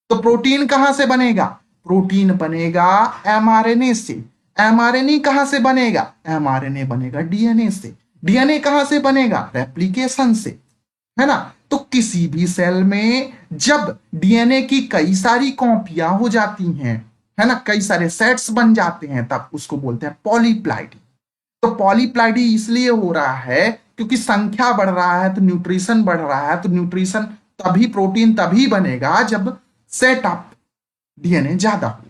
तो प्रोटीन कहां से बनेगा, प्रोटीन बनेगा एमआरएनए से। एमआरएनए कहां से बनेगा? एमआरएनए बनेगा डीएनए से। डीएनए कहां से बनेगा? रेप्लिकेशन से, है ना। तो किसी भी सेल में जब डीएनए की कई सारी कॉपियां हो जाती हैं, है ना, कई सारे सेट्स बन जाते हैं, तब उसको बोलते हैं पॉलीप्लाइडी। तो पॉलीप्लाइडी इसलिए हो रहा है क्योंकि संख्या बढ़ रहा है तो न्यूट्रिशन बढ़ रहा है, तो न्यूट्रिशन तभी, प्रोटीन तभी बनेगा जब सेट ऑफ डीएनए ज्यादा हो,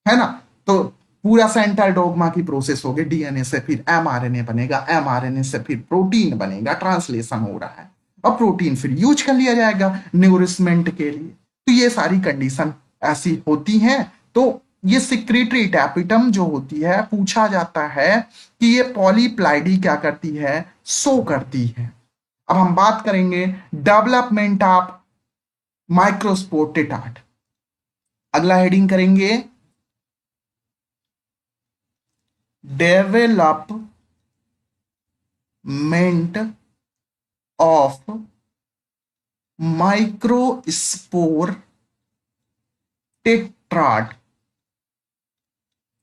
है ना। तो पूरा सेंट्रल डोग्मा की प्रोसेस होगी, डीएनए से फिर एमआरएनए बनेगा, एमआरएनए से फिर प्रोटीन बनेगा, ट्रांसलेशन हो रहा है, और प्रोटीन फिर यूज कर लिया जाएगा न्यूरिशमेंट के लिए। तो ये सारी कंडीशन ऐसी होती हैं। तो ये सिक्रीटरी टैपिटम जो होती है, पूछा जाता है कि ये पॉलीप्लाइडी क्या करती है, शो करती है। अब हम बात करेंगे डेवलपमेंट ऑफ माइक्रोस्पोर्टेट। अगला हेडिंग करेंगे डेवलपमेंट ऑफ माइक्रोस्पोर टेट्राड।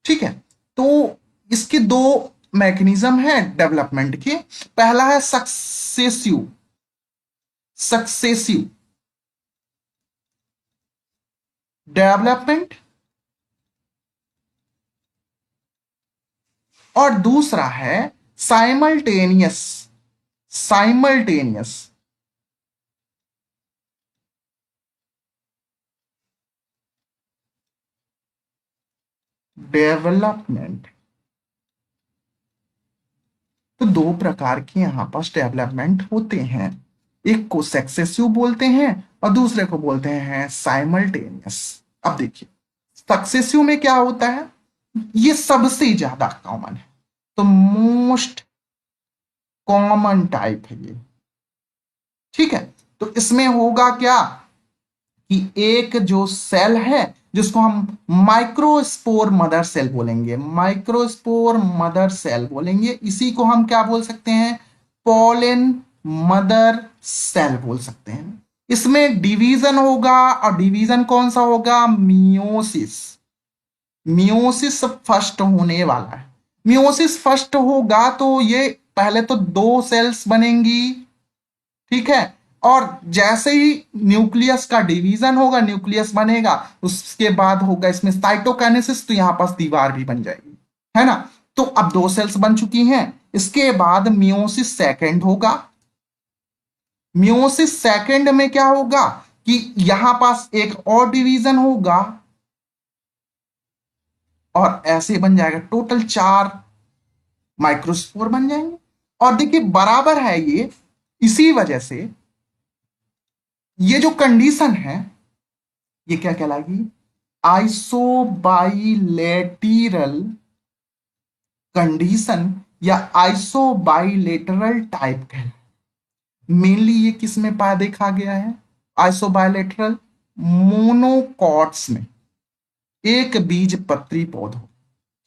ठीक है, तो इसके दो मैकेनिज्म है डेवलपमेंट के। पहला है सक्सेसिव सक्सेसिव डेवलपमेंट, और दूसरा है साइमल्टेनियस साइमल्टेनियस डेवलपमेंट। तो दो प्रकार के यहां पास डेवलपमेंट होते हैं, एक को सक्सेसिव बोलते हैं और दूसरे को बोलते हैं साइमल्टेनियस। अब देखिए सक्सेसिव में क्या होता है, ये सबसे ज्यादा कॉमन है, तो मोस्ट कॉमन टाइप है ये। ठीक है, तो इसमें होगा क्या कि एक जो सेल है जिसको हम माइक्रोस्पोर मदर सेल बोलेंगे, माइक्रोस्पोर मदर सेल बोलेंगे, इसी को हम क्या बोल सकते हैं, पोलन मदर सेल बोल सकते हैं। इसमें डिवीजन होगा, और डिवीजन कौन सा होगा, मियोसिस। मियोसिस फर्स्ट होने वाला है। मियोसिस फर्स्ट होगा तो ये पहले तो दो सेल्स बनेंगी, ठीक है, और जैसे ही न्यूक्लियस का डिवीजन होगा, न्यूक्लियस बनेगा, उसके बाद होगा इसमें साइटोकाइनेसिस, तो यहां पास दीवार भी बन जाएगी, है ना। तो अब दो सेल्स बन चुकी हैं, इसके बाद मियोसिस सेकंड होगा। मियोसिस सेकंड में क्या होगा कि यहां पास एक और डिवीजन होगा, और ऐसे बन जाएगा, टोटल 4 माइक्रोस्पोर बन जाएंगे। और देखिए बराबर है ये, इसी वजह से ये जो कंडीशन है ये क्या कहलाएगी, आइसोबाइलेटरल कंडीशन या आइसोबाइलेटरल टाइप कहलाए। मेनली ये किस में पा देखा गया है, आइसोबाइलेटरल मोनोकॉट्स में, एक बीज पत्री पौधों।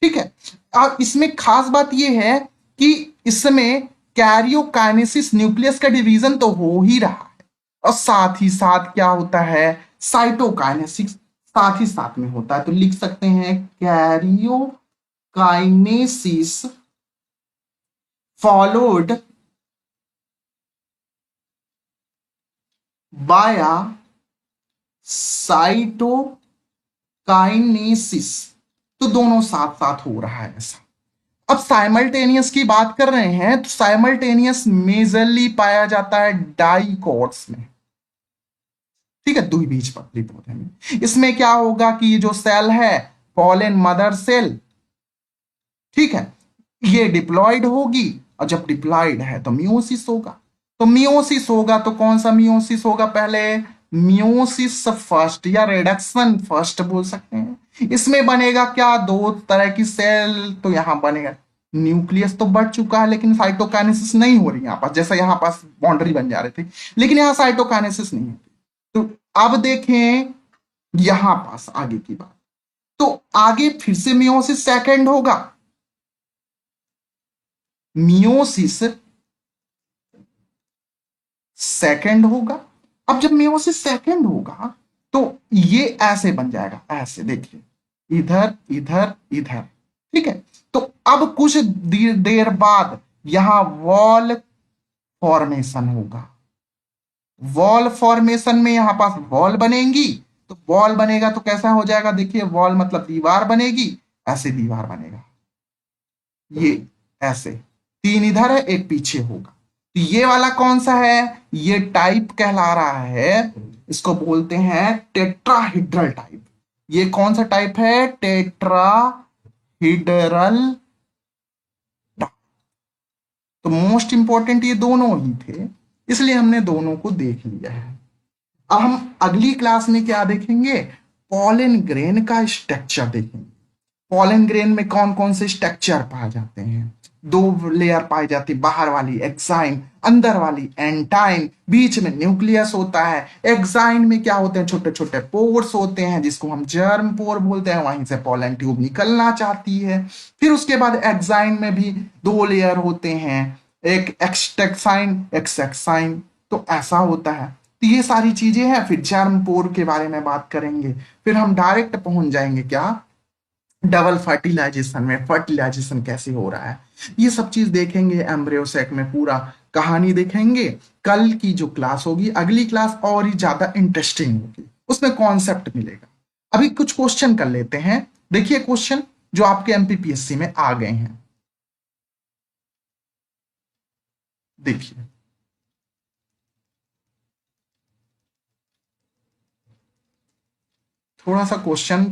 ठीक है, और इसमें खास बात यह है कि इसमें कैरियोकाइनेसिस, न्यूक्लियस का डिवीजन तो हो ही रहा है, और साथ ही साथ क्या होता है, साइटोकाइनेसिस साथ ही साथ में होता है। तो लिख सकते हैं कैरियोकाइनेसिस फॉलोड बाय साइटोकाइनेसिस। तो दोनों साथ साथ हो रहा है ऐसा। अब साइमल्टेनियस की बात कर रहे हैं, तो साइमल्टेनियस मेजरली पाया जाता है डाइकोट्स में। ठीक है, द्विबीजपत्री पौधे में। इसमें क्या होगा कि ये जो सेल है, पॉलन मदर सेल, ठीक है, ये डिप्लॉयड होगी, और जब डिप्लॉयड है तो मियोसिस होगा। तो मियोसिस होगा तो कौन सा मियोसिस होगा, पहले मियोसिस फर्स्ट या रिडक्शन फर्स्ट बोल सकते हैं। इसमें बनेगा क्या, दो तरह की सेल, तो यहां बनेगा, न्यूक्लियस तो बढ़ चुका है लेकिन साइटोकाइनेसिस नहीं हो रही यहां पास, जैसा यहां पास बाउंड्री बन जा रहे थे, लेकिन यहां साइटोकाइनेसिस नहीं है। तो अब देखें यहां पास आगे की बात, तो आगे फिर से मियोसिस सेकंड होगा, मियोसिस सेकंड होगा। अब जब मियोसिस सेकंड होगा तो ये ऐसे बन जाएगा, ऐसे देखिए, इधर इधर इधर, ठीक है। तो अब कुछ देर बाद यहां वॉल फॉर्मेशन होगा। वॉल फॉर्मेशन में यहां पास वॉल बनेगी, तो वॉल बनेगा तो कैसा हो जाएगा, देखिए वॉल मतलब दीवार बनेगी, ऐसे दीवार बनेगा, ये ऐसे, तीन इधर है एक पीछे होगा। तो ये वाला कौन सा है, ये टाइप कहला रहा है, इसको बोलते हैं टेट्राहिड्रल टाइप। ये कौन सा टाइप है, टेट्राहिड्रल। तो मोस्ट इंपॉर्टेंट ये दोनों ही थे, इसलिए हमने दोनों को देख लिया है। अब हम अगली क्लास में क्या देखेंगे, पॉलन ग्रेन का स्ट्रक्चर देखेंगे। पॉलन ग्रेन में कौन कौन से स्ट्रक्चर पाए जाते हैं, दो लेयर पाई जाती है, बाहर वाली एक्साइन, अंदर वाली एंटाइन, बीच में न्यूक्लियस होता है। एक्साइन में क्या होते हैं, छोटे छोटे पोर्स होते हैं जिसको हम जर्म पोर बोलते हैं, वहीं से पॉलन ट्यूब निकलना चाहती है। फिर उसके बाद एक्साइन में भी दो लेयर होते हैं, एक एक्सटेक्साइन एक्सेक्साइन, तो ऐसा होता है। तो ये सारी चीजें हैं, फिर जर्म पोर के बारे में बात करेंगे। फिर हम डायरेक्ट पहुंच जाएंगे क्या, डबल फर्टिलाइजेशन में, फर्टिलाइजेशन कैसे हो रहा है, ये सब चीज देखेंगे एम्ब्रियोसेक में, पूरा कहानी देखेंगे। कल की जो क्लास होगी, अगली क्लास और ही ज्यादा इंटरेस्टिंग होगी, उसमें कॉन्सेप्ट मिलेगा। अभी कुछ क्वेश्चन कर लेते हैं। देखिए क्वेश्चन जो आपके एमपीपीएससी में आ गए हैं, देखिए थोड़ा सा क्वेश्चन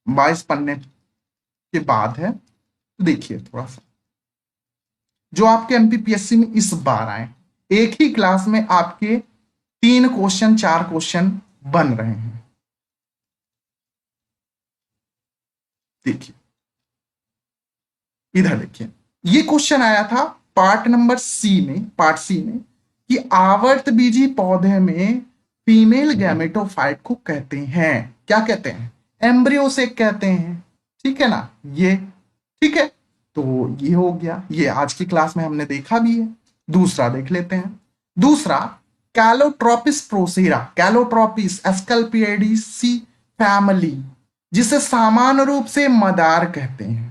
22 पन्ने के बाद है, तो देखिए थोड़ा सा जो आपके एमपीपीएससी में इस बार आए, एक ही क्लास में आपके तीन क्वेश्चन चार क्वेश्चन बन रहे हैं। देखिए इधर देखिए, ये क्वेश्चन आया था पार्ट नंबर सी में, पार्ट सी में, कि आवर्त बीजी पौधे में फीमेल गैमेटोफाइट को कहते हैं, क्या कहते हैं, एम्ब्रियो से कहते हैं, ठीक है ना, ये ठीक है। तो ये हो गया, ये आज की क्लास में हमने देखा भी है। दूसरा देख लेते हैं। दूसरा, कैलोट्रोपिस प्रोसेरा, कैलोट्रोपिस एस्कल्पियडेसी फैमिली, जिसे सामान्य रूप से मदार कहते हैं,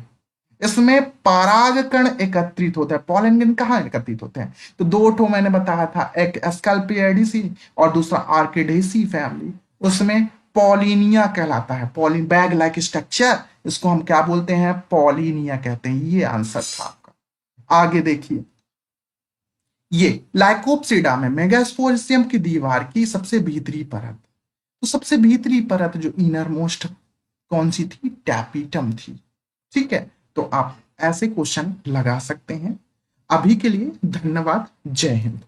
इसमें परागकण एकत्रित होता है। पॉलन ग्रेन कहाँ एकत्रित होते हैं, तो दो ठो मैंने बताया था, एक एस्कल्पियडेसी और दूसरा आर्किडेसी फैमिली, उसमें पॉलिनिया कहलाता है, पॉलिन बैग लाइक स्ट्रक्चर, इसको हम क्या बोलते हैं, पॉलिनिया कहते हैं। ये आंसर था आपका। आगे देखिए, ये लाइकोप्सिडा में मेगास्पोरेशियम की दीवार की सबसे भीतरी परत, तो सबसे भीतरी परत जो इनर मोस्ट कौन सी थी, टैपिटम थी, ठीक है। तो आप ऐसे क्वेश्चन लगा सकते हैं। अभी के लिए धन्यवाद, जय हिंद।